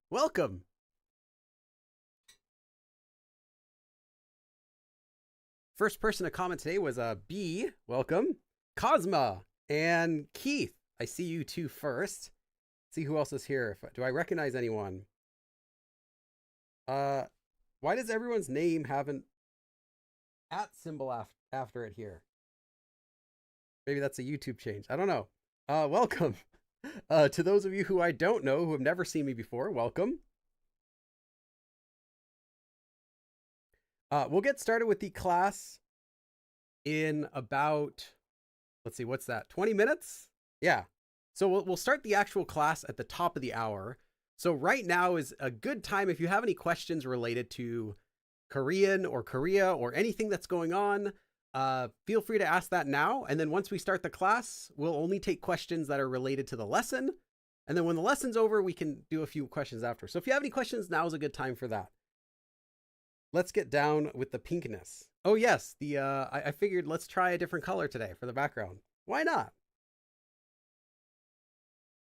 Welcome. First person to comment today was B. Welcome. Cosma and Keith. I see you two first. See who else is here. Do I recognize anyone? Why does everyone's name have an at symbol after it here? Maybe that's a YouTube change. I don't know. Welcome. To those of you who I don't know, who have never seen me before, welcome. We'll get started with the class in about, let's see, what's that? 20 minutes? Yeah. So we'll start the actual class at the top of the hour. So right now is a good time if you have any questions related to Korean or Korea or anything that's going on. Feel free to ask that now. And then once we start the class, we'll only take questions that are related to the lesson. And then when the lesson's over, we can do a few questions after. So if you have any questions, now is a good time for that. Let's get down with the pinkness. Oh yes, I figured let's try a different color today for the background. Why not?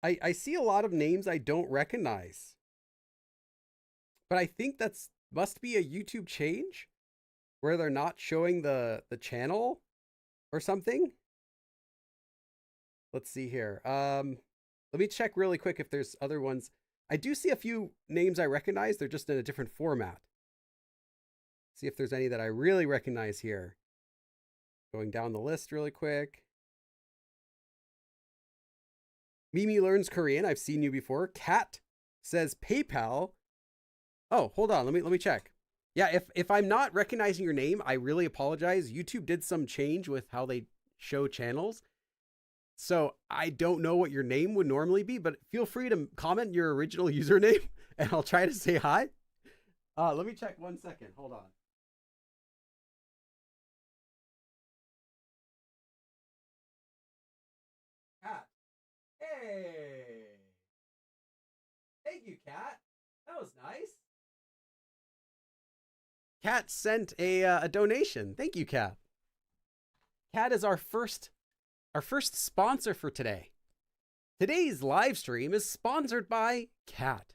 I see a lot of names I don't recognize. But I think that's must be a YouTube change where they're not showing the channel or something. Let's see here. Let me check really quick if there's other ones. I do see a few names I recognize. They're just in a different format. See if there's any that I really recognize here. Going down the list really quick. Mimi learns Korean. I've seen you before. Kat says PayPal. Oh, hold on. Let me check. Yeah, if I'm not recognizing your name, I really apologize. YouTube did some change with how they show channels. So I don't know what your name would normally be, but feel free to comment your original username and I'll try to say hi. Let me check 1 second. Hold on. Kat. Hey. Thank you, Kat. That was nice. Kat sent a donation. Thank you, Kat. Kat is our first sponsor for today. Today's live stream is sponsored by Kat.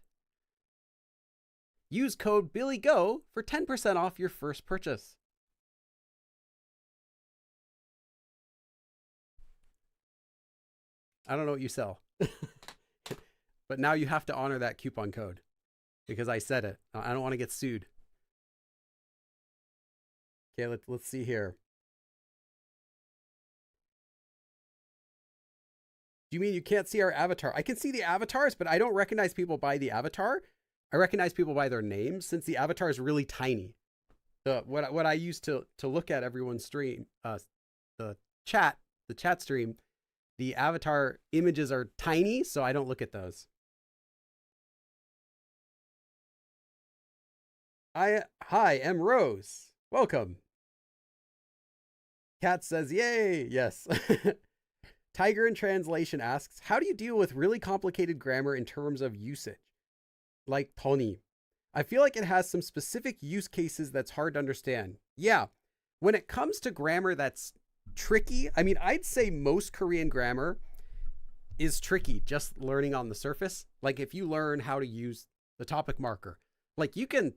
Use code BILLYGO for 10% off your first purchase. I don't know what you sell. But now you have to honor that coupon code because I said it. I don't want to get sued. Okay, let's see here. Do you mean you can't see our avatar? I can see the avatars, but I don't recognize people by the avatar. I recognize people by their names since the avatar is really tiny. What I use to look at everyone's stream, the chat stream, the avatar images are tiny, so I don't look at those. Hi, I'm Rose. Welcome. Kat says, yay, yes. Tiger in Translation asks, how do you deal with really complicated grammar in terms of usage? Like Tony. I feel like it has some specific use cases that's hard to understand. Yeah, when it comes to grammar that's tricky, I mean, I'd say most Korean grammar is tricky, just learning on the surface. Like if you learn how to use the topic marker, like you can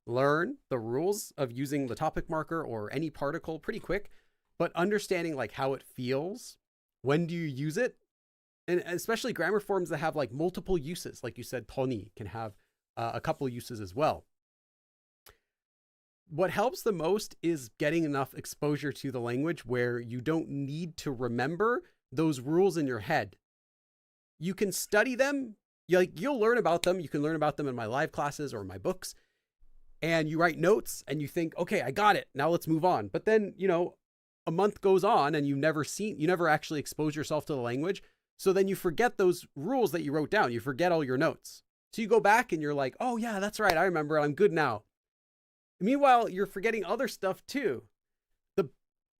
learn the rules of using the topic marker or any particle pretty quick, but understanding like how it feels, when do you use it? And especially grammar forms that have like multiple uses. Like you said, Tony can have a couple uses as well. What helps the most is getting enough exposure to the language where you don't need to remember those rules in your head. You can study them. You'll learn about them. You can learn about them in my live classes or my books. And you write notes and you think, okay, I got it. Now let's move on. But then, a month goes on and you never actually expose yourself to the language. So then you forget those rules that you wrote down. You forget all your notes. So you go back and you're like, oh yeah, that's right. I remember. I'm good now. Meanwhile, you're forgetting other stuff too. The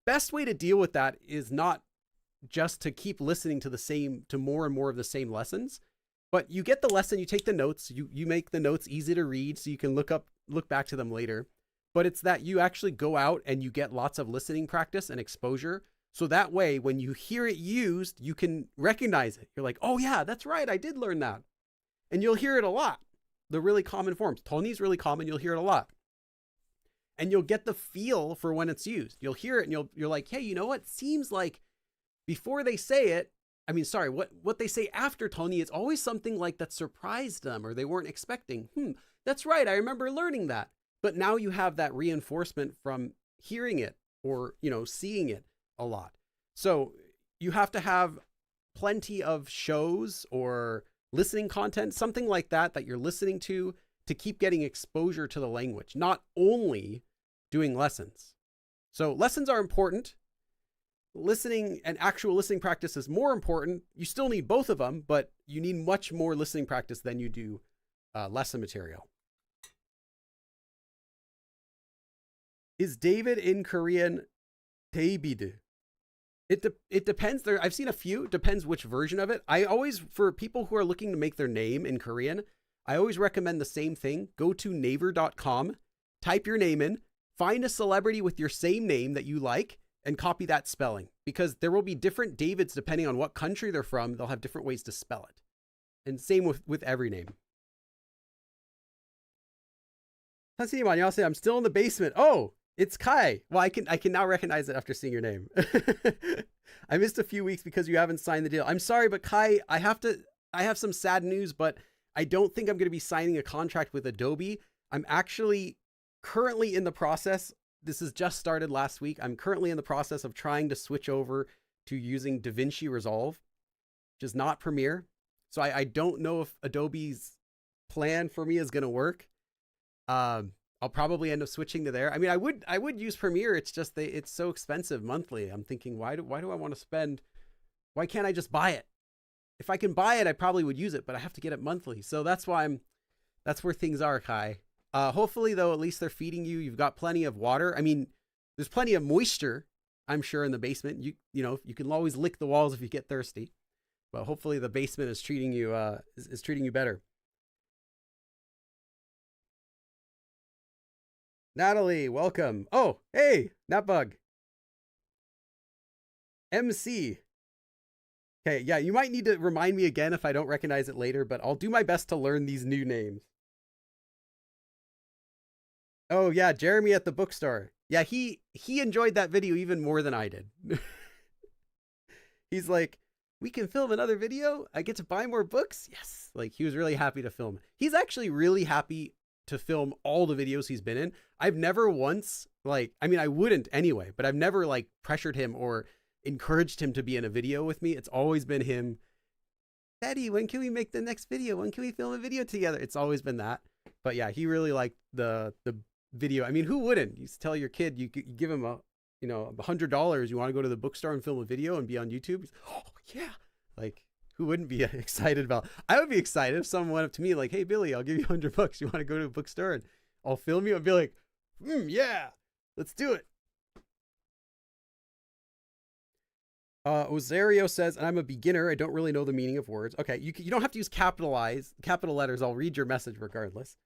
best way to deal with that is not just to keep listening to more and more of the same lessons, but you get the lesson, you take the notes, you make the notes easy to read so you can look back to them later. But it's that you actually go out and you get lots of listening practice and exposure. So that way, when you hear it used, you can recognize it. You're like, oh yeah, that's right. I did learn that. And you'll hear it a lot. the really common forms. Tony is really common. You'll hear it a lot. And you'll get the feel for when it's used. You'll hear it and you're like, hey, you know what? Seems like before they say it, what they say after Tony, it's always something like that surprised them or they weren't expecting. That's right. I remember learning that. But now you have that reinforcement from hearing it or, seeing it a lot. So you have to have plenty of shows or listening content, something like that you're listening to keep getting exposure to the language, not only doing lessons. So lessons are important. Listening and actual listening practice is more important. You still need both of them, but you need much more listening practice than you do lesson material. Is David in Korean David? It depends. I've seen a few. Depends which version of it. I always, for people who are looking to make their name in Korean, I always recommend the same thing. Go to naver.com, type your name in, find a celebrity with your same name that you like, and copy that spelling, because there will be different Davids depending on what country they're from. They'll have different ways to spell it. And same with every name. I'm still in the basement. Oh, it's Kai. Well, I can now recognize it after seeing your name. I missed a few weeks because you haven't signed the deal. I'm sorry, but Kai, I have some sad news, but I don't think I'm going to be signing a contract with Adobe. I'm actually currently in the process. This has just started last week. I'm currently in the process of trying to switch over to using DaVinci Resolve, which is not Premiere. So I don't know if Adobe's plan for me is going to work. I'll probably end up switching to there. I mean, I would use Premiere. It's just it's so expensive monthly. I'm thinking, why do I want to spend? Why can't I just buy it? If I can buy it, I probably would use it, but I have to get it monthly. So that's where things are, Kai. Hopefully, though, at least they're feeding you. You've got plenty of water. I mean, there's plenty of moisture, I'm sure, in the basement. You can always lick the walls if you get thirsty. But hopefully the basement is treating you treating you better. Natalie, welcome. Oh, hey, Natbug. MC. Okay, yeah, you might need to remind me again if I don't recognize it later, but I'll do my best to learn these new names. Oh yeah, Jeremy at the bookstore. Yeah, he enjoyed that video even more than I did. He's like, we can film another video? I get to buy more books? Yes. Like, he was really happy to film. He's actually really happy to film all the videos he's been in. I've never once, I wouldn't anyway, but I've never pressured him or encouraged him to be in a video with me. It's always been him, Daddy, when can we make the next video? When can we film a video together? It's always been that. But yeah, he really liked the video. I mean, who wouldn't? You tell your kid, you give him $100, you want to go to the bookstore and film a video and be on YouTube? Oh yeah. Like, who wouldn't be excited about? I would be excited if someone went up to me like, hey Billy, I'll give you $100. You want to go to a bookstore and I'll film you? I'd be like, yeah, let's do it. Osario says, and I'm a beginner. I don't really know the meaning of words. Okay, you don't have to use capital letters. I'll read your message regardless.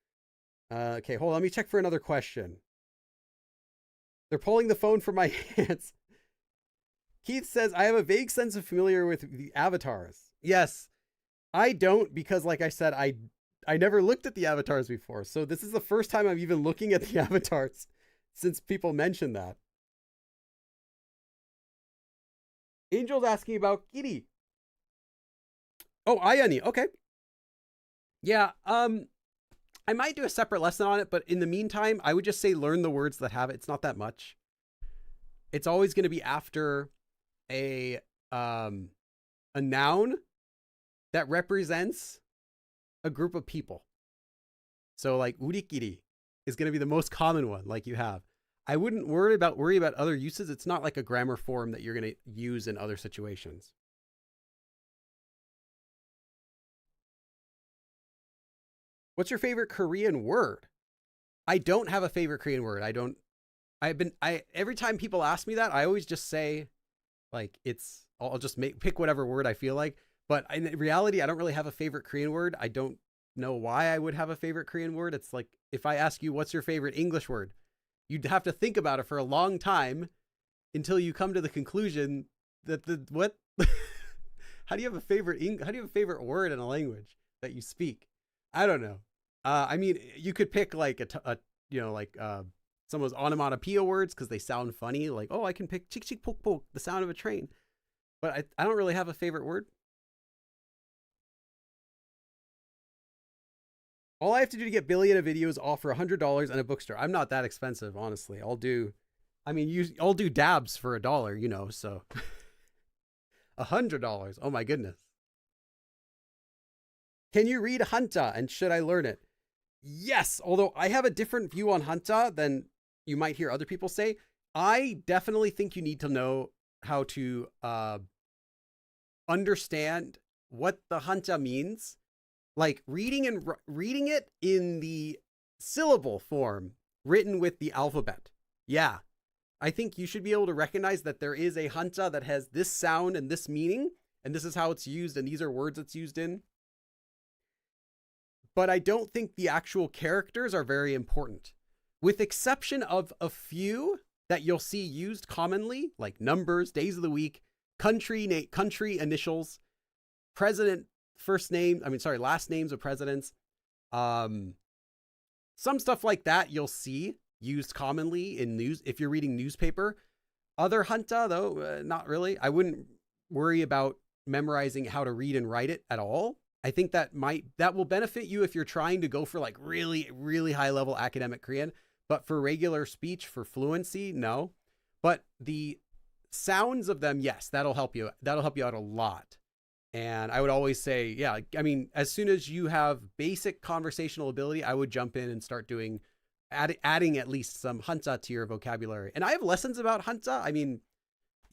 Okay, hold on. Let me check for another question. They're pulling the phone from my hands. Keith says, I have a vague sense of familiar with the avatars. Yes, I don't, because like I said, I never looked at the avatars before. So this is the first time I'm even looking at the avatars since people mentioned that. Angel's asking about Kitty. Oh, Ayani. Okay. Yeah, I might do a separate lesson on it, but in the meantime, I would just say learn the words that have it. It's not that much. It's always going to be after a noun that represents a group of people. So like urikiri is going to be the most common one, like you have. I wouldn't worry about other uses. It's not like a grammar form that you're going to use in other situations. What's your favorite Korean word? I don't have a favorite Korean word. Every time people ask me that, I always just say like I'll just pick whatever word I feel like. But in reality, I don't really have a favorite Korean word. I don't know why I would have a favorite Korean word. It's like, if I ask you, what's your favorite English word? You'd have to think about it for a long time until you come to the conclusion that how do you have a favorite word in a language that you speak? I don't know. I mean, you could pick like you know, like some of those onomatopoeia words because they sound funny. Like, oh, I can pick chick chick poke poke, the sound of a train. But I don't really have a favorite word. All I have to do to get Billy in a video is offer $100 and a bookstore. I'm not that expensive, honestly. I mean, I'll do dabs for $1, you know. So $100. Oh my goodness. Can you read Hanja and should I learn it? Yes, although I have a different view on Hanja than you might hear other people say. I definitely think you need to know how to understand what the Hanja means, like reading it in the syllable form, written with the alphabet. Yeah, I think you should be able to recognize that there is a Hanja that has this sound and this meaning, and this is how it's used, and these are words it's used in. But I don't think the actual characters are very important, with exception of a few that you'll see used commonly, like numbers, days of the week, country initials, president last names of presidents. Some stuff like that you'll see used commonly in news if you're reading newspaper. Other Hanja, though, not really. I wouldn't worry about memorizing how to read and write it at all. I think that will benefit you if you're trying to go for like really, really high level academic Korean, but for regular speech, for fluency, no. But the sounds of them, yes, that'll help you. That'll help you out a lot. And I would always say, yeah, I mean, as soon as you have basic conversational ability, I would jump in and start adding at least some Hanja to your vocabulary. And I have lessons about Hanja. I mean,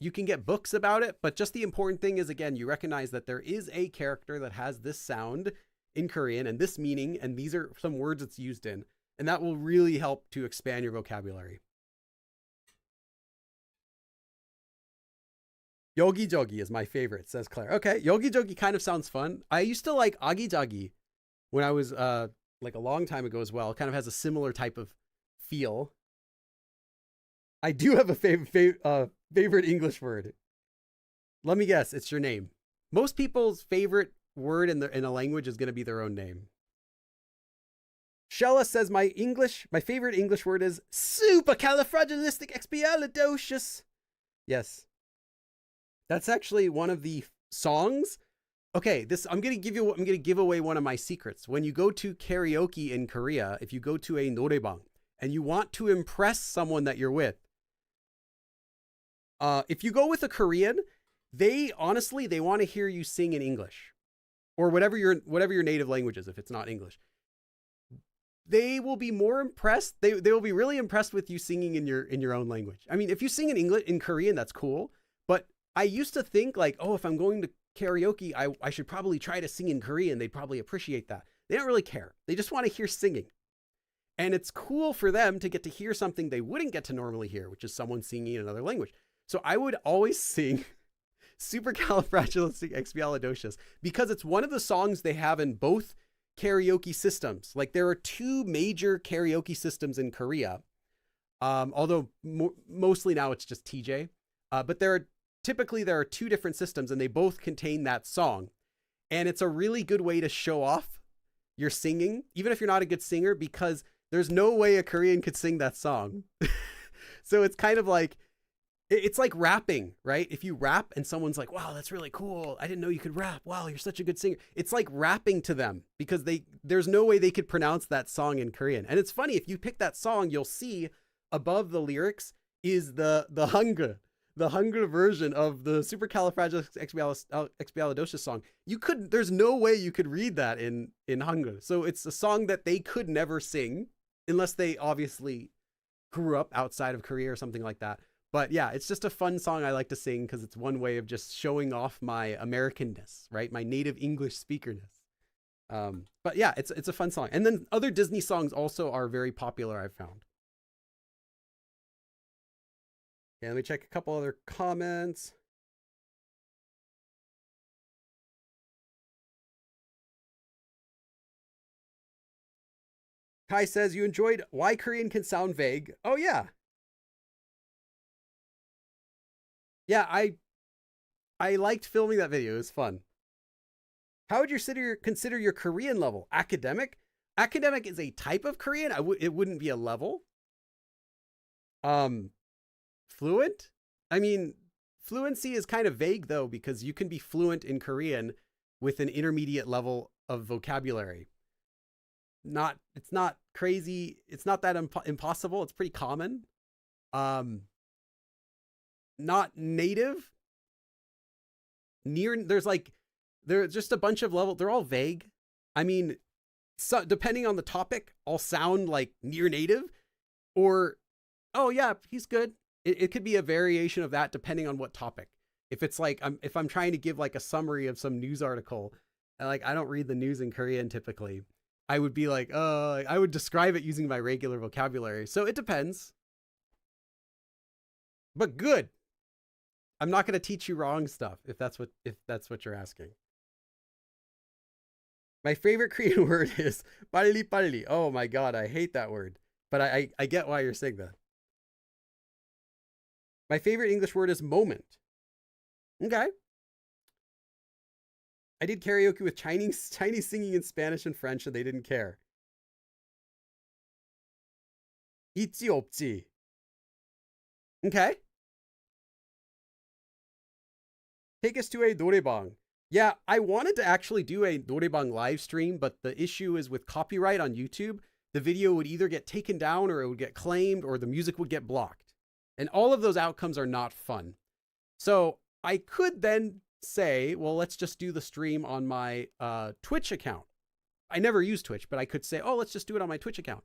you can get books about it, but just the important thing is, again, you recognize that there is a character that has this sound in Korean and this meaning, and these are some words it's used in, and that will really help to expand your vocabulary. Yogi Jogi is my favorite, says Claire. Okay, Yogi Jogi kind of sounds fun. I used to like Agi Jagi when I was like a long time ago as well. It kind of has a similar type of feel. I do have a favorite English word. Let me guess, it's your name. Most people's favorite word in a language is going to be their own name. Shella says my favorite English word is supercalifragilisticexpialidocious. Yes. That's actually one of the songs. Okay, I'm going to give away one of my secrets. When you go to karaoke in Korea, if you go to a noraebang and you want to impress someone that you're with, if you go with a Korean, they want to hear you sing in English or whatever your native language is. If it's not English, they will be more impressed. They will be really impressed with you singing in your own language. I mean, if you sing in Korean, that's cool. But I used to think like, oh, if I'm going to karaoke, I should probably try to sing in Korean. They'd probably appreciate that. They don't really care. They just want to hear singing. And it's cool for them to get to hear something they wouldn't get to normally hear, which is someone singing in another language. So I would always sing Supercalifragilisticexpialidocious because it's one of the songs they have in both karaoke systems. Like there are two major karaoke systems in Korea, although mostly now it's just TJ. But there are two different systems and they both contain that song. And it's a really good way to show off your singing, even if you're not a good singer, because there's no way a Korean could sing that song. So it's kind of like, it's like rapping, right? If you rap and someone's like, wow, that's really cool. I didn't know you could rap. Wow, you're such a good singer. It's like rapping to them because there's no way they could pronounce that song in Korean. And it's funny, if you pick that song, you'll see above the lyrics is the Hangul version of the Supercalifragilisticexpialidocious song. There's no way you could read that in Hangul. So it's a song that they could never sing unless they obviously grew up outside of Korea or something like that. But yeah, it's just a fun song I like to sing because it's one way of just showing off my Americanness, right? My native English speakerness. But yeah, it's a fun song. And then other Disney songs also are very popular, I've found. Okay, let me check a couple other comments. Kai says, you enjoyed Why Korean Can Sound Vague. Oh, yeah. Yeah, I liked filming that video. It was fun. How would you consider your Korean level? Academic? Academic is a type of Korean. It wouldn't be a level. Um, Fluent? I mean, fluency is kind of vague though, because you can be fluent in Korean with an intermediate level of vocabulary. It's not crazy. It's not that impossible. It's pretty common. Um, Not native. There's like, there's just a bunch of levels. They're all vague. I mean, so depending on the topic, I'll sound like near native, or oh yeah, he's good. It could be a variation of that depending on what topic. If it's like if I'm trying to give like a summary of some news article, like I don't read the news in Korean typically, I would be like, I would describe it using my regular vocabulary. So it depends. But good. I'm not going to teach you wrong stuff if that's what you're asking. My favorite Korean word is 빨리 빨리. Oh my god, I hate that word. But I get why you're saying that. My favorite English word is moment. Okay. I did karaoke with Chinese singing in Spanish and French, and they didn't care. 있지 없지. Okay. Take us to a 노래방. Yeah, I wanted to actually do a 노래방 live stream, but the issue is with copyright on YouTube, the video would either get taken down or it would get claimed or the music would get blocked. And all of those outcomes are not fun. So I could then say, well, let's just do the stream on my Twitch account. I never use Twitch, but I could say, oh, let's just do it on my Twitch account.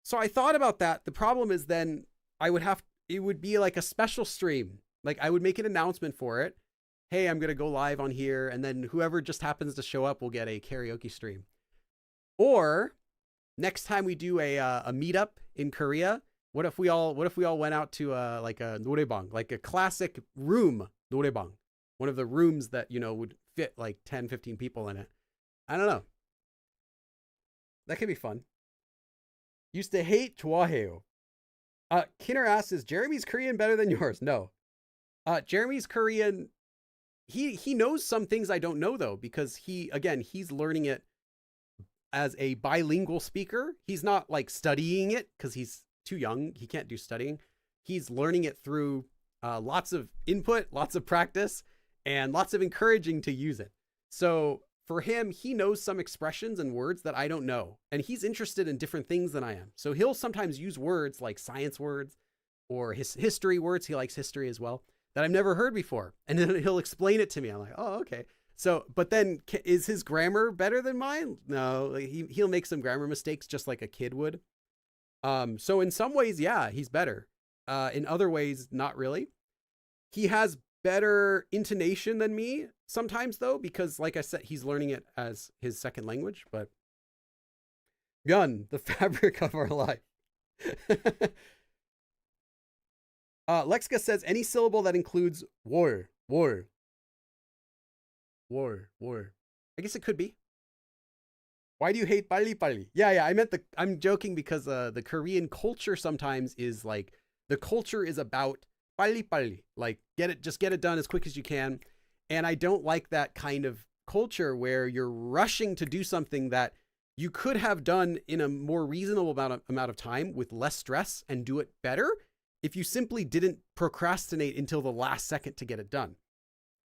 So I thought about that. The problem is then it would be like a special stream. Like I would make an announcement for it. Hey, I'm going to go live on here. And then whoever just happens to show up will get a karaoke stream. Or next time we do a meetup in Korea, what if we all went out to like a 노래방, like a classic room 노래방, one of the rooms that, would fit like 10, 15 people in it. I don't know. That could be fun. Used to hate 좋아해요. Kinner asks, is Jeremy's Korean better than yours? No. Jeremy's Korean, he knows some things I don't know though, because he's learning it as a bilingual speaker. He's not like studying it because he's too young. He can't do studying. He's learning it through lots of input, lots of practice, and lots of encouraging to use it. So for him, he knows some expressions and words that I don't know. And he's interested in different things than I am. So he'll sometimes use words like science words or his history words. He likes history as well, that I've never heard before. And then he'll explain it to me. I'm like, oh, okay. So, but then is his grammar better than mine? No, he'll make some grammar mistakes just like a kid would. So in some ways, yeah, he's better. In other ways, not really. He has better intonation than me sometimes though, because like I said, he's learning it as his second language, but Gun, the fabric of our life. Lexka says any syllable that includes war. I guess it could be. Why do you hate 빨리 빨리? Yeah. I'm joking because the Korean culture sometimes is like, the culture is about 빨리 빨리, like just get it done as quick as you can. And I don't like that kind of culture where you're rushing to do something that you could have done in a more reasonable amount of time with less stress and do it better if you simply didn't procrastinate until the last second to get it done.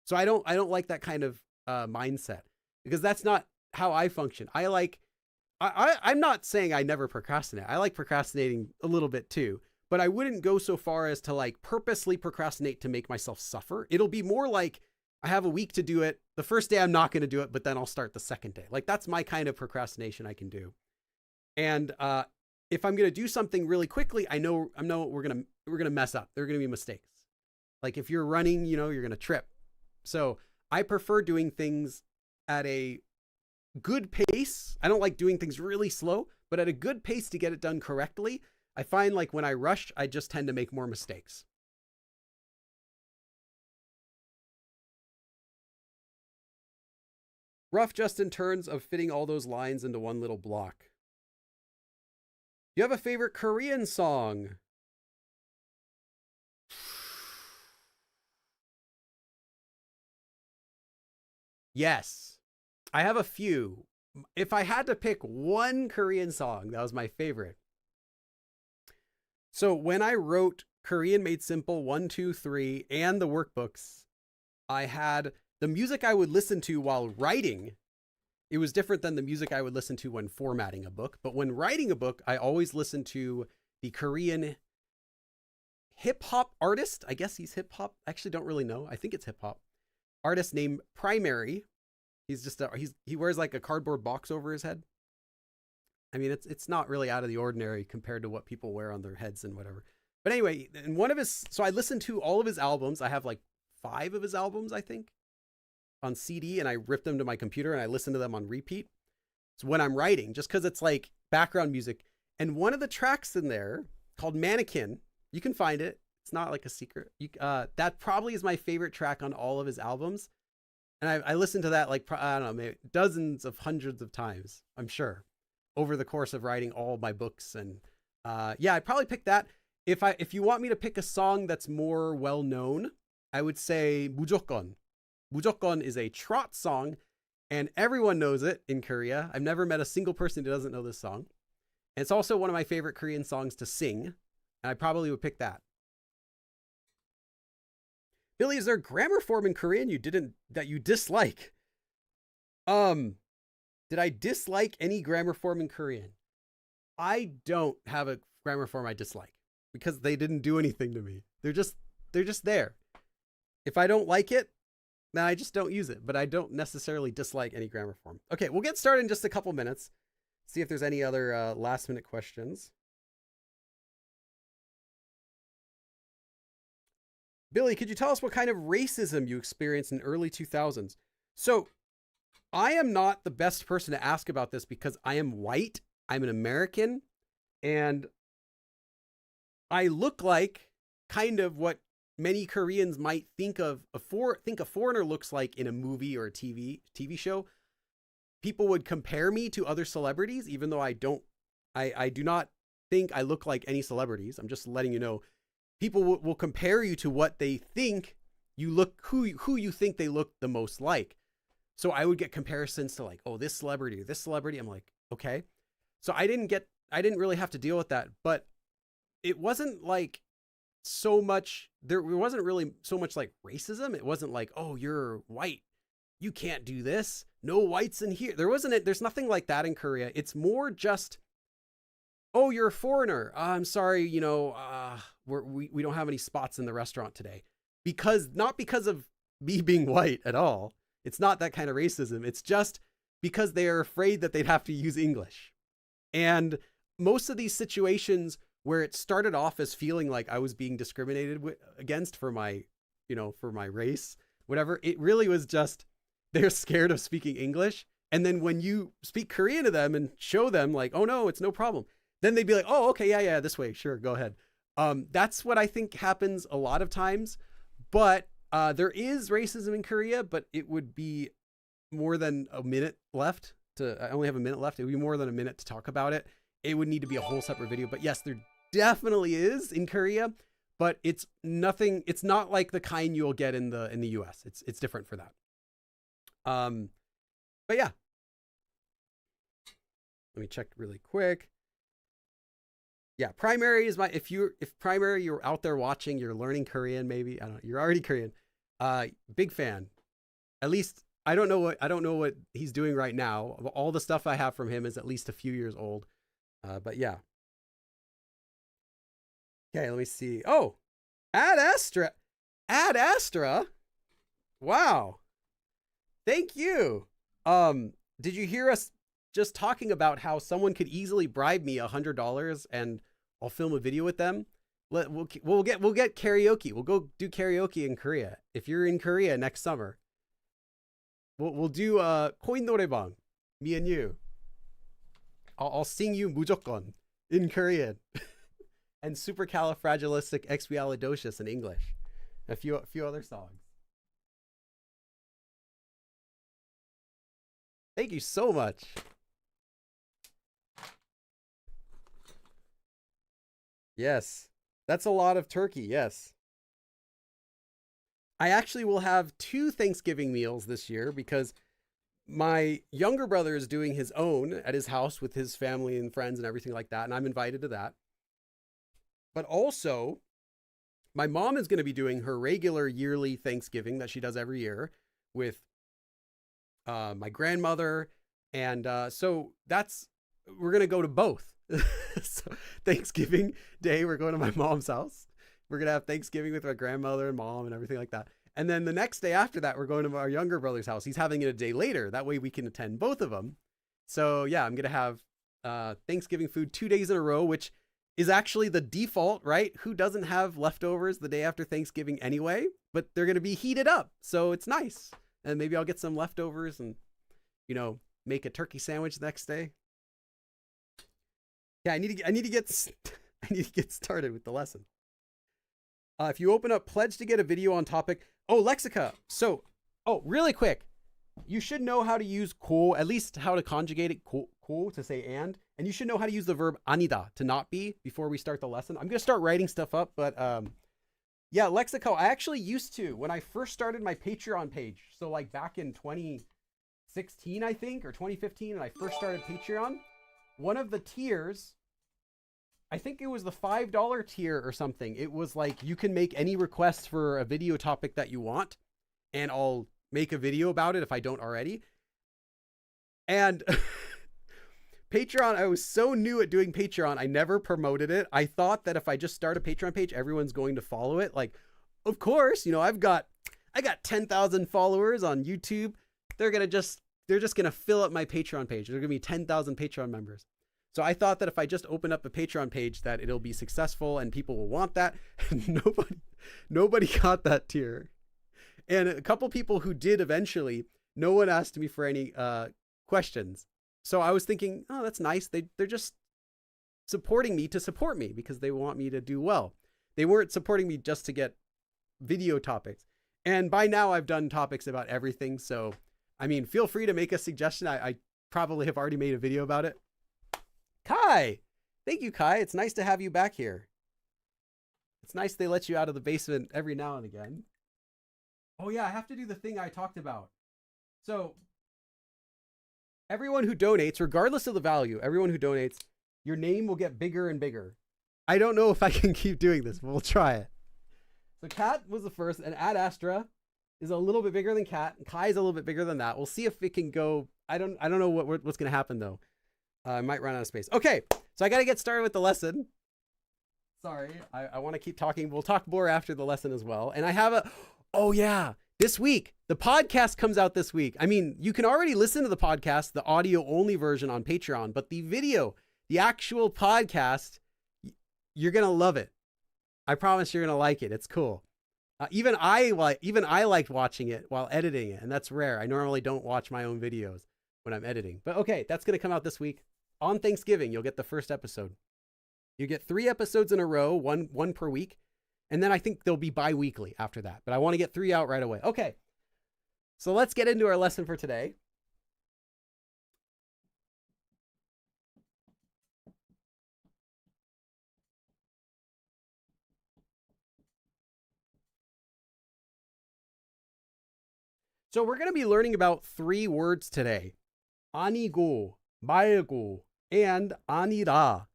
So I don't like that kind of mindset, because that's not how I function. I'm not saying I never procrastinate. I like procrastinating a little bit too, but I wouldn't go so far as to like purposely procrastinate to make myself suffer. It'll be more like I have a week to do it. The first day I'm not going to do it, but then I'll start the second day. Like that's my kind of procrastination I can do. And if I'm going to do something really quickly, I know we're going to mess up. There are going to be mistakes. Like if you're running, you're going to trip. So I prefer doing things at a good pace. I don't like doing things really slow, but at a good pace to get it done correctly. I find like when I rush, I just tend to make more mistakes. Rough just in terms of fitting all those lines into one little block. Do you have a favorite Korean song? Yes, I have a few. If I had to pick one Korean song that was my favorite. So when I wrote Korean Made Simple 1, 2, 3 and the workbooks, I had the music I would listen to while writing. It was different than the music I would listen to when formatting a book. But when writing a book, I always listened to the Korean hip hop artist. I guess he's hip hop. I actually don't really know. I think it's hip hop. Artist named Primary. He's just he wears like a cardboard box over his head. I mean, it's not really out of the ordinary compared to what people wear on their heads and whatever. But anyway, in one of his, so I listened to all of his albums. I have like 5 of his albums, I think, on CD, and I ripped them to my computer and I listened to them on repeat. So when I'm writing, just because it's like background music. And one of the tracks in there called Mannequin, you can find it. It's not like a secret. That probably is my favorite track on all of his albums. And I listened to that like, I don't know, maybe dozens of hundreds of times, I'm sure, over the course of writing all my books. And yeah, I'd probably pick that. If you want me to pick a song that's more well-known, I would say 무조건. 무조건 is a trot song, and everyone knows it in Korea. I've never met a single person who doesn't know this song. And it's also one of my favorite Korean songs to sing, and I probably would pick that. Billy, is there grammar form in Korean that you dislike? Did I dislike any grammar form in Korean? I don't have a grammar form I dislike because they didn't do anything to me. They're just there. If I don't like it, then I just don't use it, but I don't necessarily dislike any grammar form. Okay, we'll get started in just a couple minutes. See if there's any other last minute questions. Billy, could you tell us what kind of racism you experienced in early 2000s? So I am not the best person to ask about this because I am white. I'm an American, and I look like kind of what many Koreans might think a foreigner looks like in a movie or a TV show. People would compare me to other celebrities, even though I do not think I look like any celebrities. I'm just letting you know. People will compare you to what they think you look, who you think they look the most like. So I would get comparisons to like, oh, this celebrity. I'm like, okay. So I didn't really have to deal with that, but it wasn't like so much, there wasn't really so much like racism. It wasn't like, oh, you're white, you can't do this. No whites in here. There's nothing like that in Korea. It's more just, oh, you're a foreigner. I'm sorry, we don't have any spots in the restaurant today. Not because of me being white at all. It's not that kind of racism. It's just because they are afraid that they'd have to use English. And most of these situations where it started off as feeling like I was being discriminated against for my race, whatever, it really was just they're scared of speaking English. And then when you speak Korean to them and show them like, oh no, it's no problem, then they'd be like, oh, okay, yeah, this way, sure, go ahead. That's what I think happens a lot of times. But there is racism in Korea, but it would be more than a minute left. I only have a minute left. It would be more than a minute to talk about it. It would need to be a whole separate video. But yes, there definitely is in Korea, but it's not like the kind you'll get in the US. It's different for that. But yeah. Let me check really quick. Yeah, primary is if primary you're out there watching, you're learning Korean, maybe. I don't know, you're already Korean. Big fan. At least I don't know what he's doing right now. All the stuff I have from him is at least a few years old. But yeah. Okay, let me see. Oh, Ad Astra. Wow. Thank you. Did you hear us just talking about how someone could easily bribe me $100 and I'll film a video with them? We'll get karaoke. We'll go do karaoke in Korea. If you're in Korea next summer, we'll do 코인 노래방. Me and you. I'll sing you 무조건 in Korean and supercalifragilisticexpialidocious in English. A few other songs. Thank you so much. Yes, that's a lot of turkey. Yes. I actually will have 2 Thanksgiving meals this year because my younger brother is doing his own at his house with his family and friends and everything like that, and I'm invited to that. But also, my mom is going to be doing her regular yearly Thanksgiving that she does every year with my grandmother, and so we're going to go to both. So Thanksgiving Day, we're going to my mom's house. We're going to have Thanksgiving with my grandmother and mom and everything like that. And then the next day after that, we're going to our younger brother's house. He's having it a day later. That way we can attend both of them. So yeah, I'm going to have Thanksgiving food 2 days in a row, which is actually the default, right? Who doesn't have leftovers the day after Thanksgiving anyway? But they're going to be heated up. So it's nice. And maybe I'll get some leftovers and, make a turkey sandwich the next day. Yeah, I need to get started with the lesson. If you open up Pledge to get a video on topic. Oh, Lexica. So, really quick. You should know how to use ko, at least how to conjugate it, ko to say and you should know how to use the verb Anida to not be before we start the lesson. I'm going to start writing stuff up, but yeah, Lexico, I actually used to when I first started my Patreon page. So like back in 2016, I think, or 2015, and I first started Patreon. One of the tiers, I think it was the $5 tier or something. It was like you can make any requests for a video topic that you want, and I'll make a video about it if I don't already. And Patreon, I was so new at doing Patreon, I never promoted it. I thought that if I just start a Patreon page, everyone's going to follow it. Like, of course, I got 10,000 followers on YouTube. They're just going to fill up my Patreon page. There's going to be 10,000 Patreon members. So I thought that if I just open up a Patreon page that it'll be successful and people will want that. Nobody got that tier. And a couple people who did eventually, no one asked me for any questions. So I was thinking, oh, that's nice. They're just supporting me to support me because they want me to do well. They weren't supporting me just to get video topics. And by now I've done topics about everything. So, I mean, feel free to make a suggestion. I probably have already made a video about it. Kai, thank you, Kai. It's nice to have you back here. It's nice they let you out of the basement every now and again. Oh yeah, I have to do the thing I talked about. So everyone who donates, regardless of the value, everyone who donates, your name will get bigger and bigger. I don't know if I can keep doing this, but we'll try it. So Kat was the first, and Ad Astra is a little bit bigger than Kat. Kai is a little bit bigger than that. We'll see if it can go. I don't know what's going to happen though. I might run out of space. Okay, so I got to get started with the lesson. Sorry, I want to keep talking. We'll talk more after the lesson as well. And I have oh yeah, this week, the podcast comes out this week. I mean, you can already listen to the podcast, the audio only version on Patreon, but the video, the actual podcast, you're going to love it. I promise you're going to like it. It's cool. Even I liked watching it while editing it, and that's rare. I normally don't watch my own videos when I'm editing. But okay, that's going to come out this week. On Thanksgiving, you'll get the first episode. You get 3 episodes in a row, one per week. And then I think they'll be bi-weekly after that. But I want to get 3 out right away. Okay, so let's get into our lesson for today. So we're going to be learning about 3 words today. Anigu, Malgo, and Anida.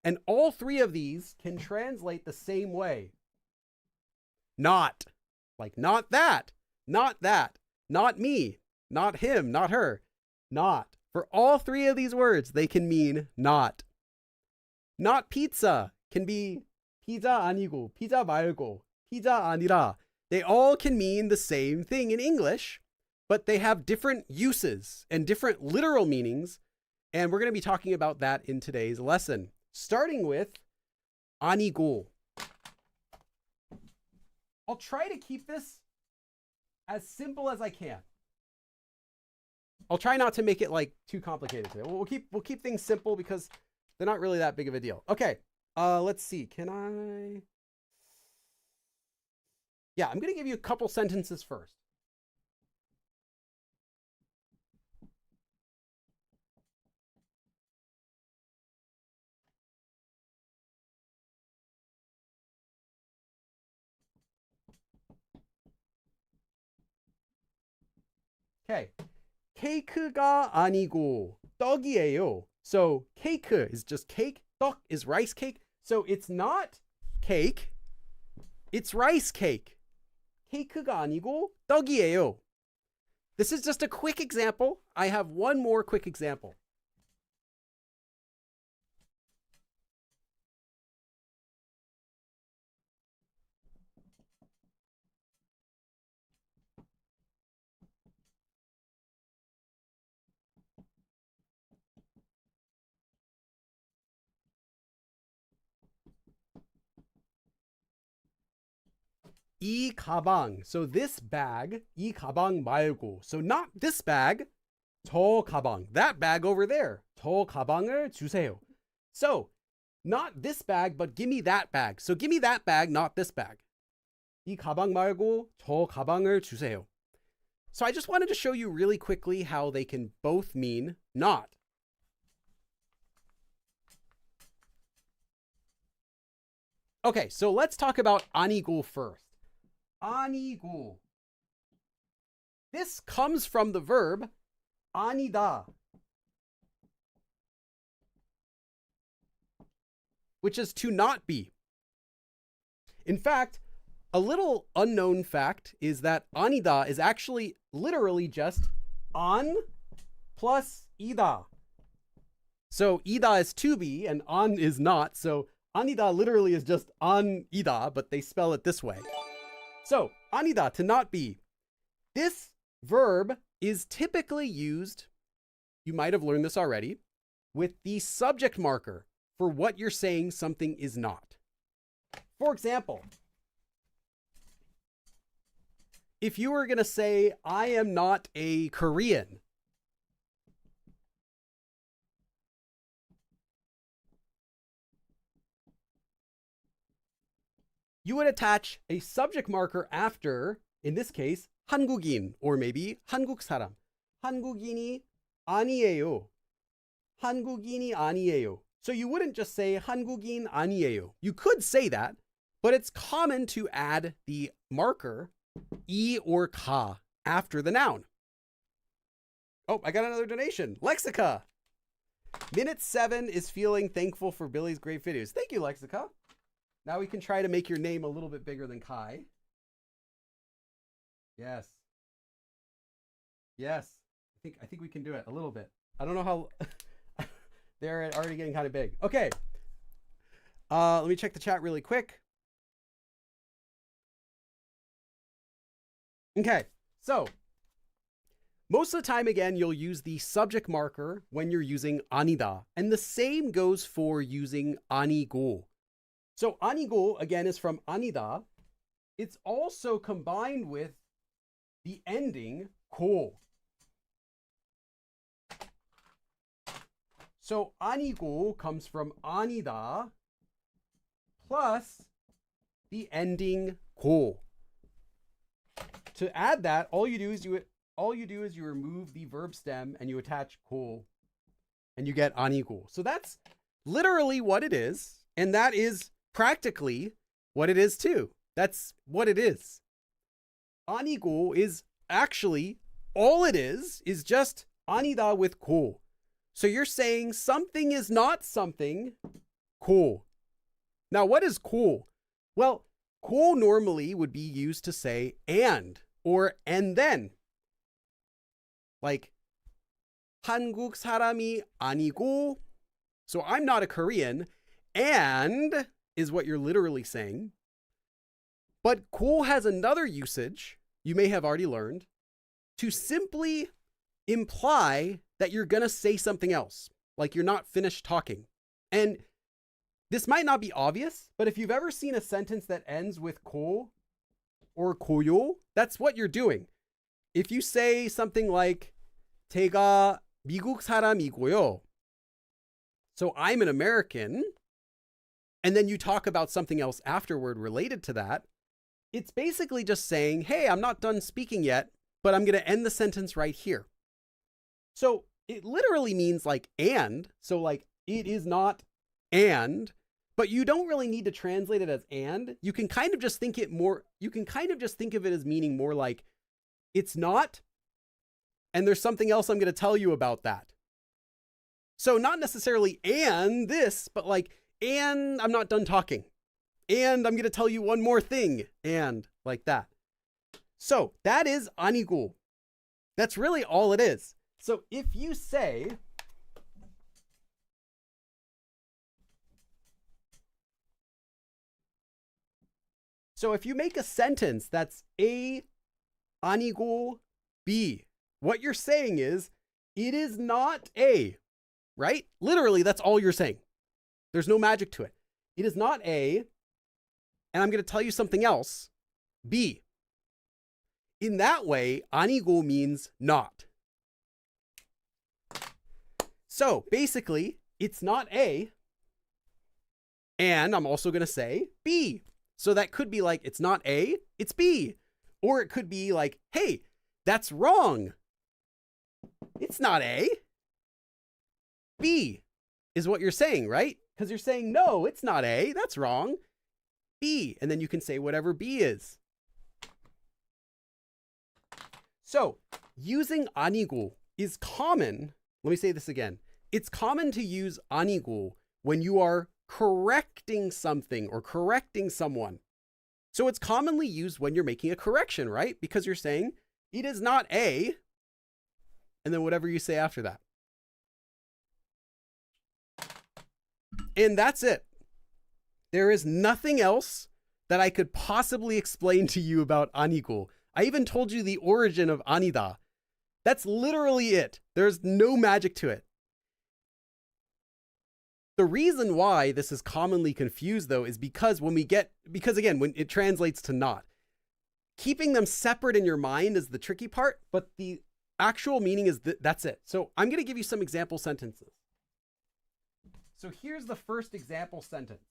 And all 3 of these can translate the same way. Not. Like not that. Not that. Not me. Not him. Not her. Not. For all 3 of these words, they can mean not. Not pizza can be pizza Anigu, pizza Malgo, pizza Anida. They all can mean the same thing in English, but they have different uses and different literal meanings. And we're going to be talking about that in today's lesson, starting with Anigu. I'll try to keep this as simple as I can. I'll try not to make it like too complicated today. We'll keep things simple because they're not really that big of a deal. Okay, let's see. Can I? Yeah, I'm going to give you a couple sentences first. Okay, 케이크가 아니고 떡이에요. So cake is just cake. 떡 is rice cake. So it's not cake. It's rice cake. 케이크가 아니고 떡이에요. This is just a quick example. I have one more quick example. 이 가방. So this bag. 이 가방 말고. So not this bag. 저 가방. That bag over there. 저 가방을 주세요. So not this bag, but give me that bag. So give me that bag, not this bag. 이 가방 말고 저 가방을 주세요. So I just wanted to show you really quickly how they can both mean not. Okay, so let's talk about Anigu first. Anigu. This comes from the verb Anida, which is to not be. In fact, a little unknown fact is that Anida is actually literally just an plus ida. So ida is to be and an is not. So Anida literally is just an ida, but they spell it this way. So Anida, to not be. This verb is typically used, you might have learned this already, with the subject marker for what you're saying something is not. For example, if you were going to say, I am not a Korean, you would attach a subject marker after, in this case, 한국인, or maybe 한국 사람. 한국인이 아니에요. 한국인이 아니에요. So you wouldn't just say 한국인 아니에요. You could say that, but it's common to add the marker 이 or 가 after the noun. Oh, I got another donation. Lexica. Minute 7 is feeling thankful for Billy's great videos. Thank you, Lexica. Now we can try to make your name a little bit bigger than Kai. Yes. Yes. I think we can do it a little bit. I don't know how they're already getting kind of big. Okay. Let me check the chat really quick. Okay. So most of the time, again, you'll use the subject marker when you're using Anida. And the same goes for using Anigu. So Anigu, again, is from Anida. It's also combined with the ending 고. So Anigu comes from Anida plus the ending 고. To add that, all you do is you remove the verb stem and you attach 고, and you get Anigu. So that's literally what it is, and that is practically what it is too. That's what it is. Anigu is actually, all it is just Anida with 고. So you're saying something is not something, 고. Now, what is 고? Well, 고 normally would be used to say and, or and then. Like, 한국 사람이 아니고, so I'm not a Korean, and is what you're literally saying. But 고 has another usage, you may have already learned, to simply imply that you're going to say something else, like you're not finished talking. And this might not be obvious, but if you've ever seen a sentence that ends with 고 or 고요, that's what you're doing. If you say something like 제가 미국 사람이고요, so I'm an American, and then you talk about something else afterward related to that, it's basically just saying, hey, I'm not done speaking yet, but I'm going to end the sentence right here. So it literally means like and, so like it is not and, but you don't really need to translate it as and. You can kind of just think it more, you can kind of just think of it as meaning more like it's not, And there's something else I'm going to tell you about that. So not necessarily and this, but like, and I'm not done talking. And I'm going to tell you one more thing. And like that. So that is Anigu. That's really all it is. So if you say, so if you make a sentence that's A, Anigu, B, what you're saying is, it is not A, right? Literally, that's all you're saying. There's no magic to it. It is not A, and I'm going to tell you something else, B. In that way, Anigu means not. So basically, it's not A, and I'm also going to say B. So that could be like, it's not A, it's B. Or it could be like, hey, that's wrong. It's not A. B is what you're saying, right? Because you're saying, no, it's not A, that's wrong. B, and then you can say whatever B is. So using Anigu is common. Let me say this again. It's common to use Anigu when you are correcting something or correcting someone. So it's commonly used when you're making a correction, right? Because you're saying it is not A, and then whatever you say after that. And that's it. There is nothing else that I could possibly explain to you about Anigu. I even told you the origin of Anida. That's literally it. There's no magic to it. The reason why this is commonly confused, though, is because again, when it translates to not. Keeping them separate in your mind is the tricky part, but the actual meaning is that's it. So I'm going to give you some example sentences. So here's the first example sentence.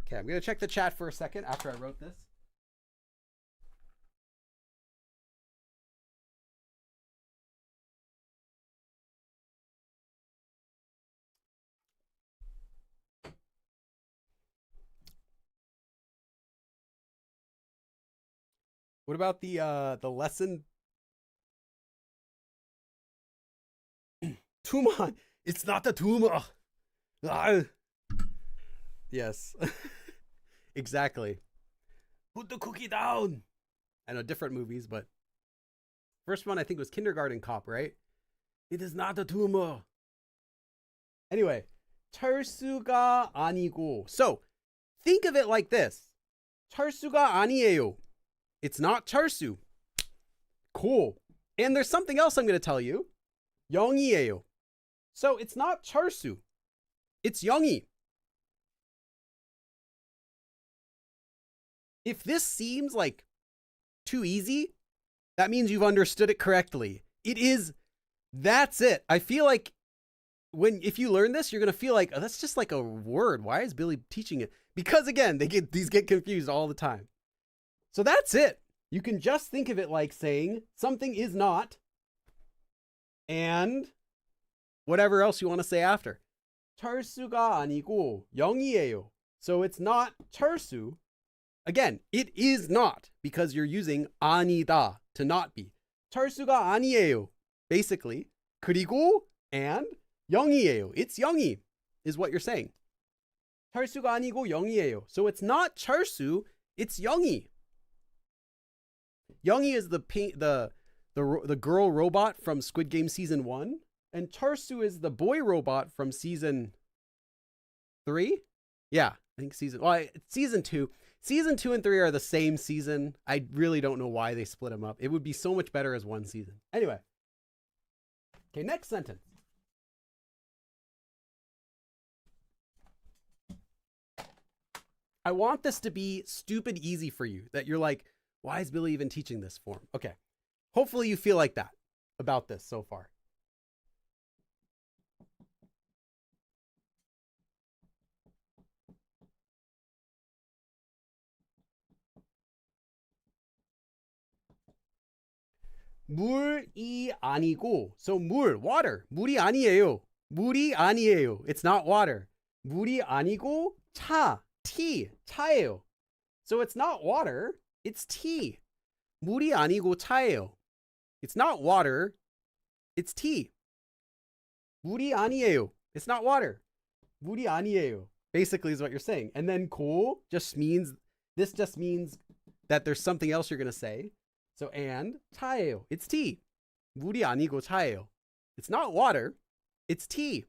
Okay, I'm going to check the chat for a second after I wrote this. What about the lesson? Tumor. It's not the tumor. Ah. Yes. Exactly. Put the cookie down. I know different movies, but first one I think was Kindergarten Cop, right? It is not a tumor. Anyway, 철수가 아니고. So think of it like this. 철수가 아니에요. It's not 철수. Cool. And there's something else I'm going to tell you. 영이에요. So it's not 철수. It's 영이. If this seems like too easy, that means you've understood it correctly. It is. That's it. I feel like if you learn this, you're going to feel like, oh, that's just like a word. Why is Billy teaching it? Because again, these get confused all the time. So that's it. You can just think of it like saying something is not and whatever else you want to say after. 철수가 아니고 영이에요. So it's not 철수. Again, it is not because you're using 아니다 to not be. 철수가 아니에요. Basically, 그리고 and 영이에요. It's 영이 is what you're saying. 철수가 아니고 영이에요. So it's not 철수, it's 영이. 영이 is the girl robot from Squid Game season 1, and 철수 is the boy robot from season 3. Yeah, I think season 2. Season 2 and 3 are the same season. I really don't know why they split them up. It would be so much better as one season. Anyway. Okay, next sentence. I want this to be stupid easy for you. That you're like, why is Billy even teaching this form? Okay. Hopefully you feel like that about this so far. 물이 아니고. So 물, water. 물이 아니에요. 물이 아니에요. It's not water. 물이 아니고 차, tea, 차예요. So it's not water, it's tea. 물이 아니고 차예요. It's not water, it's tea. 물이 아니에요. It's not water. 물이 아니에요. Basically is what you're saying. And then 고 just means, this just means that there's something else you're going to say. So and 차예요. It's tea. 물이 아니고 차예요. It's not water, it's tea.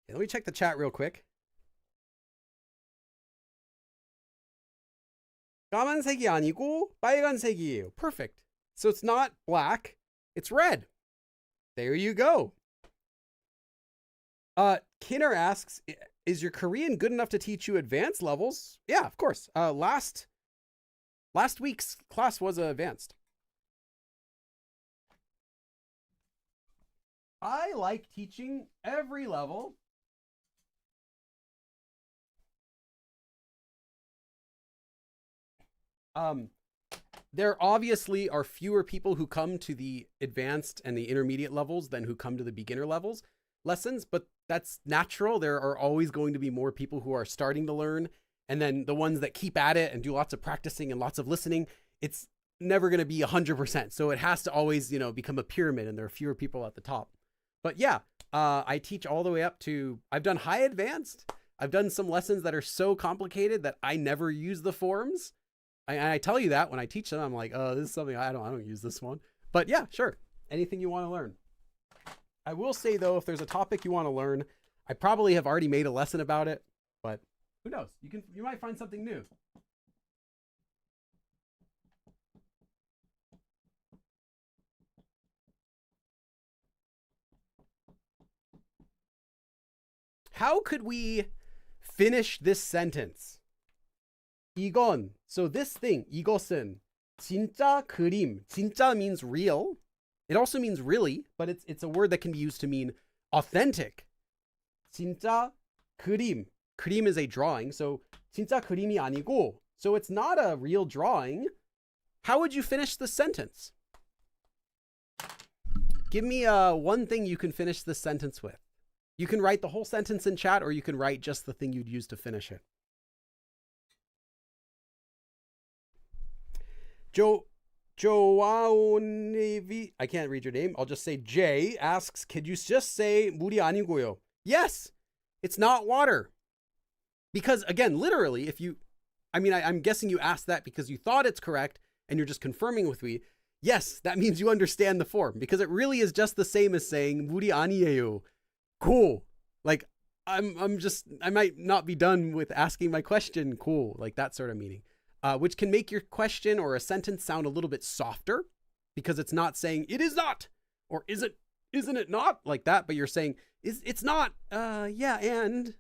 Okay, let me check the chat real quick. 까만색이 아니고 빨간색이에요. Perfect. So it's not black, it's red. There you go. Kinner asks, is your Korean good enough to teach you advanced levels? Yeah, of course. Last week's class was advanced. I like teaching every level. There obviously are fewer people who come to the advanced and the intermediate levels than who come to the beginner levels lessons, but that's natural. There are always going to be more people who are starting to learn, and then the ones that keep at it and do lots of practicing and lots of listening. It's never going to be 100%. So it has to always, become a pyramid, and there are fewer people at the top. But yeah, I teach all the way up to, I've done high advanced. I've done some lessons that are so complicated that I never use the forms. I tell you that when I teach them, I'm like, oh, this is something I don't use this one. But yeah, sure. Anything you want to learn. I will say though, if there's a topic you want to learn, I probably have already made a lesson about it, but who knows? You might find something new. How could we finish this sentence? 이건, so this thing, 이것은 진짜 그림. 진짜 means real. It also means really, but it's a word that can be used to mean authentic. 진짜 그림. 그림 is a drawing, so 진짜 그림이 아니고. So it's not a real drawing. How would you finish the sentence? Give me one thing you can finish this sentence with. You can write the whole sentence in chat, or you can write just the thing you'd use to finish it. Joaonevi, I can't read your name. I'll just say Jay asks, could you just say 물이 아니고요? Yes, it's not water. Because again, literally, I'm guessing you asked that because you thought it's correct and you're just confirming with me. Yes, that means you understand the form, because it really is just the same as saying 물이 아니에요. Cool. Like I might not be done with asking my question. Cool. Like that sort of meaning. Which can make your question or a sentence sound a little bit softer, because it's not saying it is not, or isn't it not, like that, but you're saying it's not, yeah, and,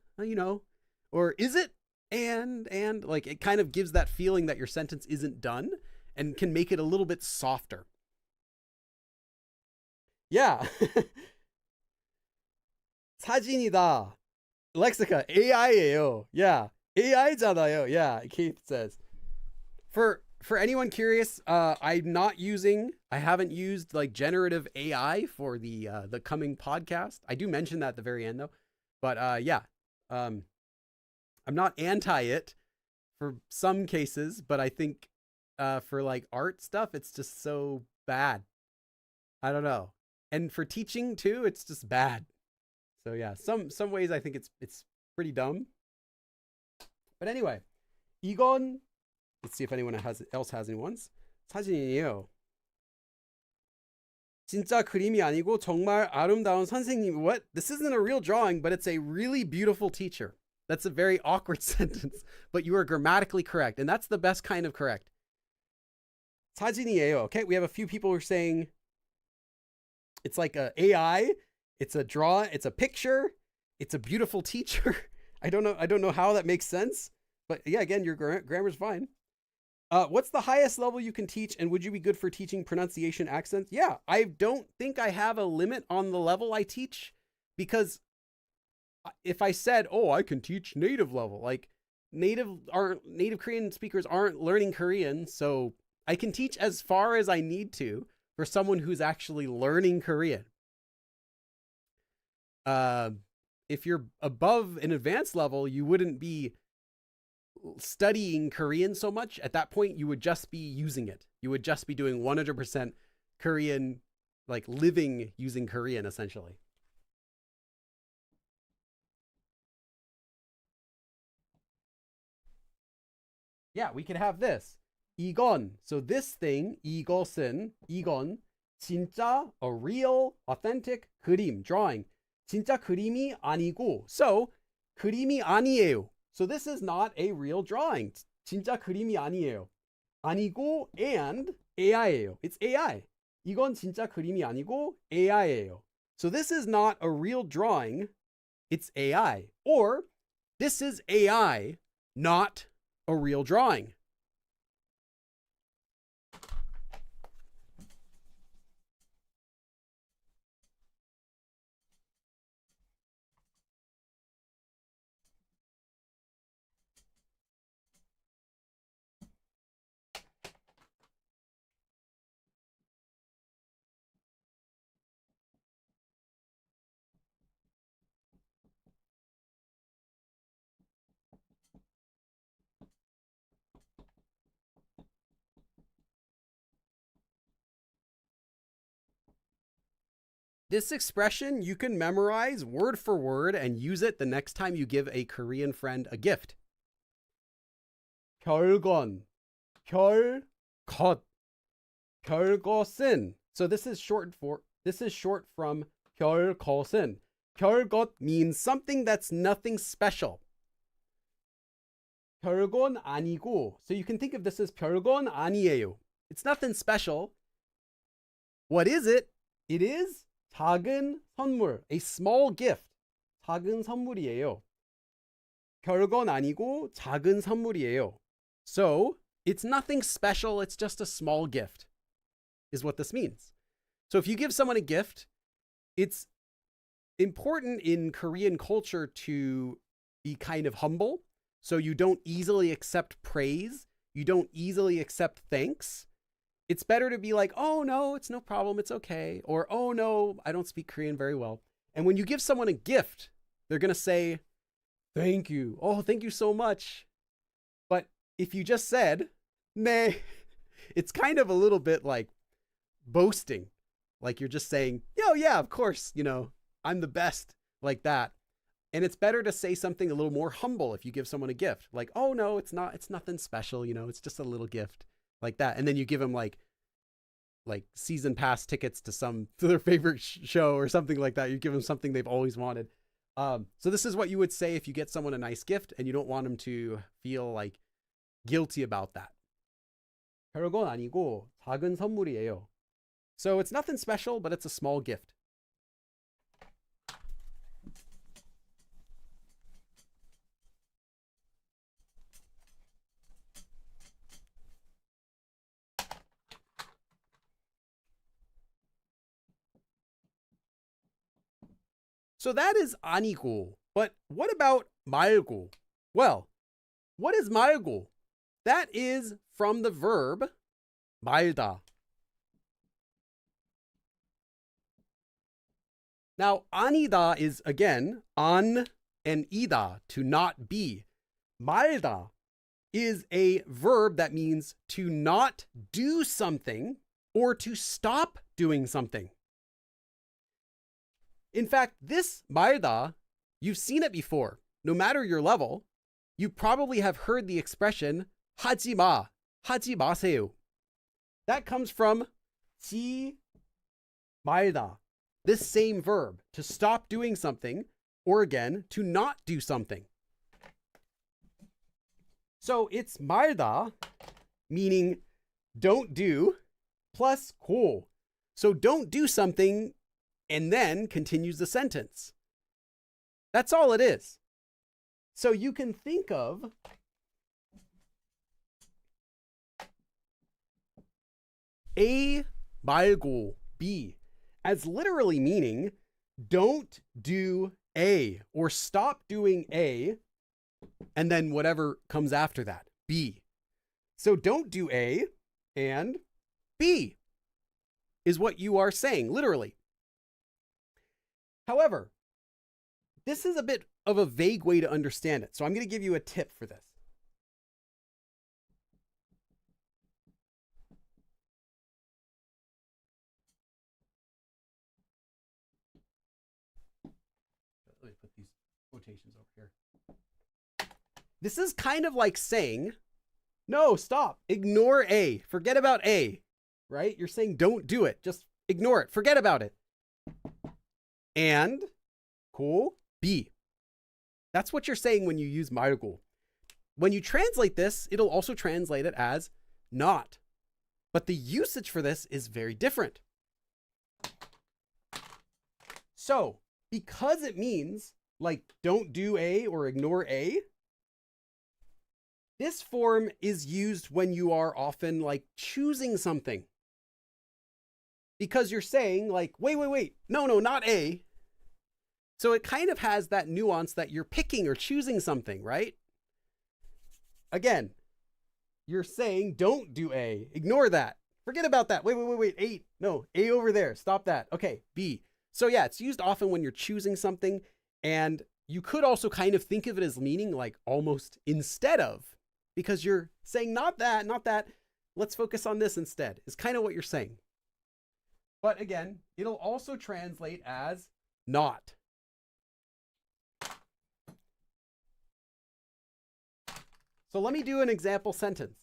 or is it, and like it kind of gives that feeling that your sentence isn't done and can make it a little bit softer. Yeah. 사진이다. Lexica, AI예요. Yeah. AI잖아요. Yeah, Keith says. For anyone curious, I haven't used like generative AI for the coming podcast. I do mention that at the very end though. But yeah. I'm not anti it for some cases, but I think for like art stuff, it's just so bad. I don't know. And for teaching too, it's just bad. So yeah, some ways I think it's pretty dumb. But anyway, 이건, let's see if anyone else has any ones. 사진이에요. 진짜 그림이 아니고 정말 아름다운 선생님. What? This isn't a real drawing, but it's a really beautiful teacher. That's a very awkward sentence, but you are grammatically correct, and that's the best kind of correct. 사진이에요. Okay, we have a few people who are saying it's like a AI. It's a it's a picture. It's a beautiful teacher. I don't know how that makes sense, but yeah, again, your grammar's fine. What's the highest level you can teach, and would you be good for teaching pronunciation accents? Yeah, I don't think I have a limit on the level I teach, because if I said, oh, I can teach native level, like native Korean speakers aren't learning Korean, so I can teach as far as I need to for someone who's actually learning Korean. If you're above an advanced level, you wouldn't be studying Korean so much. At that point, you would just be using it. You would just be doing 100% Korean, like living using Korean, essentially. Yeah, we could have this. 이건. So this thing, 이것은, 이건, 진짜, a real, authentic 그림, drawing. 진짜 그림이 아니고. So, 그림이 아니에요. So this is not a real drawing. 진짜 그림이 아니에요. 아니고 and AI예요. It's AI. 이건 진짜 그림이 아니고 AI예요. So this is not a real drawing. It's AI. Or this is AI, not a real drawing. This expression you can memorize word for word and use it the next time you give a Korean friend a gift. 별건, 별것, 별것은. So this is short from 별것은. 별것 means something that's nothing special. 별건 아니고. So you can think of this as 별건 아니에요. It's nothing special. What is it? It is 작은 선물, a small gift. 작은 선물이에요. 별건 아니고 작은 선물이에요. So, it's nothing special, it's just a small gift, is what this means. So if you give someone a gift, it's important in Korean culture to be kind of humble. So you don't easily accept praise. You don't easily accept thanks. It's better to be like, oh no, it's no problem, it's okay. Or, oh no, I don't speak Korean very well. And when you give someone a gift, they're going to say, thank you. Oh, thank you so much. But if you just said, nah, it's kind of a little bit like boasting. Like you're just saying, oh yeah, of course, I'm the best, like that. And it's better to say something a little more humble if you give someone a gift. Like, oh no, it's nothing special, it's just a little gift. Like that. And then you give them like season pass tickets to their favorite show or something like that. You give them something they've always wanted. So this is what you would say if you get someone a nice gift and you don't want them to feel like guilty about that. 별건 아니고 작은 선물이에요. So it's nothing special, but it's a small gift. So that is Anigu. But what about Malgo? Well, what is Malgo? That is from the verb 말다. Now, Anida is, again, an and ida, to not be. 말다 is a verb that means to not do something or to stop doing something. In fact, this 말다, you've seen it before. No matter your level, you probably have heard the expression 하지 마, 하지 마세요. That comes from 지 말다, this same verb, to stop doing something, or again, to not do something. So it's 말다, meaning don't do, plus 고. So don't do something and then continues the sentence. That's all it is. So you can think of A 말고 B as literally meaning don't do A or stop doing A and then whatever comes after that, B. So don't do A, and B is what you are saying, literally. However, this is a bit of a vague way to understand it. So I'm going to give you a tip for this. Let me put these quotations over here. This is kind of like saying, no, stop, ignore A, forget about A, right? You're saying don't do it, just ignore it, forget about it. And, cool, B. That's what you're saying when you use Malgo. When you translate this, it'll also translate it as not. But the usage for this is very different. So, because it means like don't do A or ignore A, this form is used when you are often like choosing something. Because you're saying like, wait, no, not A. So it kind of has that nuance that you're picking or choosing something, right? Again, you're saying don't do A, ignore that, forget about that. Wait, A, no, A over there, stop that. Okay, B. So yeah, it's used often when you're choosing something, and you could also kind of think of it as meaning like almost instead of, because you're saying not that, let's focus on this instead, is kind of what you're saying. But again, it'll also translate as not. So let me do an example sentence.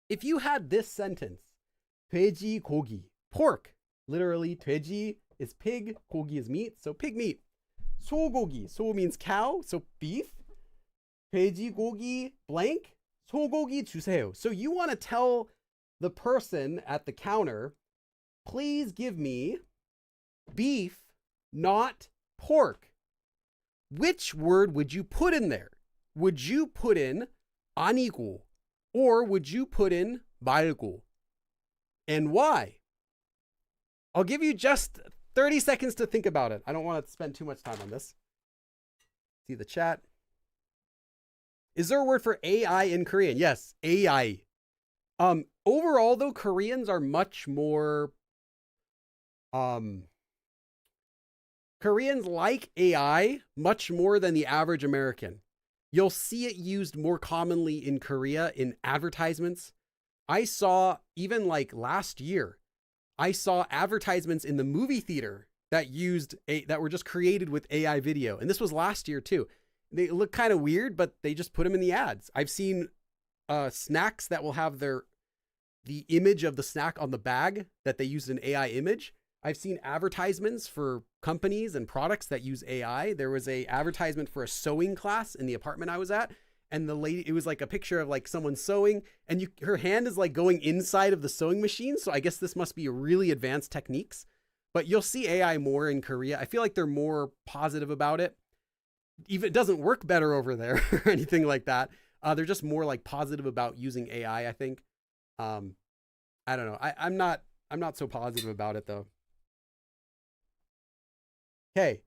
If you had this sentence, 돼지 고기, pork, literally 돼지 is pig, 고기 is meat, so pig meat. 소고기, 소 means cow, so beef. 돼지고기 blank, 소고기 주세요. So you want to tell the person at the counter, please give me beef, not pork. Which word would you put in there? Would you put in Anigu, or would you put in Malgo? And why? I'll give you just 30 seconds to think about it. I don't want to spend too much time on this. See the chat. Is there a word for AI in Korean? Yes, AI. Overall, though, Koreans are much more... Koreans like AI much more than the average American. You'll see it used more commonly in Korea in advertisements. I saw, even like last year, I saw advertisements in the movie theater that that were just created with AI video. And this was last year too. They look kind of weird, but they just put them in the ads. I've seen snacks that will have the image of the snack on the bag that they used an AI image. I've seen advertisements for companies and products that use AI. There was a advertisement for a sewing class in the apartment I was at. And the lady, it was like a picture of like someone sewing, and her hand is like going inside of the sewing machine. So I guess this must be really advanced techniques, but you'll see AI more in Korea. I feel like they're more positive about it. Even it doesn't work better over there or anything like that. They're just more like positive about using AI, I think. I don't know. I'm not so positive about it though. Okay.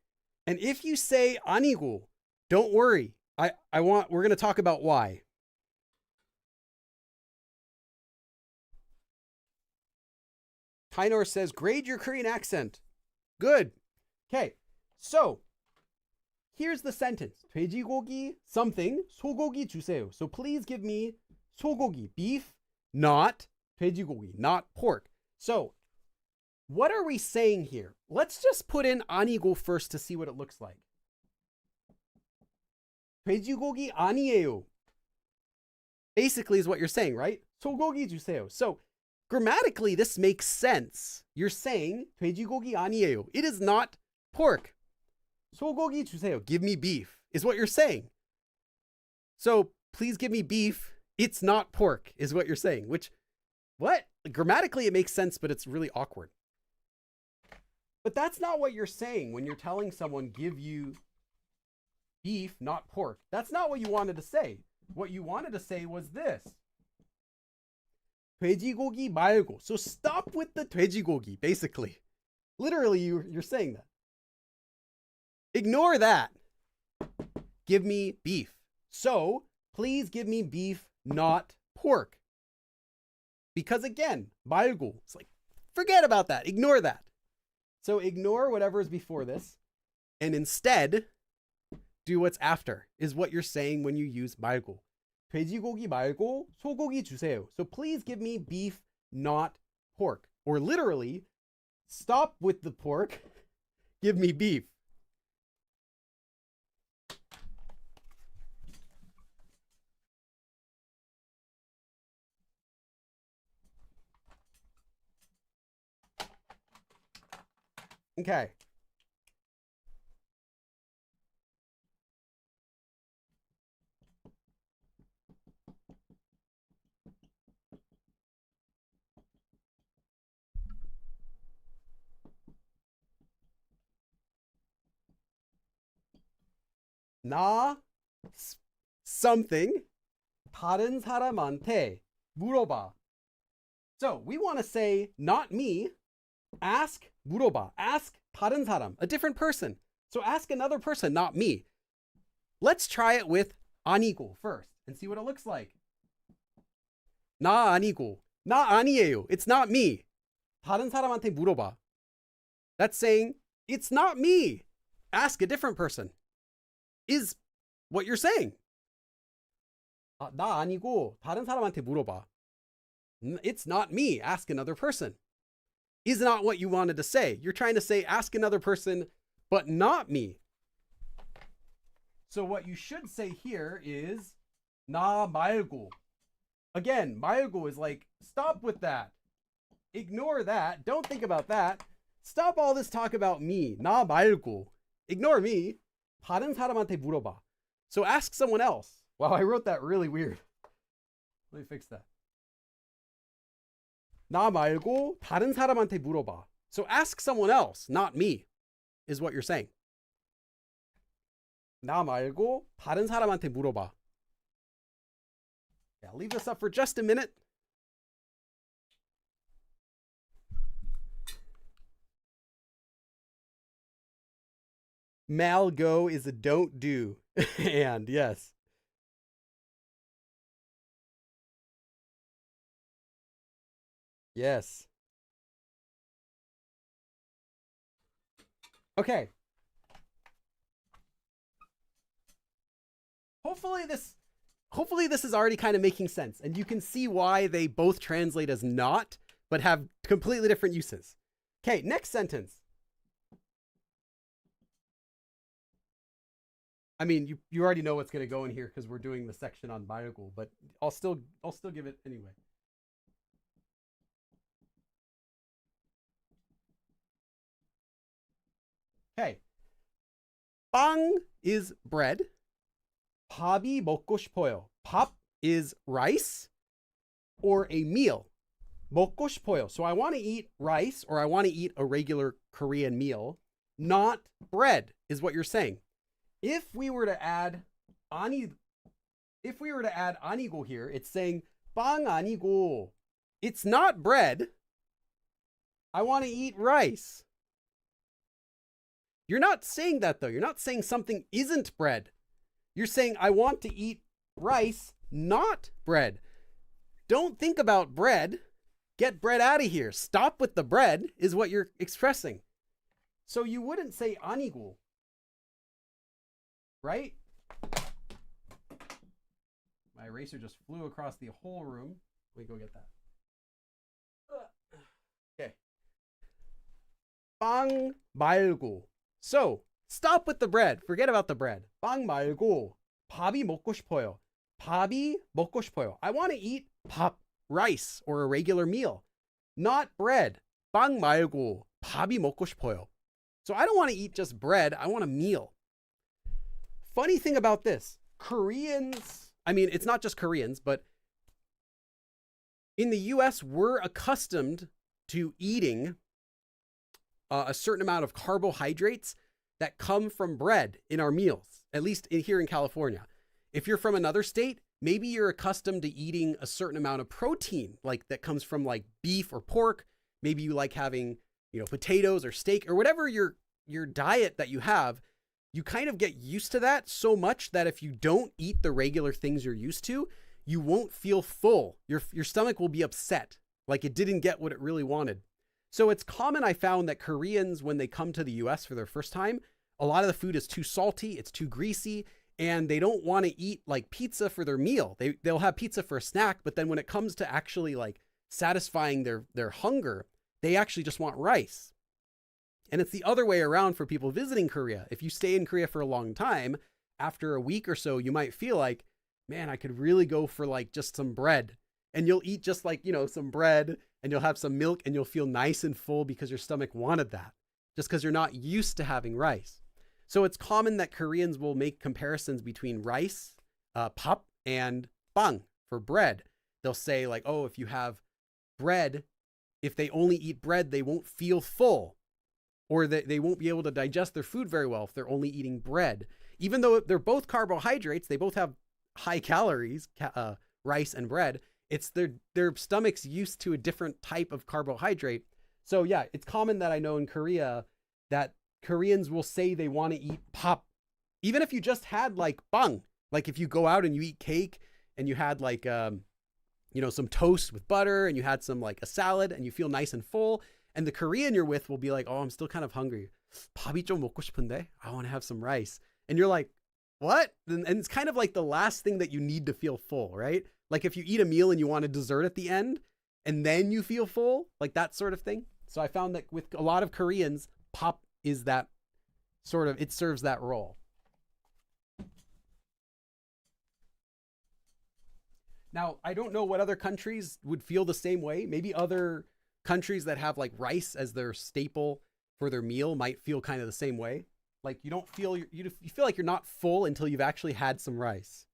And if you say Anigu, don't worry. We're going to talk about why. Kainor says, grade your Korean accent. Good. Okay. So here's the sentence. 돼지고기 something, 소고기 주세요. So please give me 소고기, beef, not 돼지고기, not pork. So what are we saying here? Let's just put in Anigu first to see what it looks like. 돼지고기 아니에요. Basically is what you're saying, right? 소고기 주세요. So grammatically, this makes sense. You're saying 돼지고기 아니에요. It is not pork. 소고기 주세요. Give me beef is what you're saying. So please give me beef. It's not pork is what you're saying, which what? Grammatically, it makes sense, but it's really awkward. But that's not what you're saying when you're telling someone, give you beef, not pork. That's not what you wanted to say. What you wanted to say was this. 돼지고기 말고. So stop with the 돼지고기, basically. Literally, you're saying that. Ignore that. Give me beef. So, please give me beef, not pork. Because again, 말고. It's like, forget about that. Ignore that. So ignore whatever is before this. And instead, do what's after, is what you're saying when you use 말고. 돼지고기 말고 소고기 주세요. So please give me beef, not pork. Or literally, stop with the pork. Give me beef. Okay. 나 something 다른 사람한테 물어봐. So we want to say not me. Ask 물어봐. Ask 다른 사람, a different person. So ask another person, not me. Let's try it with Anigu first and see what it looks like. 나 아니고. 나 아니에요. It's not me. 다른 사람한테 물어봐. That's saying it's not me. Ask a different person. Is what you're saying. 나 아니고 다른 사람한테 물어봐. It's not me. Ask another person. Is not what you wanted to say. You're trying to say ask another person, but not me. So what you should say here is 나 말고. Again, 말고 is like, stop with that. Ignore that. Don't think about that. Stop all this talk about me. 나 말고. Ignore me. 다른 사람한테 물어봐. So ask someone else. Wow, I wrote that really weird. Let me fix that. 나 말고 다른 사람한테 물어봐. So ask someone else, not me, is what you're saying. 나 말고 다른 사람한테 물어봐. Yeah, leave this up for just a minute. Malgo is a don't do. And yes. Yes. Okay. Hopefully this is already kind of making sense, and you can see why they both translate as not, but have completely different uses. Okay, next sentence. I mean, you already know what's going to go in here because we're doing the section on Malgo, but I'll still give it anyway. Okay. 빵 is bread. 밥이 먹고 싶어요. 밥 is rice or a meal. 먹고 싶어요. So I want to eat rice or I want to eat a regular Korean meal, not bread, is what you're saying. If we were to add Anigu here, it's saying 빵 아니고. It's not bread. I want to eat rice. You're not saying that though. You're not saying something isn't bread. You're saying I want to eat rice, not bread. Don't think about bread. Get bread out of here. Stop with the bread is what you're expressing. So you wouldn't say Anigu. Right? My eraser just flew across the whole room. Let me go get that. Okay. 빵 말고. So, stop with the bread. Forget about the bread. 빵 말고 밥이 먹고 싶어요. 밥이 먹고 싶어요. I want to eat 밥, rice, or a regular meal. Not bread. 빵 말고 밥이 먹고 싶어요. So I don't want to eat just bread. I want a meal. Funny thing about this, Koreans, I mean, it's not just Koreans, but In the US, we're accustomed to eating a certain amount of carbohydrates that come from bread in our meals, at least here in California. If you're from another state, maybe you're accustomed to eating a certain amount of protein, like that comes from like beef or pork. Maybe you like having, potatoes or steak or whatever your diet that you have. You kind of get used to that so much that if you don't eat the regular things you're used to, you won't feel full. Your stomach will be upset, like it didn't get what it really wanted. So it's common, I found, that Koreans, when they come to the US for their first time, a lot of the food is too salty, it's too greasy, and they don't want to eat like pizza for their meal. They'll have pizza for a snack, but then when it comes to actually like satisfying their hunger, they actually just want rice. And it's the other way around for people visiting Korea. If you stay in Korea for a long time, after a week or so, you might feel like, man, I could really go for like just some bread. And you'll eat just like, some bread, and you'll have some milk, and you'll feel nice and full because your stomach wanted that, just because you're not used to having rice. So it's common that Koreans will make comparisons between rice, pap, and bang for bread. They'll say like, oh, if you have bread, if they only eat bread, they won't feel full, or that they won't be able to digest their food very well if they're only eating bread. Even though they're both carbohydrates, they both have high calories, rice and bread. It's their stomach's used to a different type of carbohydrate. So yeah, it's common that I know in Korea that Koreans will say they want to eat pap, even if you just had like bang. Like if you go out and you eat cake and you had like some toast with butter and you had some like a salad and you feel nice and full, and the Korean you're with will be like, oh, I'm still kind of hungry. 밥이 좀 먹고 싶은데? I want to have some rice. And you're like, what? And it's kind of like the last thing that you need to feel full, right? Like if you eat a meal and you want a dessert at the end and then you feel full, like that sort of thing. So I found that with a lot of Koreans, pap is that sort of, it serves that role. Now, I don't know what other countries would feel the same way. Maybe other countries that have like rice as their staple for their meal might feel kind of the same way. Like you don't feel, you feel like you're not full until you've actually had some rice.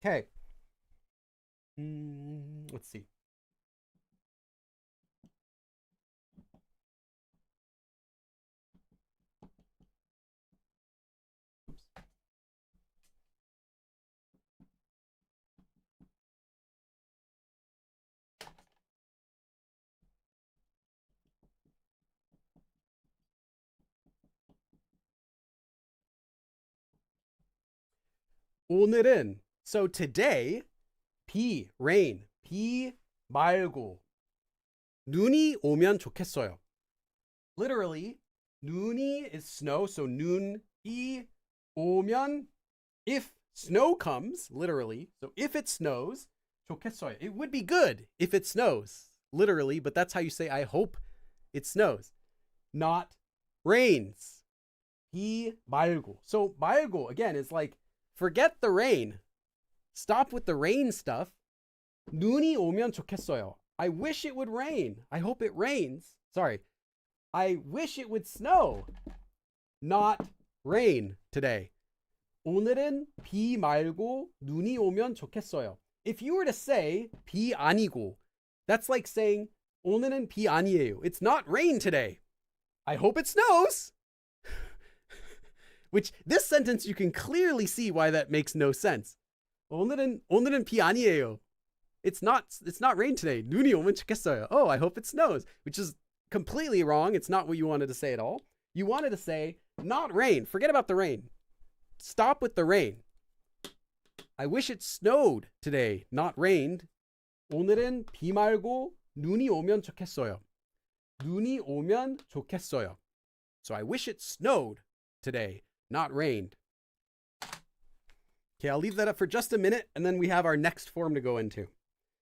Okay. Let's see. 오늘은, so today, 비, rain, 비 말고 눈이 오면 좋겠어요. Literally, 눈이 is snow, so 눈, 비 오면, if snow comes, literally, so if it snows, 좋겠어요. It would be good if it snows, literally, but that's how you say I hope it snows, not rains. 비 말고. So 말고, again, is like, forget the rain. Stop with the rain stuff. 눈이 오면 좋겠어요. I wish it would rain. I hope it rains. Sorry. I wish it would snow. Not rain today. 오늘은 비 말고 눈이 오면 좋겠어요. If you were to say 비 아니고, that's like saying 오늘은 비 아니에요. It's not rain today. I hope it snows. Which this sentence you can clearly see why that makes no sense. 오늘은 비 아니에요. It's not rain today. 눈이 오면 좋겠어요. Oh, I hope it snows, which is completely wrong. It's not what you wanted to say at all. You wanted to say not rain. Forget about the rain. Stop with the rain. I wish it snowed today, not rained. 오늘은 비 말고 눈이 오면 좋겠어요. 눈이 오면 좋겠어요. So I wish it snowed today, not rained. Okay, I'll leave that up for just a minute, and then we have our next form to go into.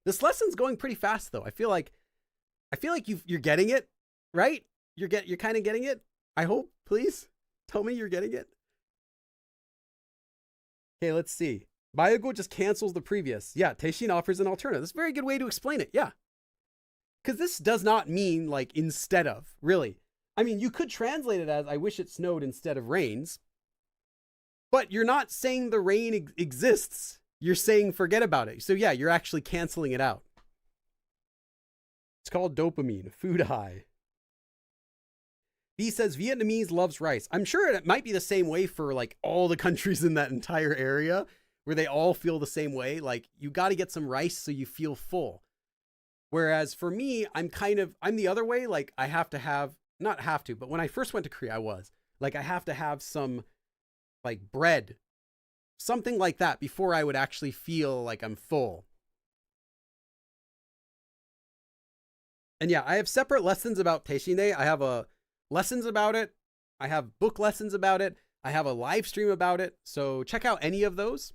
This lesson's going pretty fast, though. I feel like you're getting it, right? You're kind of getting it. I hope. Please tell me you're getting it. Okay, let's see. 말고 just cancels the previous. Yeah, 대신 offers an alternative. That's a very good way to explain it. Yeah, because this does not mean like instead of. Really, I mean, you could translate it as I wish it snowed instead of rains. But you're not saying the rain exists. You're saying forget about it. So yeah, you're actually canceling it out. It's called dopamine, food high. B says Vietnamese loves rice. I'm sure it might be the same way for like all the countries in that entire area where they all feel the same way. Like you got to get some rice so you feel full. Whereas for me, I'm the other way. Like I have to have, not have to, but when I first went to Korea, I was like, I have to have some like bread, something like that before I would actually feel like I'm full. And yeah, I have separate lessons about Teishine. I have lessons about it. I have book lessons about it. I have a live stream about it. So check out any of those.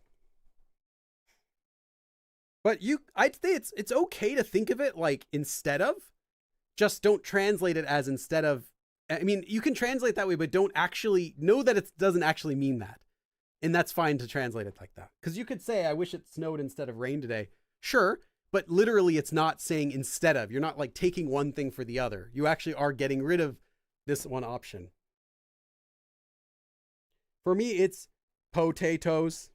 But I'd say it's okay to think of it like instead of. Just don't translate it as instead of. I mean, you can translate that way, but don't actually know that it doesn't actually mean that. And that's fine to translate it like that. Because you could say, I wish it snowed instead of rain today. Sure. But literally, it's not saying instead of. You're not like taking one thing for the other. You actually are getting rid of this one option. For me, it's potatoes.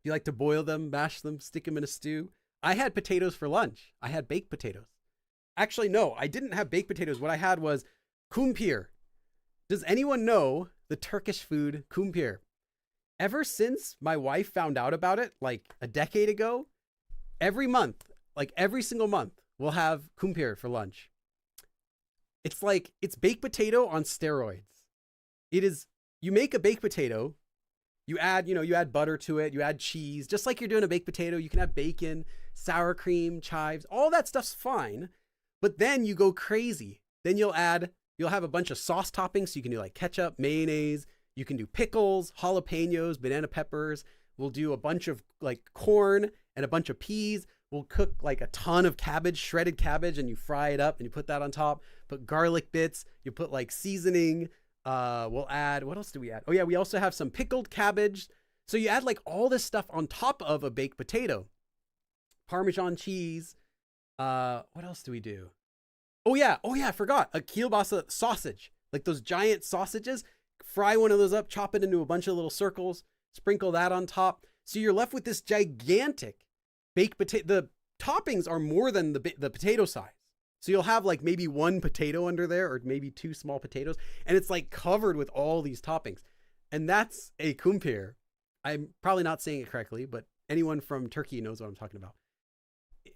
You like to boil them, mash them, stick them in a stew. I had potatoes for lunch. I had baked potatoes. Actually, no, I didn't have baked potatoes. What I had was kumpir. Does anyone know the Turkish food kumpir? Ever since my wife found out about it, like a decade ago, every month, like every single month, we'll have kumpir for lunch. It's baked potato on steroids. It is, you make a baked potato, you add butter to it, you add cheese, just like you're doing a baked potato. You can have bacon, sour cream, chives, all that stuff's fine. But then you go crazy. Then you'll have a bunch of sauce toppings. So you can do like ketchup, mayonnaise. You can do pickles, jalapenos, banana peppers. We'll do a bunch of like corn and a bunch of peas. We'll cook like a ton of cabbage, shredded cabbage, and you fry it up and you put that on top. Put garlic bits. You put like seasoning. We'll add, what else do we add? Oh yeah, we also have some pickled cabbage. So you add like all this stuff on top of a baked potato. Parmesan cheese. What else do we do? Oh yeah, I forgot. A kielbasa sausage. Like those giant sausages. Fry one of those up, chop it into a bunch of little circles, sprinkle that on top. So you're left with this gigantic baked potato. The toppings are more than the potato size. So you'll have like maybe one potato under there or maybe two small potatoes. And it's like covered with all these toppings. And that's a kumpir. I'm probably not saying it correctly, but anyone from Turkey knows what I'm talking about.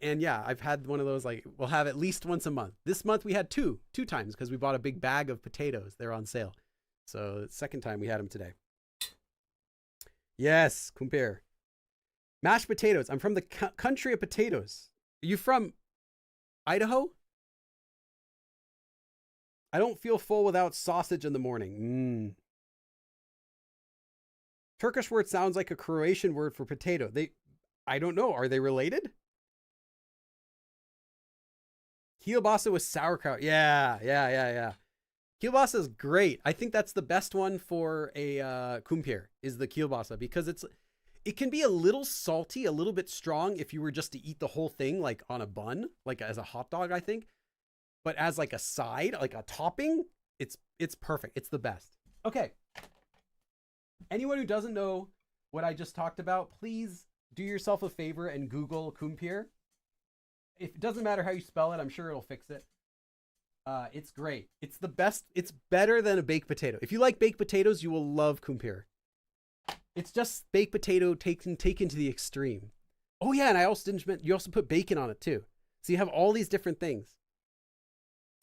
And yeah, I've had one of those, like we'll have at least once a month. This month we had two times because we bought a big bag of potatoes. They're on sale. So the second time we had them today. Yes, kumpir. Mashed potatoes. I'm from the country of potatoes. Are you from Idaho? I don't feel full without sausage in the morning. Turkish word sounds like a Croatian word for potato. I don't know. Are they related? Kielbasa with sauerkraut. Yeah. Kielbasa is great. I think that's the best one for a kumpir is the kielbasa because it can be a little salty, a little bit strong if you were just to eat the whole thing like on a bun, like as a hot dog, I think. But as like a side, like a topping, it's perfect. It's the best. Okay. Anyone who doesn't know what I just talked about, please do yourself a favor and Google kumpir. If it doesn't matter how you spell it, I'm sure it'll fix it. It's great. It's the best. It's better than a baked potato. If you like baked potatoes, you will love kumpir. It's just baked potato taken to the extreme. Oh yeah, and I also didn't mention, you also put bacon on it too. So you have all these different things.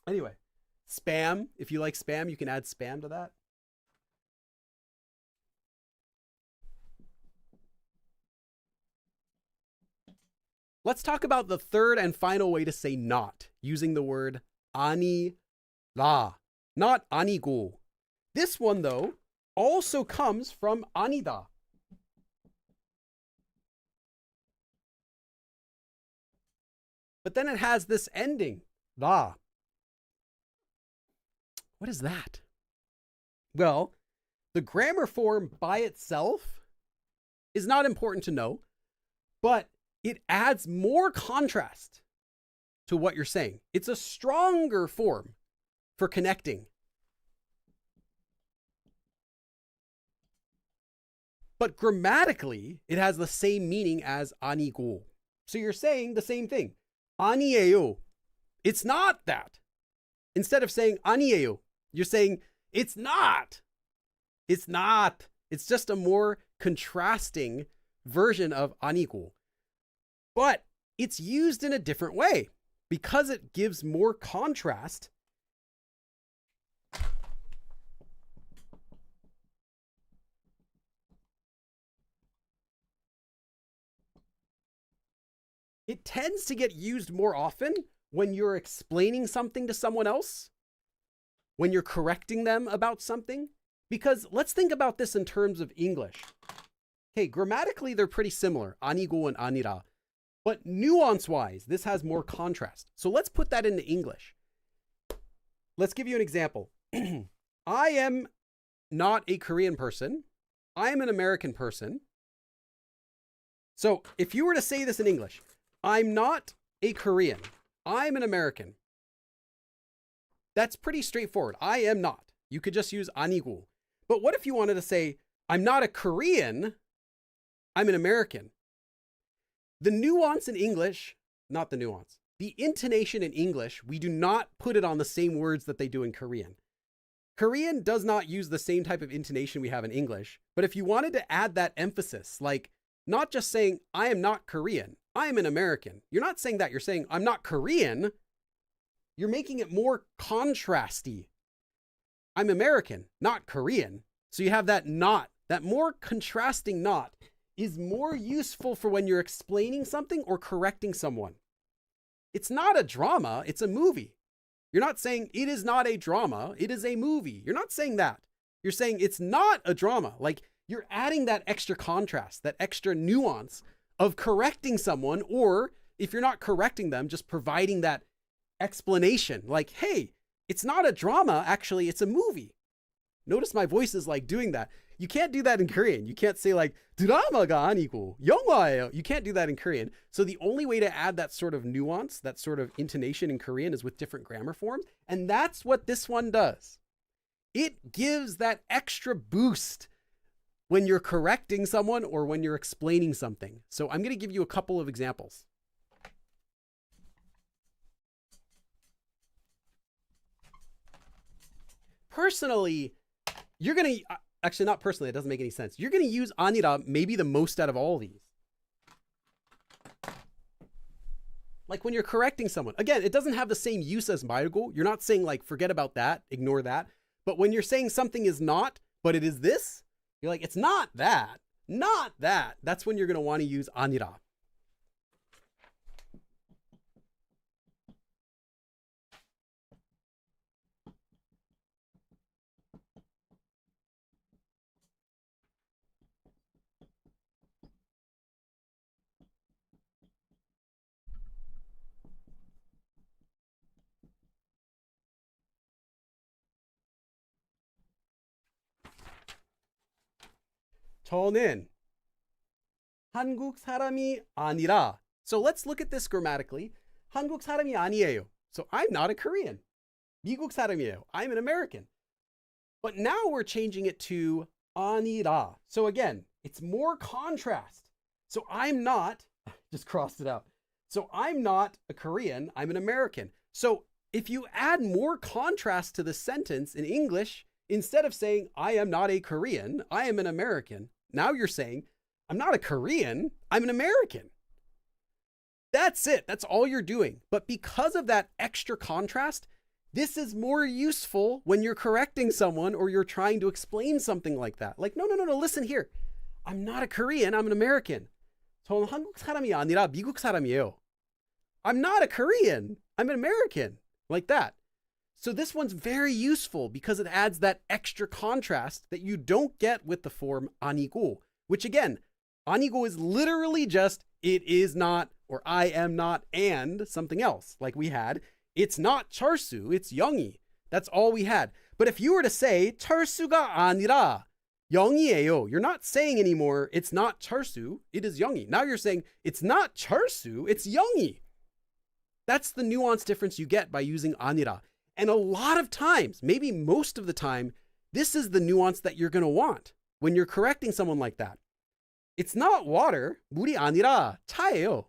Anyway, spam. If you like spam, you can add spam to that. Let's talk about the third and final way to say not, using the word Anida, not Anigu. This one, though, also comes from Anida. But then it has this ending, da. What is that? Well, the grammar form by itself is not important to know, but it adds more contrast to what you're saying. It's a stronger form for connecting. But grammatically, it has the same meaning as Anigu. So you're saying the same thing. 아니에요. It's not that. Instead of saying 아니에요, you're saying it's not. It's not. It's just a more contrasting version of 아니고. But it's used in a different way because it gives more contrast. It tends to get used more often when you're explaining something to someone else, when you're correcting them about something. Because let's think about this in terms of English. Okay, grammatically, they're pretty similar, Anigu and Anida. But nuance-wise, this has more contrast. So let's put that into English. Let's give you an example. I am not a Korean person. I am an American person. So if you were to say this in English, I'm not a Korean. I'm an American. That's pretty straightforward. I am not. You could just use 아니고. But what if you wanted to say, I'm not a Korean, I'm an American? The nuance in English, not the nuance, the intonation in English, we do not put it on the same words that they do in Korean. Korean does not use the same type of intonation we have in English. But if you wanted to add that emphasis, like not just saying, I am not Korean, I am an American. You're not saying that. You're saying, I'm not Korean. You're making it more contrasty. I'm American, not Korean. So you have that not, that more contrasting not is more useful for when you're explaining something or correcting someone. It's not a drama, it's a movie. You're not saying it is not a drama, it is a movie. You're not saying that. You're saying it's not a drama. Like you're adding that extra contrast, that extra nuance of correcting someone, or if you're not correcting them, just providing that explanation. Like, hey, it's not a drama, actually, it's a movie. Notice my voice is like doing that. You can't do that in Korean. You can't say like, 드라마가 아니고 영화예요. You can't do that in Korean. So the only way to add that sort of nuance, that sort of intonation in Korean is with different grammar forms. And that's what this one does. It gives that extra boost when you're correcting someone or when you're explaining something. So I'm going to give you a couple of examples. Personally, you're going to, actually not personally, it doesn't make any sense. You're going to use Anida maybe the most out of all these. Like when you're correcting someone. Again, it doesn't have the same use as Malgo. You're not saying like, forget about that, ignore that. But when you're saying something is not, but it is this, you're like, it's not that, not that. That's when you're going to want to use Anida. 저는 한국 사람이 아니라. So let's look at this grammatically. 한국 사람이 아니에요. So I'm not a Korean. 미국 사람이에요. I'm an American. But now we're changing it to 아니라. So again, it's more contrast. So I'm not, just crossed it out. So I'm not a Korean, I'm an American. So if you add more contrast to the sentence in English, instead of saying, I am not a Korean, I am an American, now you're saying, I'm not a Korean, I'm an American. That's it. That's all you're doing. But because of that extra contrast, this is more useful when you're correcting someone or you're trying to explain something like that. Like, no, listen here. I'm not a Korean, I'm an American. 저는 한국 사람이 아니라 미국 사람이에요. I'm not a Korean, I'm an American. Like that. So this one's very useful because it adds that extra contrast that you don't get with the form 아니고, which again, 아니고 is literally just it is not, or I am not, and something else. Like we had, it's not 철수, it's 영이. That's all we had. But if you were to say 철수가 아니라 영이에요, you're not saying anymore it's not 철수, it is 영이. Now you're saying it's not 철수, it's 영이. That's the nuance difference you get by using 아니라. And a lot of times, maybe most of the time, this is the nuance that you're going to want when you're correcting someone like that. It's not water. 물이 아니라 차예요.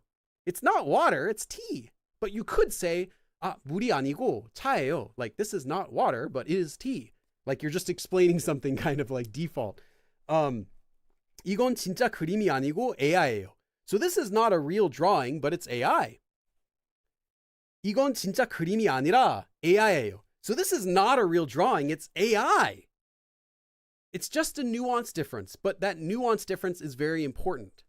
It's not water, it's tea. But you could say, 물이 아니고 차예요. Like, this is not water, but it is tea. Like, you're just explaining something kind of like default. 이건 진짜 그림이 아니고 AI예요. So this is not a real drawing, but it's AI. 이건 진짜 그림이 아니라 AI예요. So this is not a real drawing, it's AI. It's just a nuance difference, but that nuance difference is very important.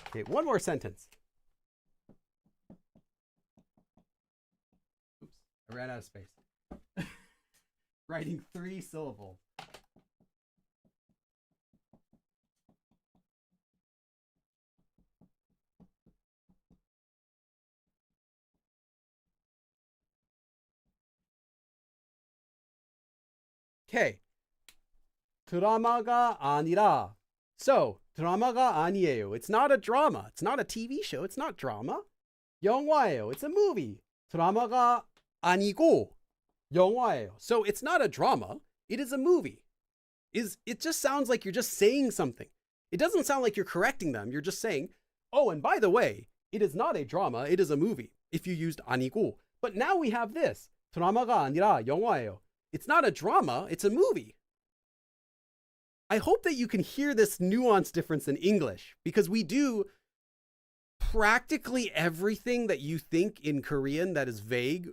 Okay, one more sentence. Oops, I ran out of space. Writing 3 syllables. Okay. 드라마가 아니라. So, 드라마가 아니에요. It's not a drama. It's not a TV show. It's not drama. 영화예요. It's a movie. 드라마가 아니고 영화예요. So, it's not a drama. It is a movie. It just sounds like you're just saying something. It doesn't sound like you're correcting them. You're just saying, oh, and by the way, it is not a drama. It is a movie. If you used 아니고. But now we have this. 드라마가 아니라 영화예요. It's not a drama, it's a movie. I hope that you can hear this nuance difference in English, because we do practically everything that you think in Korean that is vague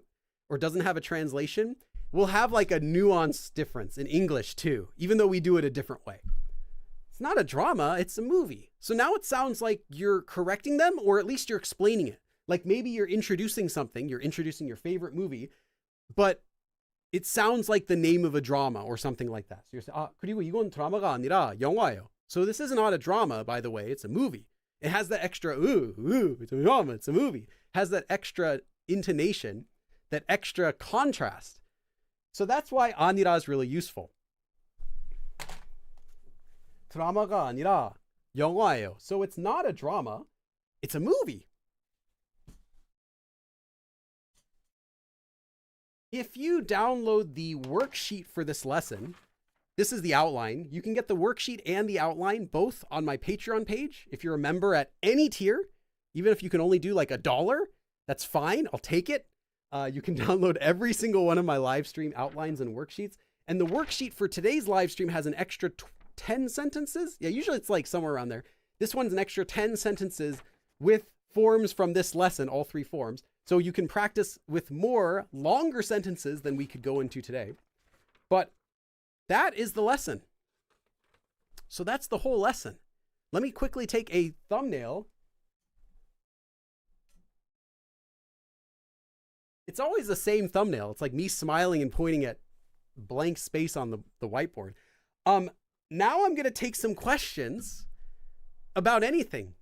or doesn't have a translation will have like a nuance difference in English too, even though we do it a different way. It's not a drama, it's a movie. So now it sounds like you're correcting them, or at least you're explaining it. Like maybe you're introducing something, you're introducing your favorite movie, but it sounds like the name of a drama or something like that. So you're saying, 그리고 이건 드라마가 아니라 영화예요. So this is not a drama, by the way, it's a movie. It has that extra, it's a drama, it's a movie. It has that extra intonation, that extra contrast. So that's why 아니라 is really useful. 드라마가 아니라 영화예요. So it's not a drama, it's a movie. If you download the worksheet for this lesson, this is the outline. You can get the worksheet and the outline both on my Patreon page. If you're a member at any tier, even if you can only do like $1, that's fine. I'll take it. You can download every single one of my live stream outlines and worksheets. And the worksheet for today's live stream has an extra 10 sentences. Yeah, usually it's like somewhere around there. This one's an extra 10 sentences with forms from this lesson, all 3 forms. So you can practice with more longer sentences than we could go into today. But that is the lesson. So that's the whole lesson. Let me quickly take a thumbnail. It's always the same thumbnail. It's like me smiling and pointing at blank space on the whiteboard. Now I'm going to take some questions about anything.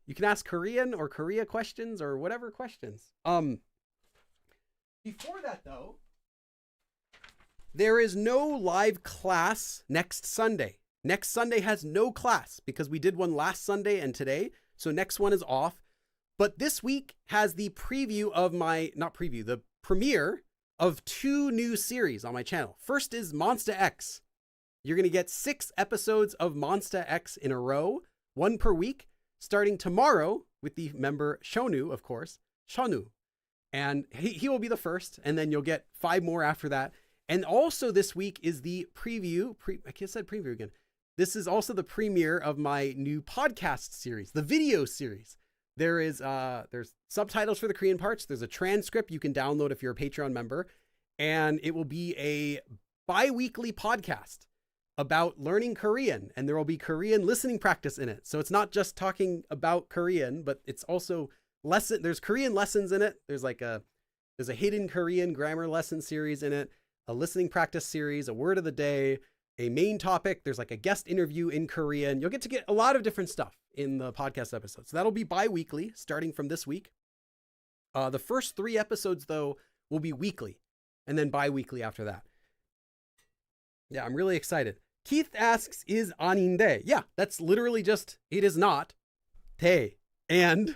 You can ask Korean or Korea questions or whatever questions. Before that, though, there is no live class next Sunday. Next Sunday has no class because we did one last Sunday and today. So next one is off. But this week has the preview of the premiere of 2 new series on my channel. First is Monster X. You're going to get 6 episodes of Monster X in a row, 1 per week, starting tomorrow with the member Shonu, of course, Shonu. And he will be the first, and then you'll get 5 more after that. And also this week is the preview. I just said preview again. This is also the premiere of my new podcast series, the video series. There's subtitles for the Korean parts. There's a transcript you can download if you're a Patreon member. And it will be a bi-weekly podcast about learning Korean. And there will be Korean listening practice in it. So it's not just talking about Korean, but it's also there's Korean lessons in it. There's a hidden Korean grammar lesson series in it, a listening practice series, a word of the day, a main topic. There's like a guest interview in Korean. You'll get to get a lot of different stuff in the podcast episode. So that'll be bi-weekly starting from this week. The first 3 episodes, though, will be weekly and then bi-weekly after that. Yeah, I'm really excited. Keith asks, is 아닌데? Yeah, that's literally just, it is not. 돼. And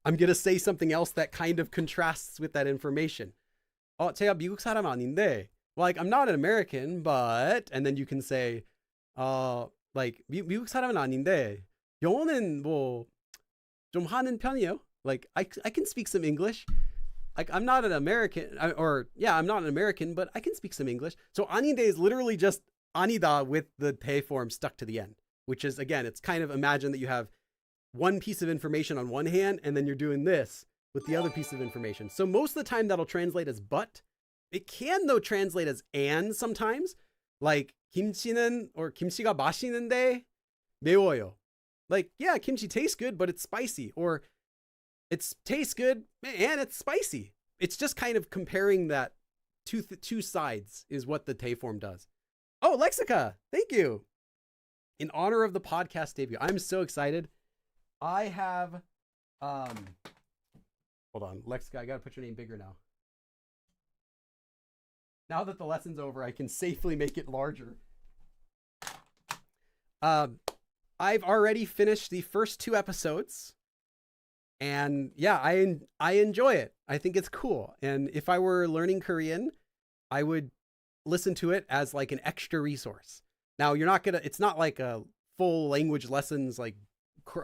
I'm going to say something else that kind of contrasts with that information. 제가 미국 사람 아닌데, like, I'm not an American, but, and then you can say, like, 미국 사람은 아닌데, 영어는 뭐, 좀 하는 편이에요. Like, I can speak some English. Like, I'm not an American, I'm not an American, but I can speak some English. So 아닌데 is literally just Anida with the te form stuck to the end, which is, again, it's kind of, imagine that you have one piece of information on one hand, and then you're doing this with the other piece of information. So most of the time that'll translate as but. It can, though, translate as and sometimes. Like, 김치는, or 김치가 맛있는데 매워요. Like, yeah, kimchi tastes good, but it's spicy. Or it tastes good and it's spicy. It's just kind of comparing that two sides is what the te form does. Oh, Lexica, thank you. In honor of the podcast debut, I'm so excited. I have, hold on, Lexica, I gotta put your name bigger now. Now that the lesson's over, I can safely make it larger. I've already finished the first 2 episodes. And yeah, I enjoy it. I think it's cool. And if I were learning Korean, I would listen to it as like an extra resource. Now, it's not like a full language lessons, like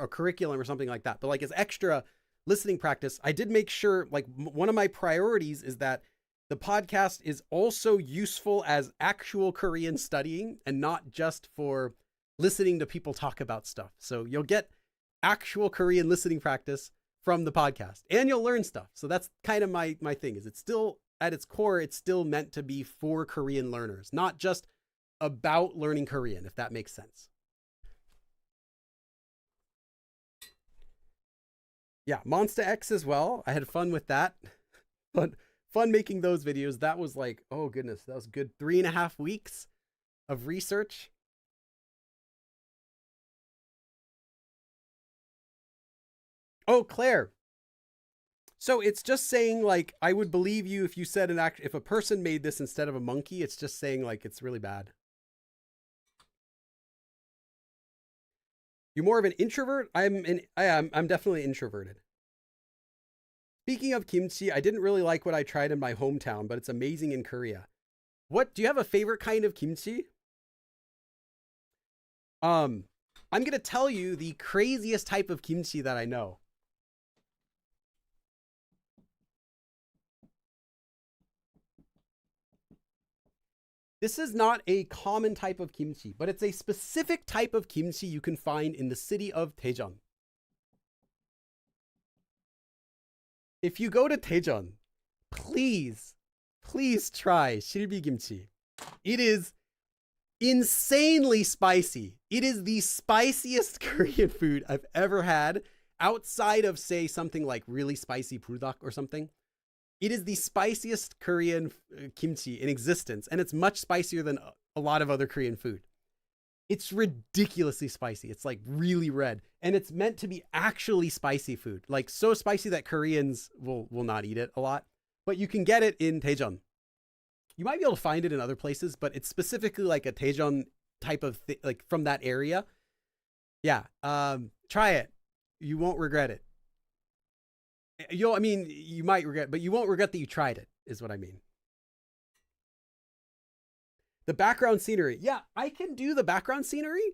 a curriculum or something like that, but like as extra listening practice. I did make sure, like, one of my priorities is that the podcast is also useful as actual Korean studying and not just for listening to people talk about stuff. So you'll get actual Korean listening practice from the podcast, and you'll learn stuff. So that's kind of my thing, is it's still, at its core, it's still meant to be for Korean learners, not just about learning Korean, if that makes sense. Yeah, Monster X as well. I had fun with that. But fun making those videos. That was like, oh goodness, that was good 3.5 weeks of research. Oh, Claire. So it's just saying, like, I would believe you if you said if a person made this instead of a monkey. It's just saying, like, it's really bad. You're more of an introvert? I'm definitely introverted. Speaking of kimchi, I didn't really like what I tried in my hometown, but it's amazing in Korea. What, do you have a favorite kind of kimchi? I'm going to tell you the craziest type of kimchi that I know. This is not a common type of kimchi, but it's a specific type of kimchi you can find in the city of Daejeon. If you go to Daejeon, please try shilbi kimchi. It is insanely spicy. It is the spiciest Korean food I've ever had, outside of, say, something like really spicy buldak or something. It is the spiciest Korean kimchi in existence, and it's much spicier than a lot of other Korean food. It's ridiculously spicy. It's like really red, and it's meant to be actually spicy food, like so spicy that Koreans will not eat it a lot. But you can get it in Daejeon. You might be able to find it in other places, but it's specifically like a Daejeon type of thing, like from that area. Yeah, try it. You won't regret it. You might regret, but you won't regret that you tried it, is what I mean. The background scenery. Yeah, I can do the background scenery.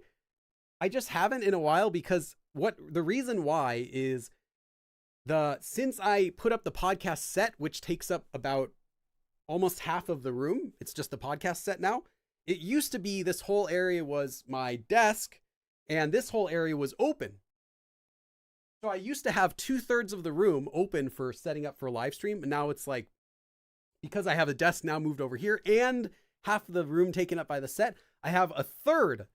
I just haven't in a while, because the reason why is since I put up the podcast set, which takes up about almost half of the room, it's just the podcast set now. It used to be this whole area was my desk, and this whole area was open. So I used to have 2/3 of the room open for setting up for a live stream. And now it's like, because I have the desk now moved over here and half of the room taken up by the set, I have 1/3.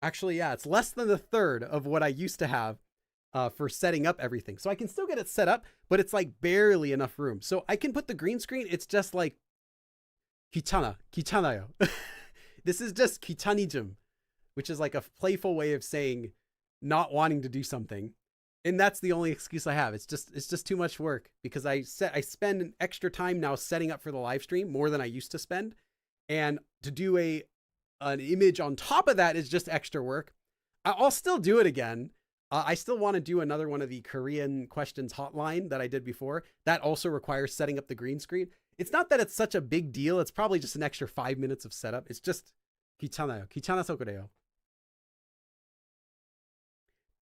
Actually, yeah, it's less than 1/3 of what I used to have for setting up everything. So I can still get it set up, but it's like barely enough room. So I can put the green screen. It's just like 귀찮아요. This is just 귀차니즘, which is like a playful way of saying not wanting to do something. And that's the only excuse I have. It's just too much work, because I spend an extra time now setting up for the live stream, more than I used to spend. And to do an image on top of that is just extra work. I'll still do it again. I still want to do another one of the Korean questions hotline that I did before. That also requires setting up the green screen. It's not that it's such a big deal. It's probably just an extra 5 minutes of setup. It's just 귀찮아요. 귀찮아서 그래요.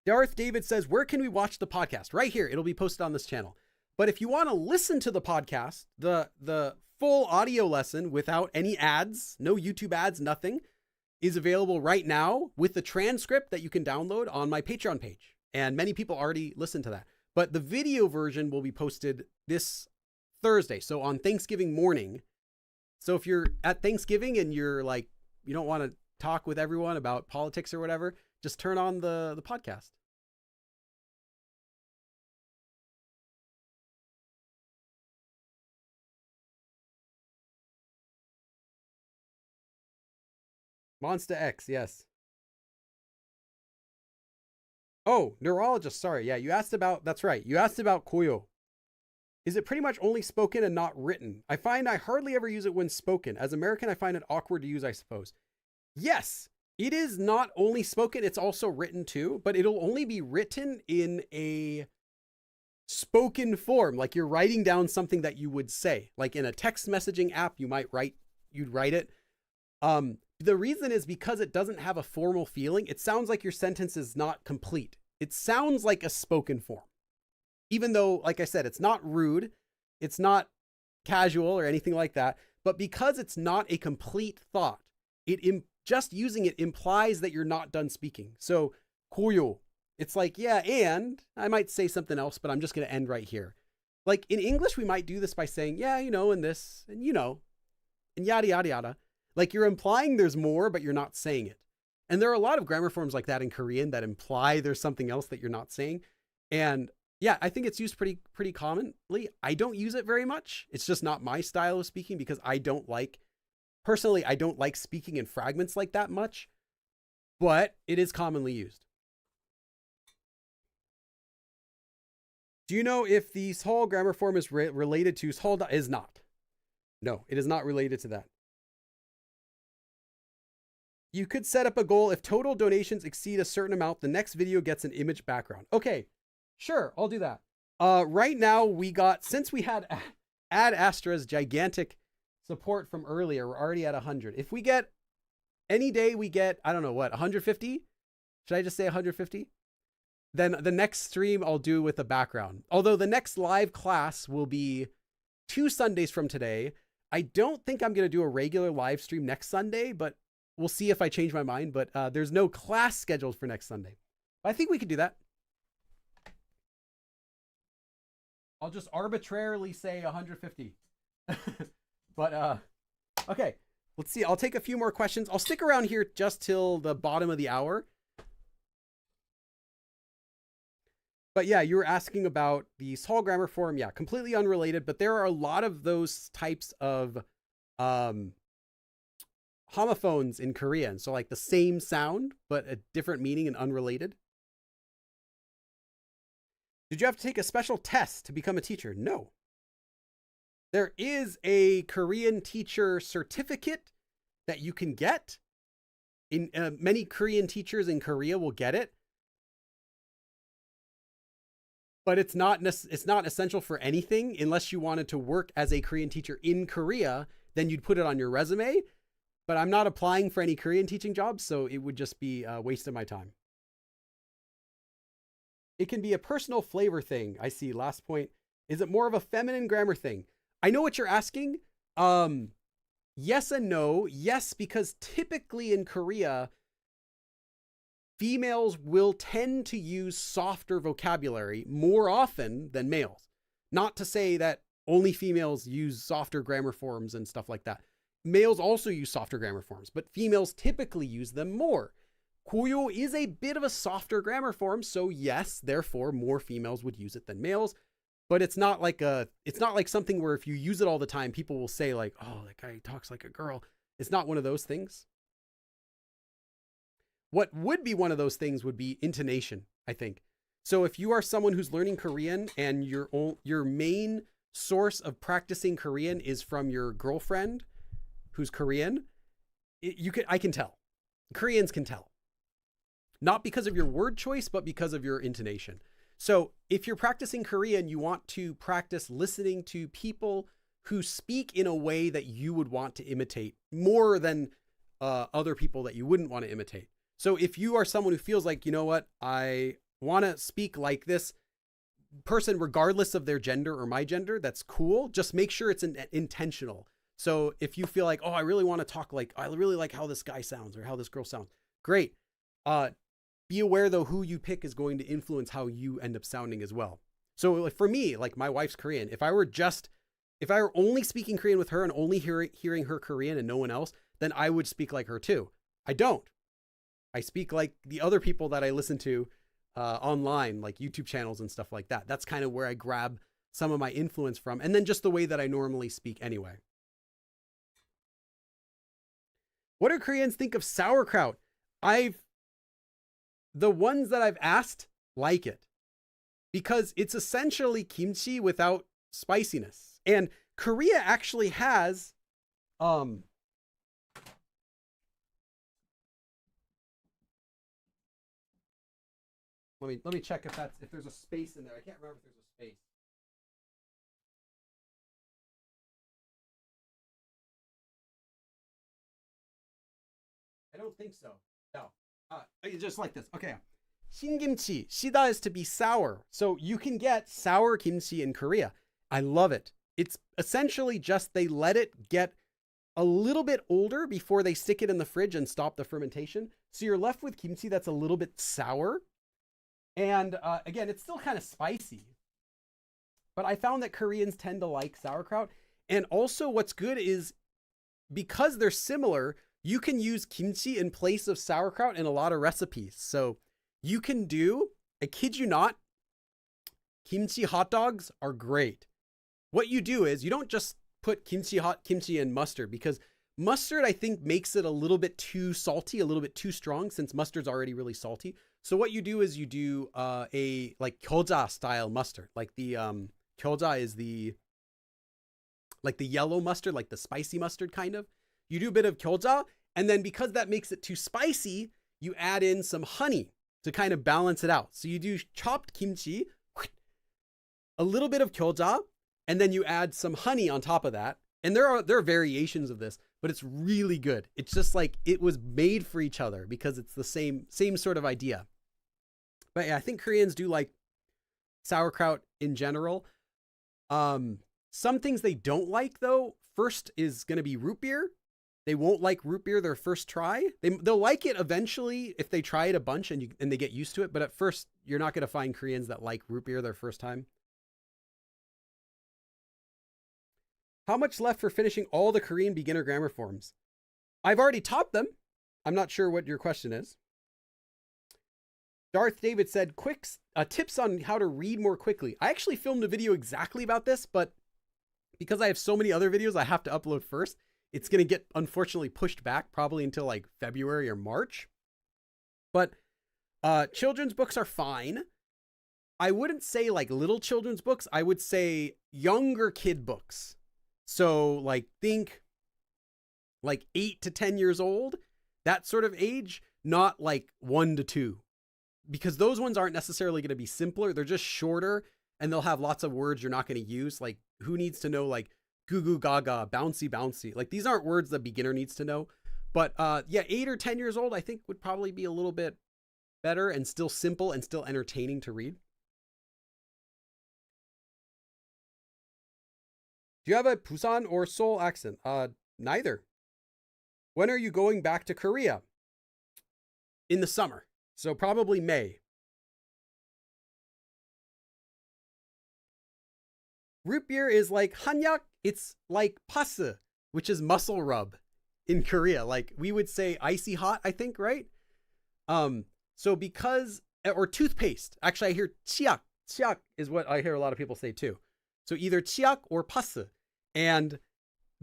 Darth David says, where can we watch the podcast? Right here. It'll be posted on this channel. But if you want to listen to the podcast, the full audio lesson without any ads, no YouTube ads, nothing, is available right now with the transcript that you can download on my Patreon page. And many people already listen to that. But the video version will be posted this Thursday. So on Thanksgiving morning. So if you're at Thanksgiving and you're like, you don't want to talk with everyone about politics or whatever, just turn on the podcast. Monster X, yes. Oh, neurologist, sorry. Yeah, you asked about, that's right. You asked about koyo. Is it pretty much only spoken and not written? I find I hardly ever use it when spoken. As American, I find it awkward to use, I suppose. Yes, it is not only spoken, it's also written too, but it'll only be written in a spoken form. Like you're writing down something that you would say. Like in a text messaging app, you'd write it. The reason is because it doesn't have a formal feeling. It sounds like your sentence is not complete. It sounds like a spoken form. Even though, like I said, it's not rude, it's not casual or anything like that, but because it's not a complete thought, just using it implies that you're not done speaking. So, koyo, it's like, yeah, and I might say something else, but I'm just going to end right here. Like in English, we might do this by saying, yeah, and this, and and yada, yada, yada. Like you're implying there's more, but you're not saying it. And there are a lot of grammar forms like that in Korean that imply there's something else that you're not saying. And yeah, I think it's used pretty commonly. I don't use it very much. It's just not my style of speaking because personally, I don't like speaking in fragments like that much, but it is commonly used. Do you know if the Seoul grammar form is related to Seoul? Is not. No, it is not related to that. You could set up a goal. If total donations exceed a certain amount, the next video gets an image background. Okay, sure, I'll do that. Right now, since we had Ad Astra's gigantic support from earlier, we're already at 100. If we get, any day we get, I don't know what, 150? Should I just say 150? Then the next stream I'll do with a background. Although the next live class will be 2 Sundays from today. I don't think I'm going to do a regular live stream next Sunday, but we'll see if I change my mind. But there's no class scheduled for next Sunday. I think we could do that. I'll just arbitrarily say 150. But okay, let's see. I'll take a few more questions. I'll stick around here just till the bottom of the hour. But yeah, you were asking about the Seoul grammar form. Yeah, completely unrelated, but there are a lot of those types of homophones in Korean. So like the same sound, but a different meaning and unrelated. Did you have to take a special test to become a teacher? No. There is a Korean teacher certificate that you can get. Many Korean teachers in Korea will get it. But it's not essential for anything unless you wanted to work as a Korean teacher in Korea, then you'd put it on your resume. But I'm not applying for any Korean teaching jobs, so it would just be a waste of my time. It can be a personal flavor thing. I see. Last point. Is it more of a feminine grammar thing? I know what you're asking. Yes and no. Yes, because typically in Korea, females will tend to use softer vocabulary more often than males. Not to say that only females use softer grammar forms and stuff like that. Males also use softer grammar forms, but females typically use them more. Koyo is a bit of a softer grammar form, so yes, therefore more females would use it than males. But it's not like something where if you use it all the time, people will say like, oh, that guy talks like a girl. It's not one of those things. What would be one of those things would be intonation, I think. So if you are someone who's learning Korean and your main source of practicing Korean is from your girlfriend who's Korean, I can tell. Koreans can tell. not because of your word choice, but because of your intonation. So if you're practicing Korean, you want to practice listening to people who speak in a way that you would want to imitate more than other people that you wouldn't want to imitate. So if you are someone who feels like, you know what, I want to speak like this person, regardless of their gender or my gender, that's cool. Just make sure it's intentional. So if you feel like, oh, I really want to talk like, I really like how this guy sounds or how this girl sounds, great. Be aware though, who you pick is going to influence how you end up sounding as well. So for me, like my wife's Korean, if I were only speaking Korean with her and only hearing her Korean and no one else, then I would speak like her too. I don't. I speak like the other people that I listen to online, like YouTube channels and stuff like that. That's kind of where I grab some of my influence from. And then just the way that I normally speak anyway. What do Koreans think of sauerkraut? The ones that I've asked like it because it's essentially kimchi without spiciness. And Korea actually has, let me check if there's a space in there. I can't remember if there's a space. I don't think so. No. Just like this. Okay. Shingimchi. Shida is to be sour. So you can get sour kimchi in Korea. I love it. It's essentially just they let it get a little bit older before they stick it in the fridge and stop the fermentation. So you're left with kimchi that's a little bit sour. And again, it's still kind of spicy. But I found that Koreans tend to like sauerkraut. And also what's good is because they're similar, you can use kimchi in place of sauerkraut in a lot of recipes. So you can do, I kid you not, kimchi hot dogs are great. What you do is you don't just put hot kimchi and mustard, because mustard, I think, makes it a little bit too salty, a little bit too strong, since mustard's already really salty. So what you do is you do a like gyoza style mustard. Like the gyoza is the yellow mustard, like the spicy mustard kind of. You do a bit of gyoza, and then because that makes it too spicy, you add in some honey to kind of balance it out. So you do chopped kimchi, a little bit of gyoza, and then you add some honey on top of that. And there are variations of this, but it's really good. It's just like it was made for each other because it's the same sort of idea. But yeah, I think Koreans do like sauerkraut in general. Some things they don't like though, first is going to be root beer. They won't like root beer their first try. They'll like it eventually if they try it a bunch and they get used to it. But at first, you're not going to find Koreans that like root beer their first time. How much left for finishing all the Korean beginner grammar forms? I've already taught them. I'm not sure what your question is. Darth David said, quick tips on how to read more quickly. I actually filmed a video exactly about this, but because I have so many other videos I have to upload first, it's going to get, unfortunately, pushed back probably until like February or March. But children's books are fine. I wouldn't say like little children's books. I would say younger kid books. So like think like 8 to 10 years old, that sort of age, not like 1 to 2. Because those ones aren't necessarily going to be simpler. They're just shorter and they'll have lots of words you're not going to use. Like who needs to know like goo goo gaga, bouncy bouncy. Like these aren't words the beginner needs to know. But yeah, 8 or 10 years old, I think would probably be a little bit better and still simple and still entertaining to read. Do you have a Busan or Seoul accent? Neither. When are you going back to Korea? In the summer. So probably May. Root beer is like hanyak. It's like pasu, which is muscle rub in Korea. Like we would say icy hot, I think, right? So because, or toothpaste. Actually, I hear chiak. Chiak is what I hear a lot of people say too. So either chiak or pasu. And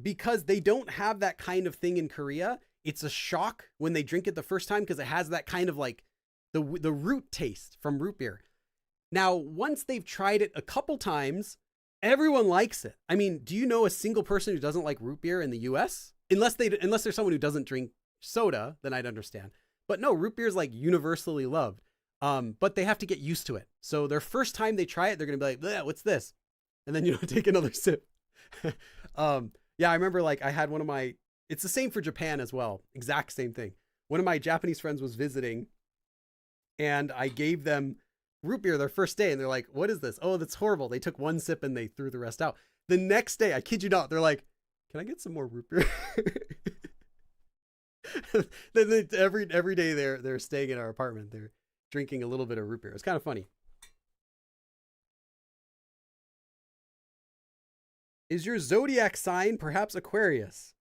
because they don't have that kind of thing in Korea, it's a shock when they drink it the first time because it has that kind of like the root taste from root beer. Now, once they've tried it a couple times, everyone likes it. I mean, do you know a single person who doesn't like root beer in the US? Unless there's someone who doesn't drink soda, then I'd understand. But no, root beer is like universally loved. But they have to get used to it. So their first time they try it, they're gonna be like, what's this? And then take another sip. Yeah, I remember like I had one of my. It's the same for Japan as well. Exact same thing. One of my Japanese friends was visiting, and I gave them root beer their first day, and they're like, "What is this? Oh, that's horrible." They took one sip and they threw the rest out. The next day, I kid you not, they're like, "Can I get some more root beer?" Then every day they're staying in our apartment, they're drinking a little bit of root beer. It's kind of funny. Is your zodiac sign perhaps Aquarius?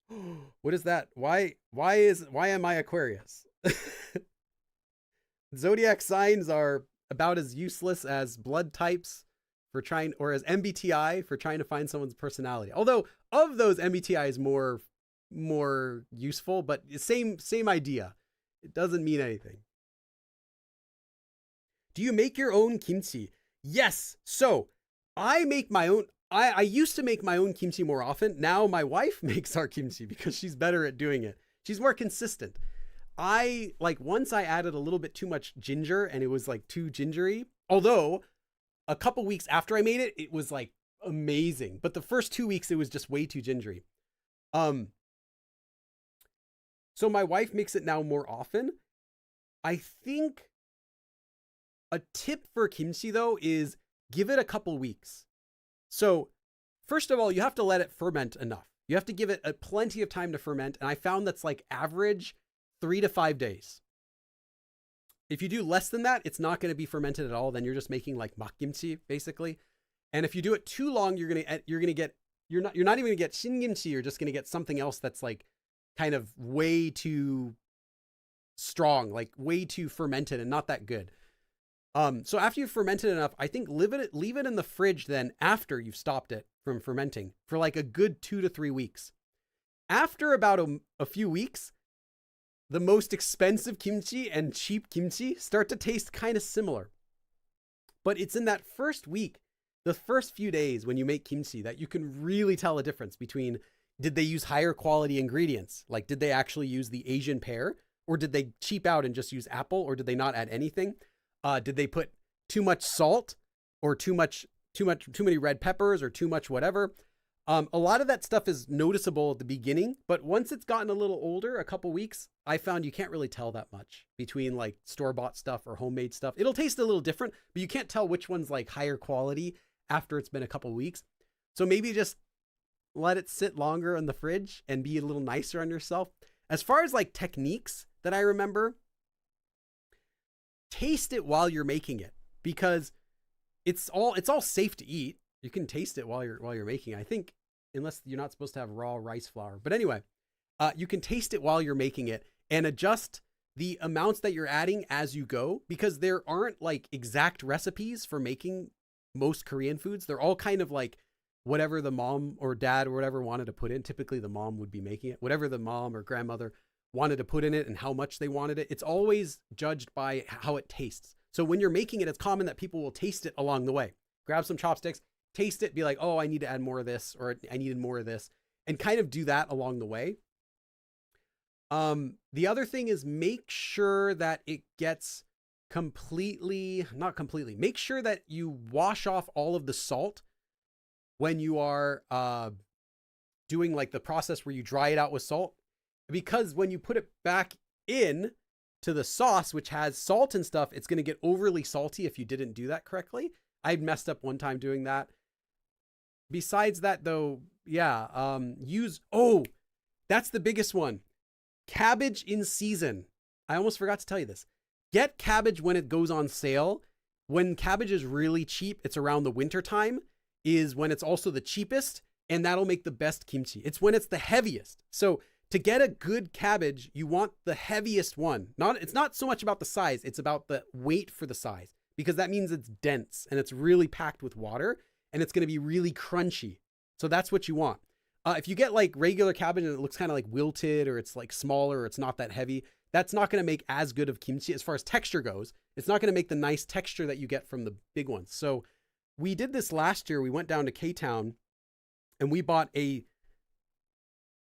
What is that? Why am I Aquarius? Zodiac signs are about as useless as blood types for trying, or as MBTI for trying to find someone's personality. Although of those, MBTI is more useful, but same idea. It doesn't mean anything. Do you make your own kimchi? Yes. So I make my own. I used to make my own kimchi more often. Now my wife makes our kimchi because she's better at doing it. She's more consistent. Once I added a little bit too much ginger and it was like too gingery. Although a couple weeks after I made it, it was like amazing. But the first 2 weeks, it was just way too gingery. So my wife makes it now more often. I think a tip for kimchi though is give it a couple weeks. So first of all, you have to let it ferment enough. You have to give it plenty of time to ferment. And I found that's like average 3 to 5 days. If you do less than that, it's not going to be fermented at all. Then you're just making like mak kimchi basically. And if you do it too long, you're not even going to get shin kimchi. You're just going to get something else that's like kind of way too strong, like way too fermented and not that good. So after you've fermented enough, I think leave it in the fridge then after you've stopped it from fermenting for like a good 2 to 3 weeks. After about a few weeks, the most expensive kimchi and cheap kimchi start to taste kind of similar. But it's in that first week, the first few days when you make kimchi, that you can really tell a difference between, did they use higher quality ingredients? Like, did they actually use the Asian pear? Or did they cheap out and just use apple? Or did they not add anything? Did they put too much salt or too many red peppers or too much whatever? A lot of that stuff is noticeable at the beginning, but once it's gotten a little older, a couple weeks, I found you can't really tell that much between like store-bought stuff or homemade stuff. It'll taste a little different, but you can't tell which one's like higher quality after it's been a couple weeks. So maybe just let it sit longer in the fridge and be a little nicer on yourself. As far as like techniques that I remember, taste it while you're making it, because it's all safe to eat. You can taste it while you're making, I think, unless you're not supposed to have raw rice flour. But anyway, you can taste it while you're making it and adjust the amounts that you're adding as you go, because there aren't like exact recipes for making most Korean foods. They're all kind of like whatever the mom or dad or whatever wanted to put in. Typically the mom would be making it, whatever the mom or grandmother wanted to put in it and how much they wanted it. It's always judged by how it tastes. So when you're making it, it's common that people will taste it along the way. Grab some chopsticks, taste it, be like, oh, I need to add more of this, or I needed more of this, and kind of do that along the way. The other thing is make sure that it gets not completely, make sure that you wash off all of the salt when you are doing like the process where you dry it out with salt. Because when you put it back in to the sauce, which has salt and stuff, it's going to get overly salty if you didn't do that correctly. I messed up one time doing that. Besides that though, yeah, that's the biggest one. Cabbage in season. I almost forgot to tell you this. Get cabbage when it goes on sale. When cabbage is really cheap, it's around the winter time, is when it's also the cheapest, and that'll make the best kimchi. It's when it's the heaviest. So to get a good cabbage, you want the heaviest one. It's not so much about the size, it's about the weight for the size, because that means it's dense and it's really packed with water and it's going to be really crunchy. So that's what you want. If you get like regular cabbage and it looks kind of like wilted, or it's like smaller, or it's not that heavy, that's not going to make as good of kimchi as far as texture goes. It's not going to make the nice texture that you get from the big ones. So we did this last year. We went down to K-Town and we bought a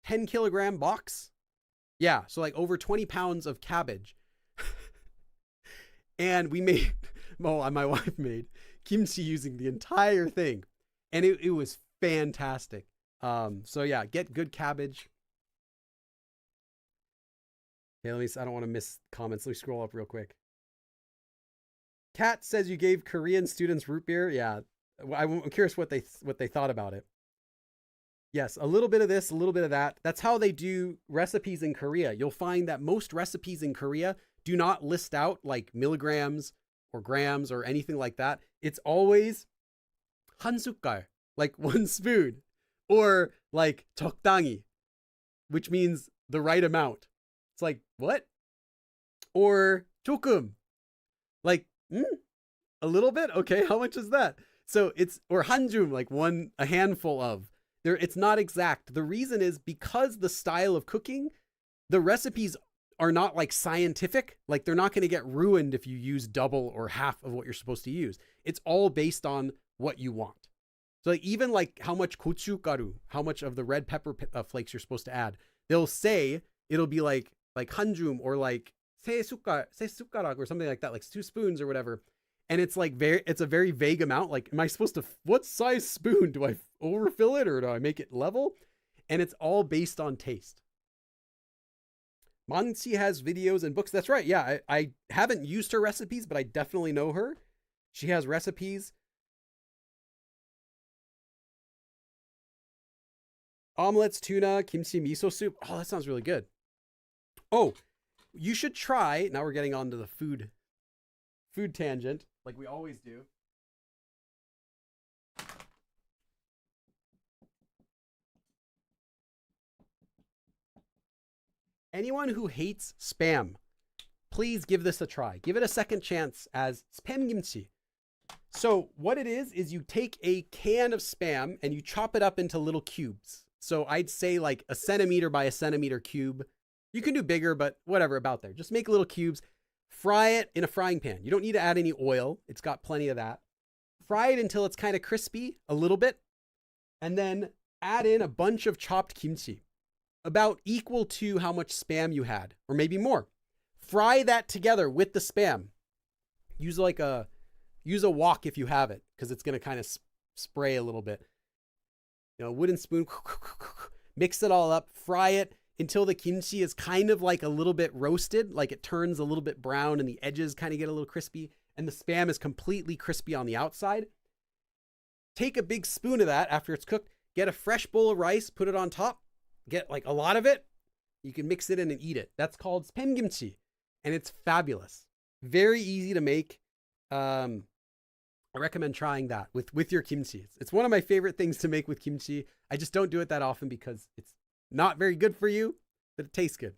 10 kilogram box. Yeah. So like over 20 pounds of cabbage. And we made, well, my wife made kimchi using the entire thing. And it was fantastic. So yeah, get good cabbage. Okay, I don't want to miss comments. Let me scroll up real quick. Kat says you gave Korean students root beer. Yeah, I'm curious what they thought about it. Yes, a little bit of this, a little bit of that. That's how they do recipes in Korea. You'll find that most recipes in Korea do not list out like milligrams or grams or anything like that. It's always 한 숟갈, like 1 spoon, or like 적당히, which means the right amount. It's like, what? Or 조금, like, a little bit? Okay, how much is that? So it's, or 한줌, like a handful of. It's not exact. The reason is because the style of cooking, the recipes are not like scientific. Like they're not going to get ruined if you use double or half of what you're supposed to use. It's all based on what you want. So like even like how much gochugaru, how much of the red pepper flakes you're supposed to add. They'll say it'll be like 한줌 or like 세 숟가락 or something like that, like 2 spoons or whatever. And it's like it's a very vague amount. Like, am I supposed to, what size spoon? Do I overfill it or do I make it level? And it's all based on taste. Mansi has videos and books. That's right. Yeah, I haven't used her recipes, but I definitely know her. She has recipes. Omelets, tuna, kimchi miso soup. Oh, that sounds really good. Oh, you should try. Now we're getting on to the food tangent, like we always do. Anyone who hates spam, please give this a try. Give it a second chance as spam kimchi. So what it is you take a can of spam and you chop it up into little cubes. So I'd say like 1 centimeter by 1 centimeter cube. You can do bigger, but whatever, about there. Just make little cubes. Fry it in a frying pan. You don't need to add any oil. It's got plenty of that. Fry it until it's kind of crispy, a little bit. And then add in a bunch of chopped kimchi, about equal to how much spam you had, or maybe more. Fry that together with the spam. Use a wok if you have it, because it's going to kind of spray a little bit. Wooden spoon, mix it all up, fry it until the kimchi is kind of like a little bit roasted, like it turns a little bit brown and the edges kind of get a little crispy and the spam is completely crispy on the outside. Take a big spoon of that after it's cooked, get a fresh bowl of rice, put it on top, get like a lot of it. You can mix it in and eat it. That's called spam kimchi and it's fabulous. Very easy to make. I recommend trying that with your kimchi. It's one of my favorite things to make with kimchi. I just don't do it that often because it's not very good for you, but it tastes good.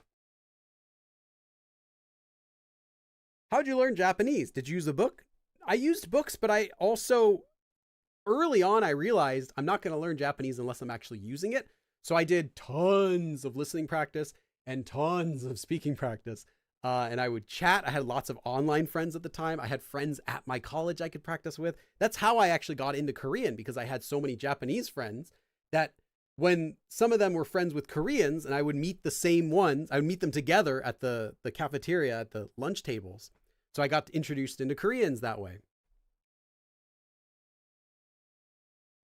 How'd you learn Japanese? Did you use a book? I used books, but I also, early on, I realized I'm not going to learn Japanese unless I'm actually using it. So I did tons of listening practice and tons of speaking practice. And I would chat. I had lots of online friends at the time. I had friends at my college I could practice with. That's how I actually got into Korean, because I had so many Japanese friends that when some of them were friends with Koreans and I would meet the same ones, I would meet them together at the cafeteria at the lunch tables. So I got introduced into Koreans that way.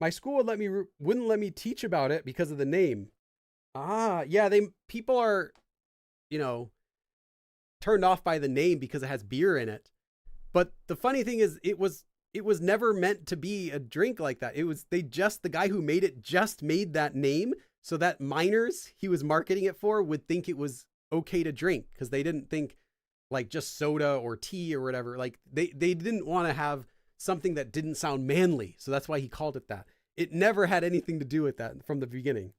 My school wouldn't let me teach about it because of the name. Yeah, people are, turned off by the name because it has beer in it. But the funny thing is it was never meant to be a drink like that. The guy who made it just made that name so that minors he was marketing it for would think it was okay to drink, because they didn't think like just soda or tea or whatever. Like they didn't want to have something that didn't sound manly. So that's why he called it that. It never had anything to do with that from the beginning.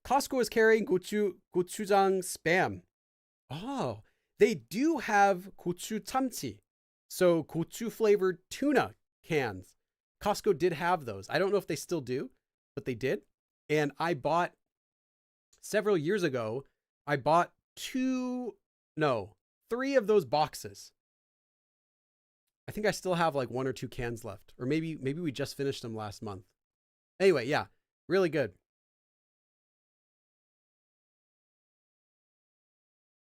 Costco is carrying gochujang spam. Oh, they do have gochu 참치. So gochu flavored tuna cans. Costco did have those. I don't know if they still do, but they did. And I bought several years ago, I bought 3 of those boxes. I think I still have like 1 or 2 cans left, or maybe we just finished them last month. Anyway, yeah, really good.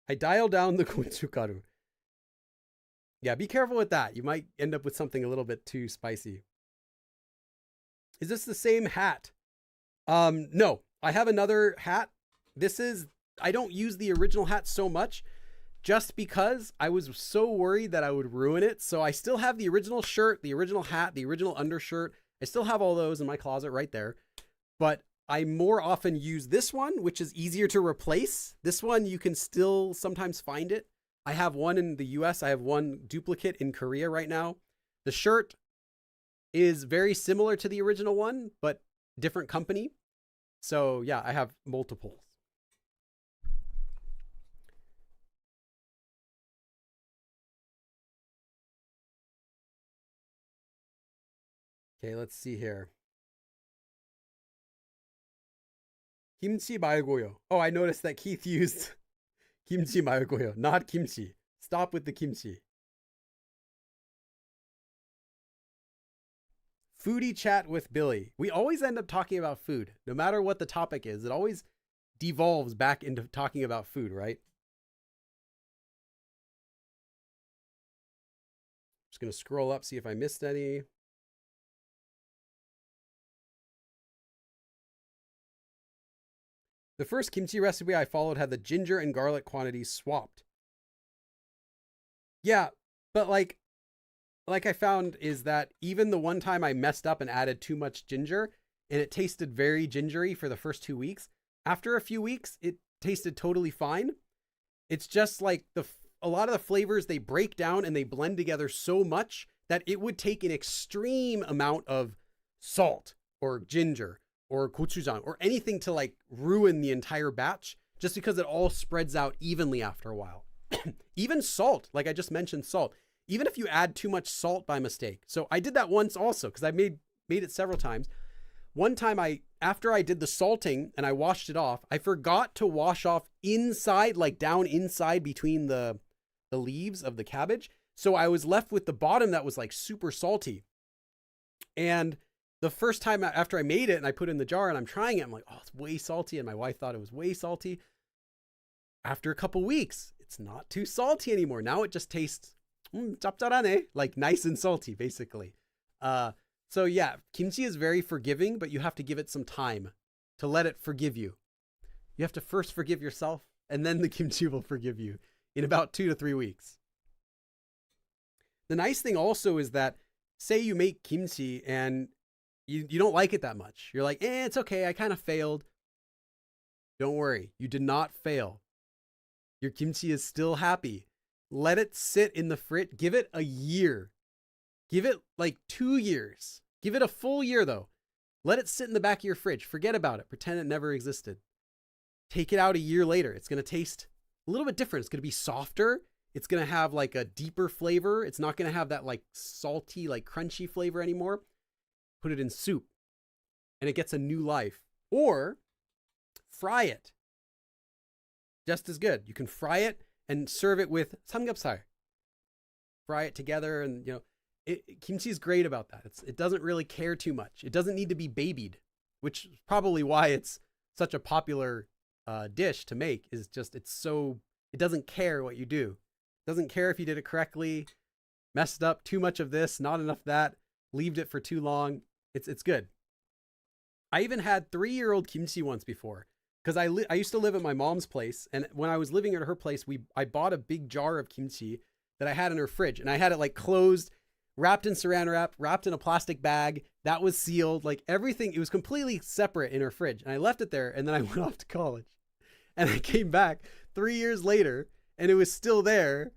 I dial down the gochugaru. Yeah, be careful with that. You might end up with something a little bit too spicy. Is this the same hat? No. I have another hat. I don't use the original hat so much just because I was so worried that I would ruin it. So I still have the original shirt, the original hat, the original undershirt. I still have all those in my closet right there. But I more often use this one, which is easier to replace. This one, you can still sometimes find it. I have one in the US. I have one duplicate in Korea right now. The shirt is very similar to the original one, but different company. So yeah, I have multiples. Okay, let's see here. Kimchi 말고요. Oh, I noticed that Keith used kimchi 말고요, not kimchi. Stop with the kimchi. Foodie chat with Billy. We always end up talking about food. No matter what the topic is, it always devolves back into talking about food, right? Just going to scroll up, see if I missed any. The first kimchi recipe I followed had the ginger and garlic quantities swapped. Yeah, but like I found is that even the one time I messed up and added too much ginger and it tasted very gingery for the first 2 weeks, after a few weeks, it tasted totally fine. It's just like a lot of the flavors, they break down and they blend together so much that it would take an extreme amount of salt or ginger or gochujang or anything to like ruin the entire batch just because it all spreads out evenly after a while. Even salt, like I just mentioned salt, even if you add too much salt by mistake. So I did that once also because I made it several times. One time after I did the salting and I washed it off, I forgot to wash off inside, like down inside between the leaves of the cabbage. So I was left with the bottom that was like super salty. And the first time after I made it and I put it in the jar and I'm trying it, I'm like, oh, it's way salty. And my wife thought it was way salty. After a couple weeks, it's not too salty anymore. Now it just tastes like nice and salty, basically. So yeah, kimchi is very forgiving, but you have to give it some time to let it forgive you. You have to first forgive yourself, and then the kimchi will forgive you in about 2 to 3 weeks. The nice thing also is that, say you make kimchi and you don't like it that much. You're like, it's okay, I kind of failed. Don't worry, you did not fail. Your kimchi is still happy. Let it sit in the fridge. Give it a year. Give it like 2 years. Give it a full year though. Let it sit in the back of your fridge. Forget about it. Pretend it never existed. Take it out a year later. It's going to taste a little bit different. It's going to be softer. It's going to have like a deeper flavor. It's not going to have that like salty, like crunchy flavor anymore. Put it in soup and it gets a new life. Or fry it. Just as good. You can fry it and serve it with samgyeopsal. Fry it together, and kimchi is great about that. It doesn't really care too much. It doesn't need to be babied, which is probably why it's such a popular dish to make. Is just it doesn't care what you do. It doesn't care if you did it correctly, messed up too much of this, not enough that, leaved it for too long. It's good. I even had 3-year-old kimchi once before. Because I used to live at my mom's place, and when I was living at her place, I bought a big jar of kimchi that I had in her fridge, and I had it like closed, wrapped in saran wrap, wrapped in a plastic bag that was sealed, like everything. It was completely separate in her fridge, and I left it there, and then I went off to college, and I came back 3 years later, and it was still there,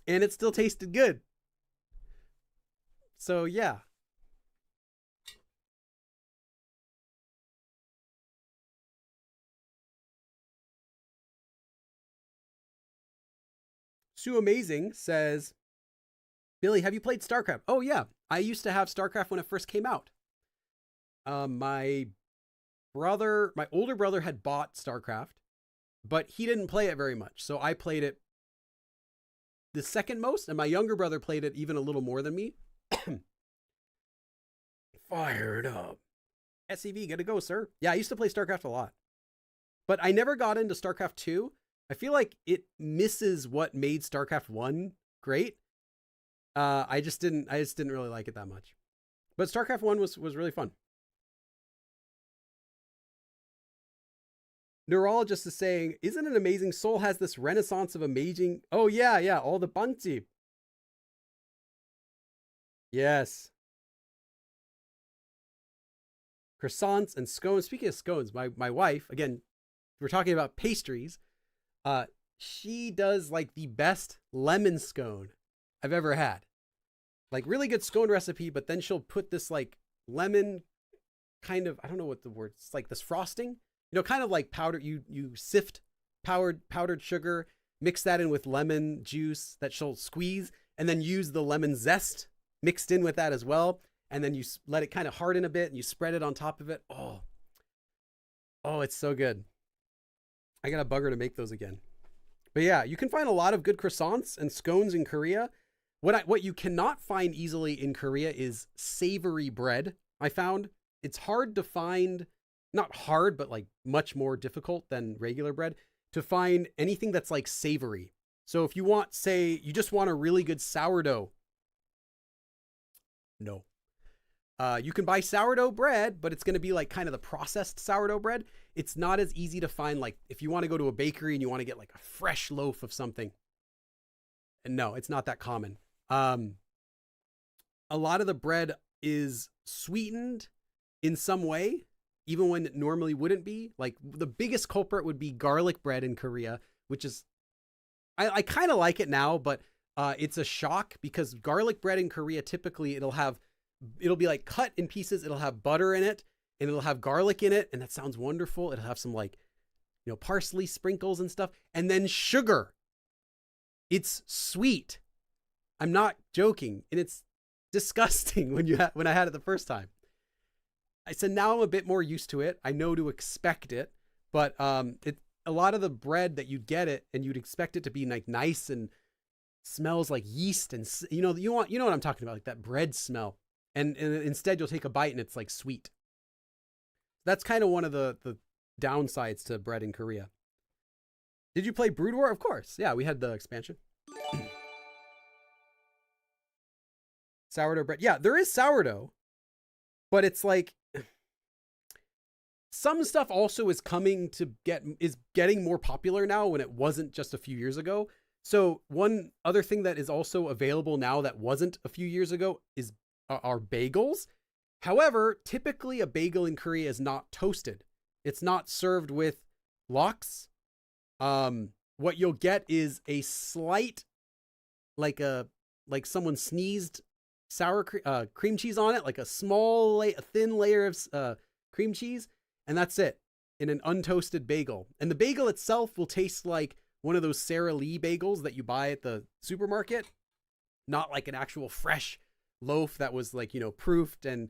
and it still tasted good. So yeah. Sue Amazing says, Billy, have you played StarCraft? Oh, yeah. I used to have StarCraft when it first came out. My older brother had bought StarCraft, but he didn't play it very much. So I played it the second most, and my younger brother played it even a little more than me. Fired up. SEV, gotta go, sir. Yeah, I used to play StarCraft a lot. But I never got into StarCraft 2 I feel like it misses what made StarCraft 1 great. I just didn't really like it that much. But StarCraft 1 was really fun. Neurologist is saying, isn't it amazing? Seoul has this renaissance of amazing. Oh, yeah. All the bangji. Yes. Croissants and scones. Speaking of scones, my wife, again, we're talking about pastries. She does like the best lemon scone I've ever had. Like really good scone recipe, but then she'll put this like lemon kind of, I don't know what the word, it's like this frosting, kind of like powder. You sift powdered sugar, mix that in with lemon juice that she'll squeeze, and then use the lemon zest mixed in with that as well. And then you let it kind of harden a bit and you spread it on top of it. Oh, it's so good. I got to bug her to make those again. But yeah, you can find a lot of good croissants and scones in Korea. What you cannot find easily in Korea is savory bread. I found it's hard to find, not hard, but like much more difficult than regular bread to find anything that's like savory. So if you want, say, you just want a really good sourdough. No. You can buy sourdough bread, but it's going to be like kind of the processed sourdough bread. It's not as easy to find. Like if you want to go to a bakery and you want to get like a fresh loaf of something. And no, it's not that common. A lot of the bread is sweetened in some way, even when it normally wouldn't be. Like the biggest culprit would be garlic bread in Korea, which is, I kind of like it now, but it's a shock because garlic bread in Korea, typically it'll be like cut in pieces. It'll have butter in it and it'll have garlic in it. And that sounds wonderful. It'll have some like, parsley sprinkles and stuff, and then sugar. It's sweet. I'm not joking. And it's disgusting when I had it the first time. I said, now I'm a bit more used to it. I know to expect it, but a lot of the bread that you'd get it and you'd expect it to be like nice and smells like yeast. And you know what I'm talking about, like that bread smell. And instead you'll take a bite and it's like sweet. That's kind of one of the downsides to bread in Korea. Did you play Brood War? Of course. Yeah, we had the expansion. Sourdough bread. Yeah, there is sourdough, but it's like some stuff also is getting more popular now when it wasn't just a few years ago. So one other thing that is also available now that wasn't a few years ago are bagels. However, typically a bagel in Korea is not toasted. It's not served with lox. What you'll get is a slight, like someone sneezed sour cream cheese on it, like a thin layer of cream cheese, and that's it in an untoasted bagel. And the bagel itself will taste like one of those Sara Lee bagels that you buy at the supermarket, not like an actual fresh loaf that was like, proofed and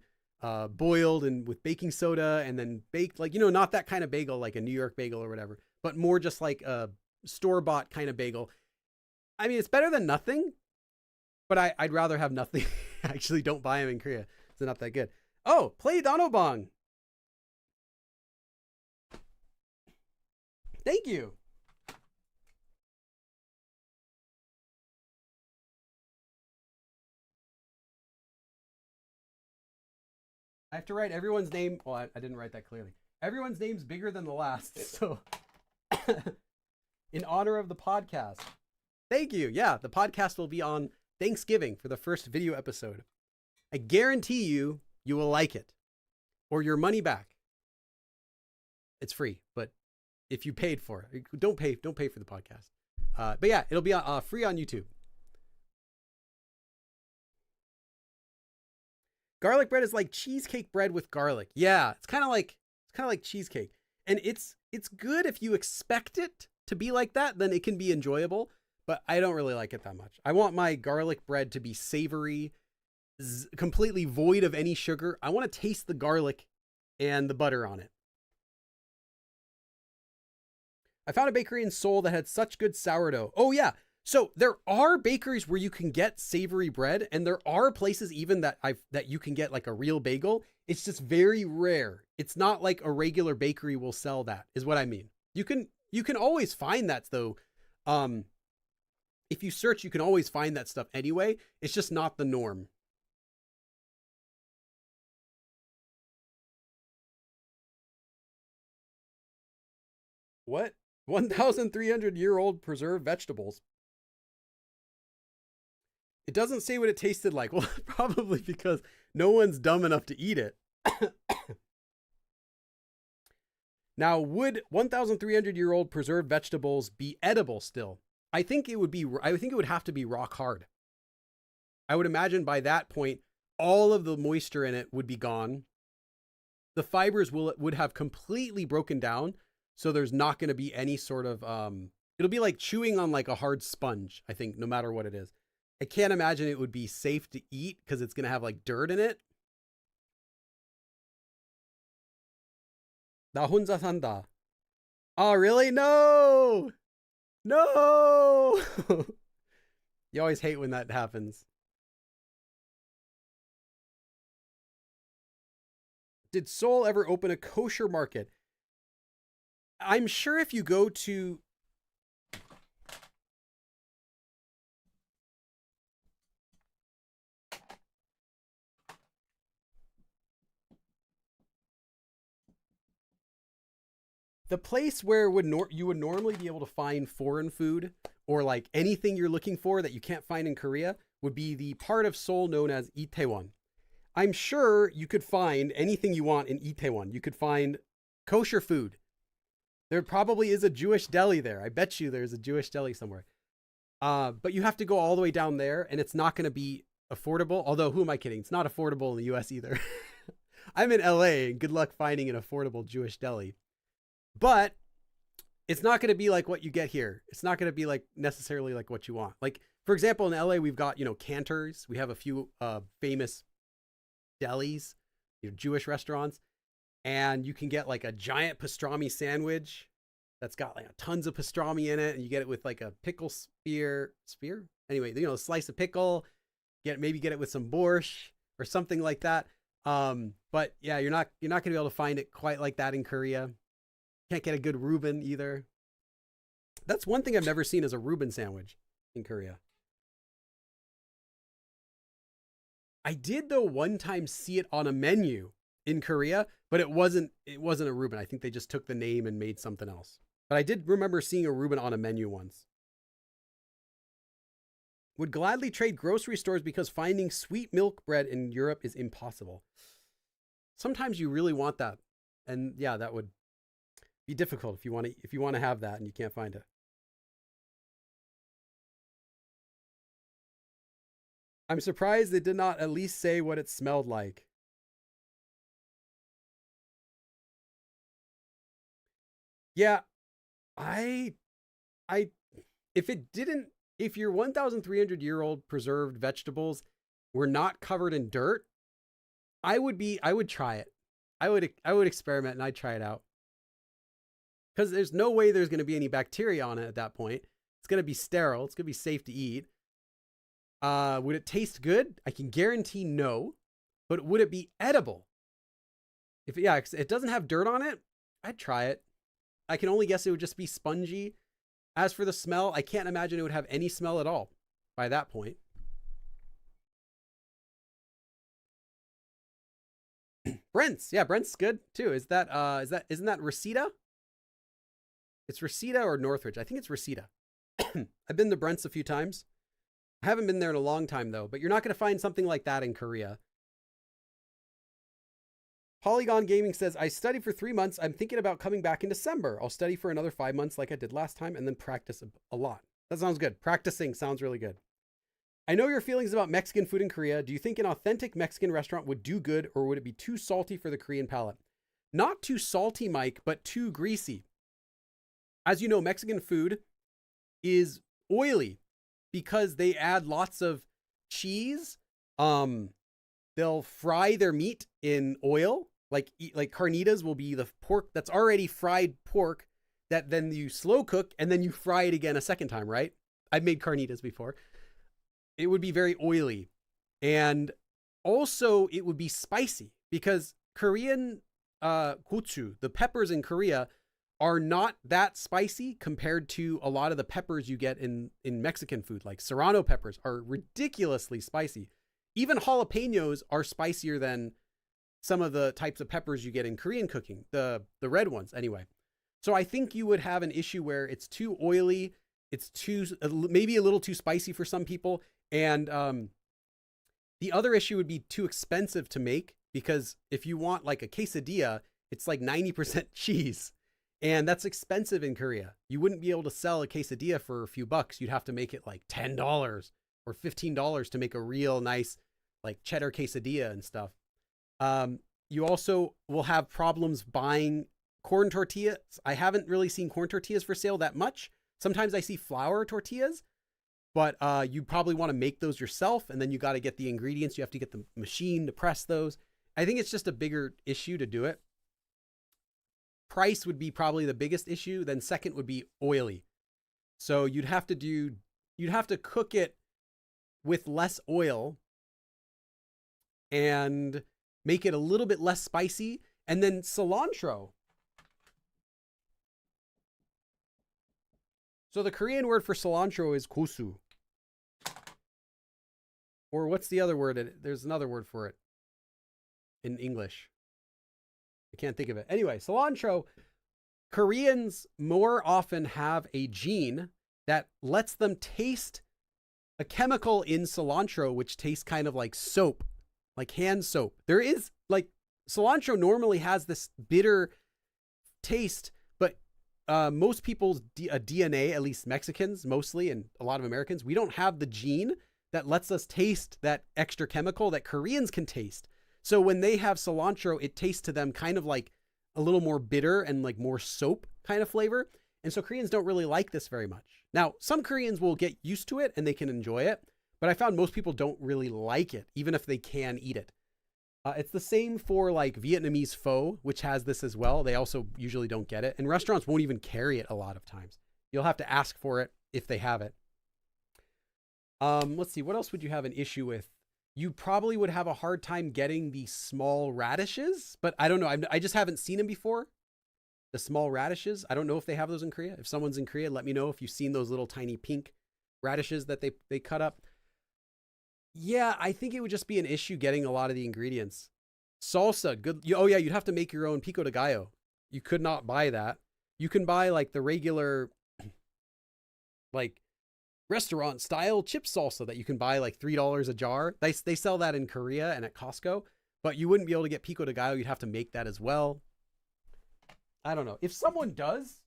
boiled and with baking soda and then baked, like, not that kind of bagel, like a New York bagel or whatever, but more just like a store-bought kind of bagel. I mean, it's better than nothing, but I'd rather have nothing. Actually, don't buy them in Korea. They're not that good. Oh, play Danobong. Thank you. I have to write everyone's name. Well, I didn't write that clearly. Everyone's name's bigger than the last. So in honor of the podcast. Thank you. Yeah, the podcast will be on Thanksgiving for the first video episode. I guarantee you will like it or your money back. It's free, but if you paid for it, don't pay for the podcast. But yeah, it'll be free on YouTube. Garlic bread is like cheesecake bread with garlic. Yeah, it's kind of like cheesecake. And it's good if you expect it to be like that, then it can be enjoyable, but I don't really like it that much. I want my garlic bread to be savory, completely void of any sugar. I want to taste the garlic and the butter on it. I found a bakery in Seoul that had such good sourdough. Oh yeah. So there are bakeries where you can get savory bread, and there are places even that you can get like a real bagel. It's just very rare. It's not like a regular bakery will sell that, is what I mean. You can You can always find that though. If you search, you can always find that stuff anyway. It's just not the norm. What? 1,300-year-old preserved vegetables. It doesn't say what it tasted like. Well, probably because no one's dumb enough to eat it. Now, would 1,300-year-old preserved vegetables be edible still? I think it would have to be rock hard. I would imagine by that point, all of the moisture in it would be gone. The fibers would have completely broken down. So there's not going to be any sort of, it'll be like chewing on like a hard sponge, I think, no matter what it is. I can't imagine it would be safe to eat because it's going to have like dirt in it. Na 혼자 산다. Oh, really? No! No! You always hate when that happens. Did Seoul ever open a kosher market? I'm sure if you go to the place where you would normally be able to find foreign food or like anything you're looking for that you can't find in Korea would be the part of Seoul known as Itaewon. I'm sure you could find anything you want in Itaewon. You could find kosher food. There probably is a Jewish deli there. I bet you there's a Jewish deli somewhere. But you have to go all the way down there, and it's not going to be affordable. Although, who am I kidding? It's not affordable in the US either. I'm in LA, and good luck finding an affordable Jewish deli. But it's not going to be like what you get here. It's not going to be like necessarily like what you want. Like, for example, in LA, we've got, Cantor's. We have a few famous delis, Jewish restaurants. And you can get like a giant pastrami sandwich that's got like tons of pastrami in it. And you get it with like a pickle spear. Anyway, a slice of pickle, maybe get it with some borscht or something like that. But yeah, you're not going to be able to find it quite like that in Korea. Can't get a good Reuben either. That's one thing I've never seen is a Reuben sandwich in Korea. I did though one time see it on a menu in Korea, but it wasn't a Reuben. I think they just took the name and made something else. But I did remember seeing a Reuben on a menu once. Would gladly trade grocery stores because finding sweet milk bread in Europe is impossible. Sometimes you really want that. And yeah, that would be difficult if you want to have that and you can't find it. I'm surprised they did not at least say what it smelled like. Yeah, I if your 1,300-year-old preserved vegetables were not covered in dirt, I would try it. I would experiment and I'd try it out. Because there's no way there's going to be any bacteria on it at that point. It's going to be sterile. It's going to be safe to eat. Would it taste good? I can guarantee no. But would it be edible? If it doesn't have dirt on it, I'd try it. I can only guess it would just be spongy. As for the smell, I can't imagine it would have any smell at all by that point. Brent's. Yeah, Brent's good too. Isn't that Reseda? It's Reseda or Northridge. I think it's Reseda. I've been to Brent's a few times. I haven't been there in a long time though, but you're not going to find something like that in Korea. Polygon Gaming says, I studied for 3 months. I'm thinking about coming back in December. I'll study for another 5 months like I did last time and then practice a lot. That sounds good. Practicing sounds really good. I know your feelings about Mexican food in Korea. Do you think an authentic Mexican restaurant would do good or would it be too salty for the Korean palate? Not too salty, Mike, but too greasy. As you know, Mexican food is oily because they add lots of cheese. They'll fry their meat in oil. Like carnitas will be the pork that's already fried pork that then you slow cook and then you fry it again a second time, right? I've made carnitas before. It would be very oily. And also it would be spicy because Korean gochu, the peppers in Korea, are not that spicy compared to a lot of the peppers you get in Mexican food. Like serrano peppers are ridiculously spicy. Even jalapenos are spicier than some of the types of peppers you get in Korean cooking, the red ones anyway. So I think you would have an issue where it's too oily, it's too maybe a little too spicy for some people, and the other issue would be too expensive to make, because if you want like a quesadilla, it's like 90% cheese. And that's expensive in Korea. You wouldn't be able to sell a quesadilla for a few bucks. You'd have to make it like $10 or $15 to make a real nice like cheddar quesadilla and stuff. You also will have problems buying corn tortillas. I haven't really seen corn tortillas for sale that much. Sometimes I see flour tortillas, but you probably want to make those yourself, and then you got to get the ingredients. You have to get the machine to press those. I think it's just a bigger issue to do it. Price would be probably the biggest issue. Then second would be oily. So you'd have to cook it with less oil and make it a little bit less spicy. And then cilantro. So the Korean word for cilantro is gosu. Or what's the other word? There's another word for it in English. I can't think of it. Anyway, cilantro, Koreans more often have a gene that lets them taste a chemical in cilantro, which tastes kind of like soap, like hand soap. There is like cilantro normally has this bitter taste, but most people's DNA, at least Mexicans mostly, and a lot of Americans, we don't have the gene that lets us taste that extra chemical that Koreans can taste. So when they have cilantro, it tastes to them kind of like a little more bitter and like more soap kind of flavor. And so Koreans don't really like this very much. Now, some Koreans will get used to it and they can enjoy it, but I found most people don't really like it, even if they can eat it. It's the same for like Vietnamese pho, which has this as well. They also usually don't get it, and restaurants won't even carry it a lot of times. You'll have to ask for it if they have it. Let's see, what else would you have an issue with? You probably would have a hard time getting the small radishes, but I don't know. I just haven't seen them before. The small radishes. I don't know if they have those in Korea. If someone's in Korea, let me know if you've seen those little tiny pink radishes that they cut up. Yeah, I think it would just be an issue getting a lot of the ingredients. Salsa, good. Oh yeah, you'd have to make your own pico de gallo. You could not buy that. You can buy like the regular, like restaurant style chip salsa that you can buy like $3 a jar. They sell that in Korea and at Costco, but you wouldn't be able to get pico de gallo. You'd have to make that as well. I don't know. If someone does,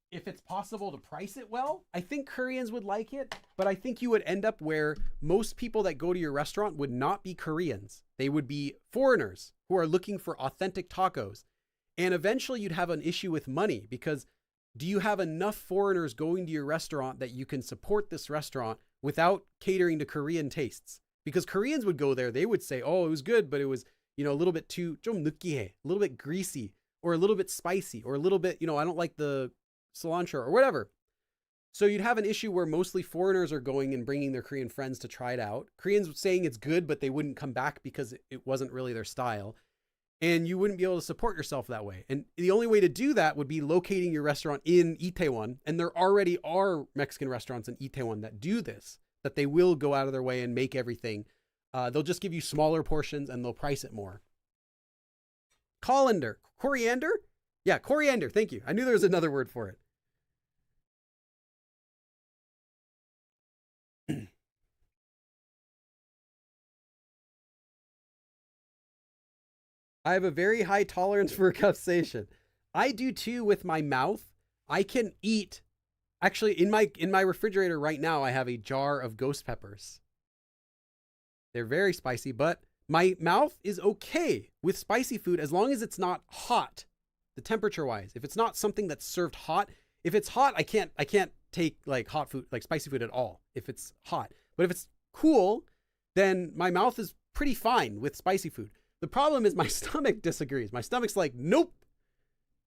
if it's possible to price it well, I think Koreans would like it, but I think you would end up where most people that go to your restaurant would not be Koreans. They would be foreigners who are looking for authentic tacos. And eventually you'd have an issue with money, because do you have enough foreigners going to your restaurant that you can support this restaurant without catering to Korean tastes? Because Koreans would go there, they would say, oh, it was good, but it was, a little bit too, 좀 느끼해, a little bit greasy, or a little bit spicy, or a little bit, I don't like the cilantro or whatever. So you'd have an issue where mostly foreigners are going and bringing their Korean friends to try it out. Koreans saying it's good, but they wouldn't come back because it wasn't really their style. And you wouldn't be able to support yourself that way. And the only way to do that would be locating your restaurant in Itaewon. And there already are Mexican restaurants in Itaewon that do this, that they will go out of their way and make everything. They'll just give you smaller portions and they'll price it more. Coriander. Yeah, coriander. Thank you. I knew there was another word for it. I have a very high tolerance for capsaicin. I do too with my mouth. I can eat. Actually, in my refrigerator right now, I have a jar of ghost peppers. They're very spicy, but my mouth is okay with spicy food as long as it's not hot, the temperature wise. If it's not something that's served hot, if it's hot, I can't take like hot food, like spicy food at all if it's hot. But if it's cool, then my mouth is pretty fine with spicy food. The problem is my stomach disagrees. My stomach's like, nope.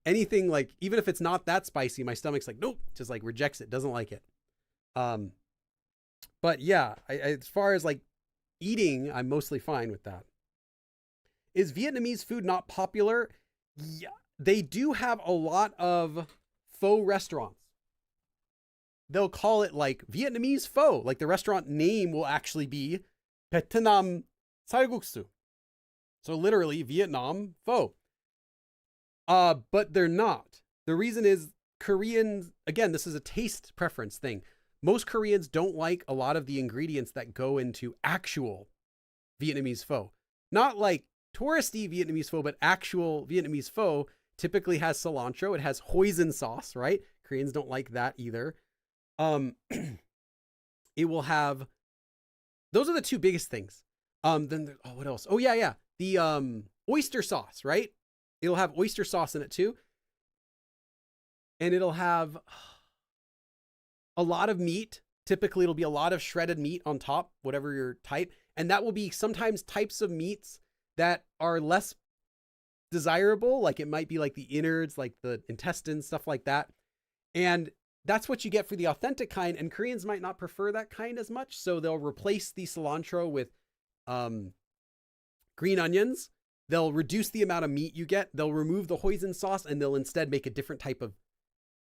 Anything like, even if it's not that spicy, my stomach's like, nope, just like rejects it, doesn't like it. But yeah, as far as like eating, I'm mostly fine with that. Is Vietnamese food not popular? Yeah, they do have a lot of pho restaurants. They'll call it like Vietnamese pho. Like the restaurant name will actually be Vietnam Salguksu. So literally Vietnam pho. But they're not. The reason is Koreans, again, this is a taste preference thing. Most Koreans don't like a lot of the ingredients that go into actual Vietnamese pho. Not like touristy Vietnamese pho, but actual Vietnamese pho typically has cilantro. It has hoisin sauce, right? Koreans don't like that either. It will have, those are the two biggest things. Then what else? Oh yeah. The oyster sauce, right? It'll have oyster sauce in it too. And it'll have a lot of meat. Typically it'll be a lot of shredded meat on top, whatever your type. And that will be sometimes types of meats that are less desirable. Like it might be like the innards, like the intestines, stuff like that. And that's what you get for the authentic kind. And Koreans might not prefer that kind as much. So they'll replace the cilantro with green onions. They'll reduce the amount of meat you get. They'll remove the hoisin sauce and they'll instead make a different type of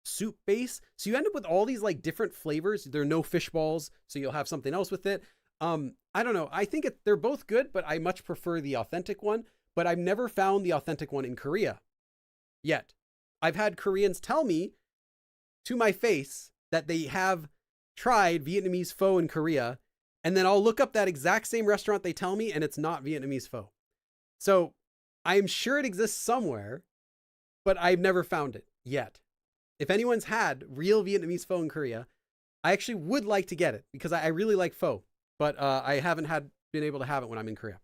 soup base. So you end up with all these like different flavors. There are no fish balls, so you'll have something else with it. I don't know. I think they're both good, but I much prefer the authentic one. But I've never found the authentic one in Korea yet. I've had Koreans tell me to my face that they have tried Vietnamese pho in Korea, and then I'll look up that exact same restaurant they tell me, and it's not Vietnamese pho. So I'm sure it exists somewhere, but I've never found it yet. If anyone's had real Vietnamese pho in Korea, I actually would like to get it because I really like pho, but I haven't been able to have it when I'm in Korea.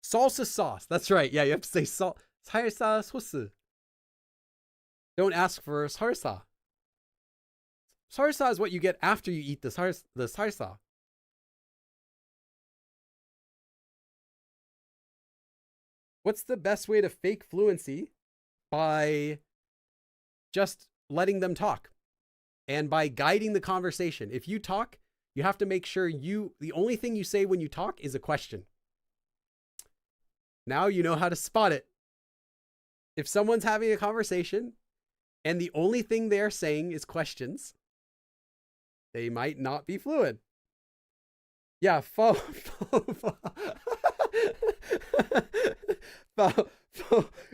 Salsa sauce. That's right. Yeah, you have to say salsa sauce. Don't ask for salsa. Salsa is what you get after you eat the salsa. What's the best way to fake fluency? By just letting them talk and by guiding the conversation. If you talk, you have to make sure the only thing you say when you talk is a question. Now you know how to spot it. If someone's having a conversation and the only thing they're saying is questions, they might not be fluent. Yeah, faux.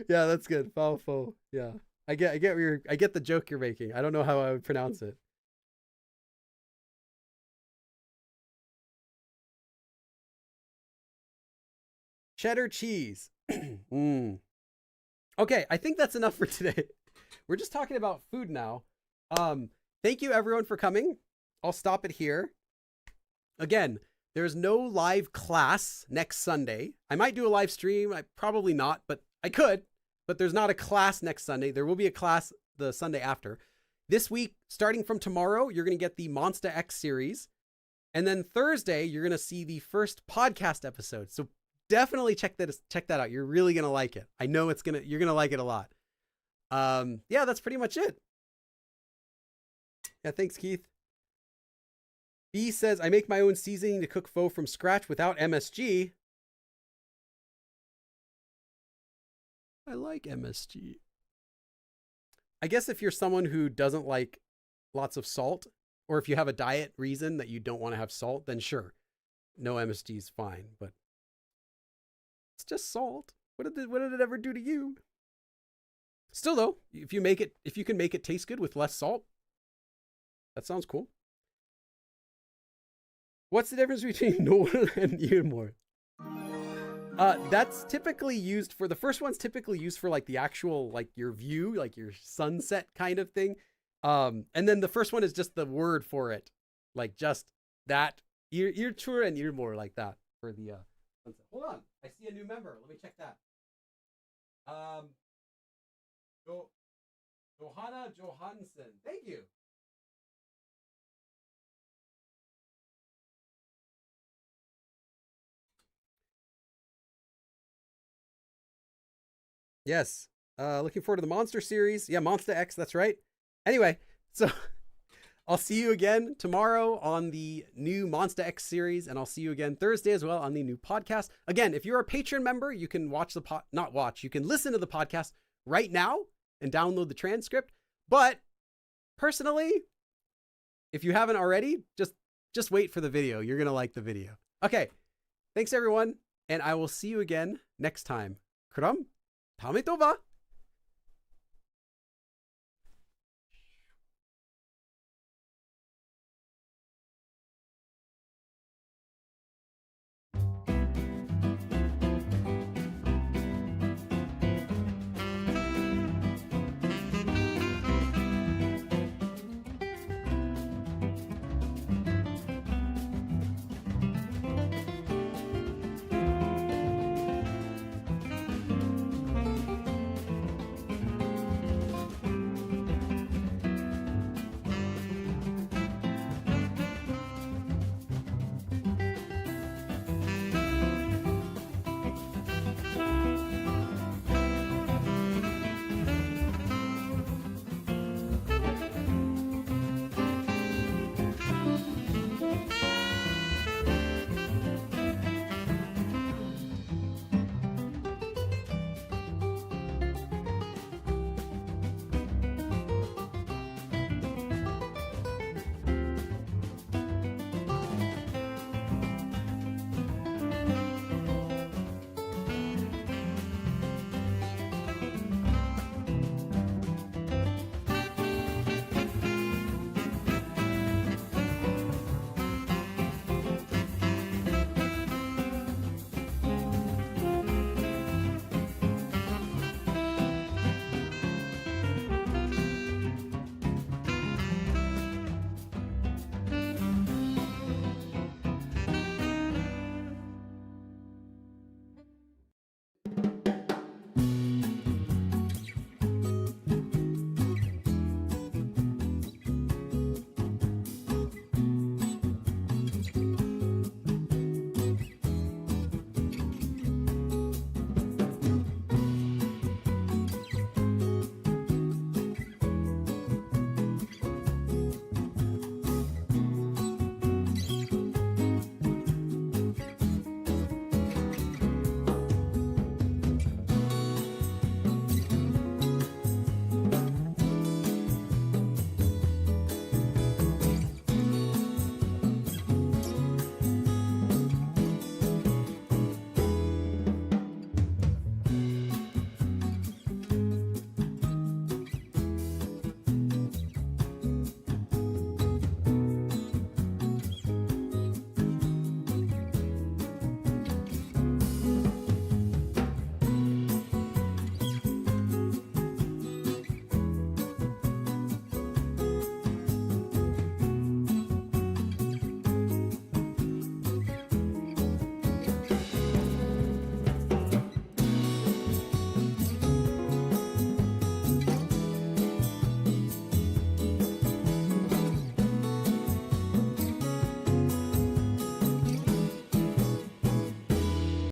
Yeah, that's good. Faux. Yeah, I get the joke you're making. I don't know how I would pronounce it. Cheddar cheese. Okay, I think that's enough for today. We're just talking about food now. Thank you everyone for coming. I'll stop it here. Again, there's no live class next Sunday. I might do a live stream. Probably not, but I could. But there's not a class next Sunday. There will be a class the Sunday after. This week, starting from tomorrow, you're going to get the Monster X series. And then Thursday, you're going to see the first podcast episode. So definitely check that out. You're really going to like it. I know you're going to like it a lot. Yeah, that's pretty much it. Yeah, thanks, Keith. B says, I make my own seasoning to cook pho from scratch without MSG. I like MSG. I guess if you're someone who doesn't like lots of salt, or if you have a diet reason that you don't want to have salt, then sure, no MSG is fine, but it's just salt. What did it ever do to you? Still though, if you can make it taste good with less salt, that sounds cool. What's the difference between Nolan and Yulmore? That's typically used for, the first one's typically used for like the actual, like your view, like your sunset kind of thing. And then the first one is just the word for it. Like just that, Irtur and Yulmore, like that for the sunset. Hold on, I see a new member. Let me check that. Johanna Johansson. Thank you. Yes. Looking forward to the Monster series. Yeah, Monster X, that's right. Anyway, so I'll see you again tomorrow on the new Monster X series, and I'll see you again Thursday as well on the new podcast. Again, if you're a Patreon member, you can you can listen to the podcast right now and download the transcript. But personally, if you haven't already, just wait for the video. You're going to like the video. Okay. Thanks everyone, and I will see you again next time. 그럼 다음에 또 봐.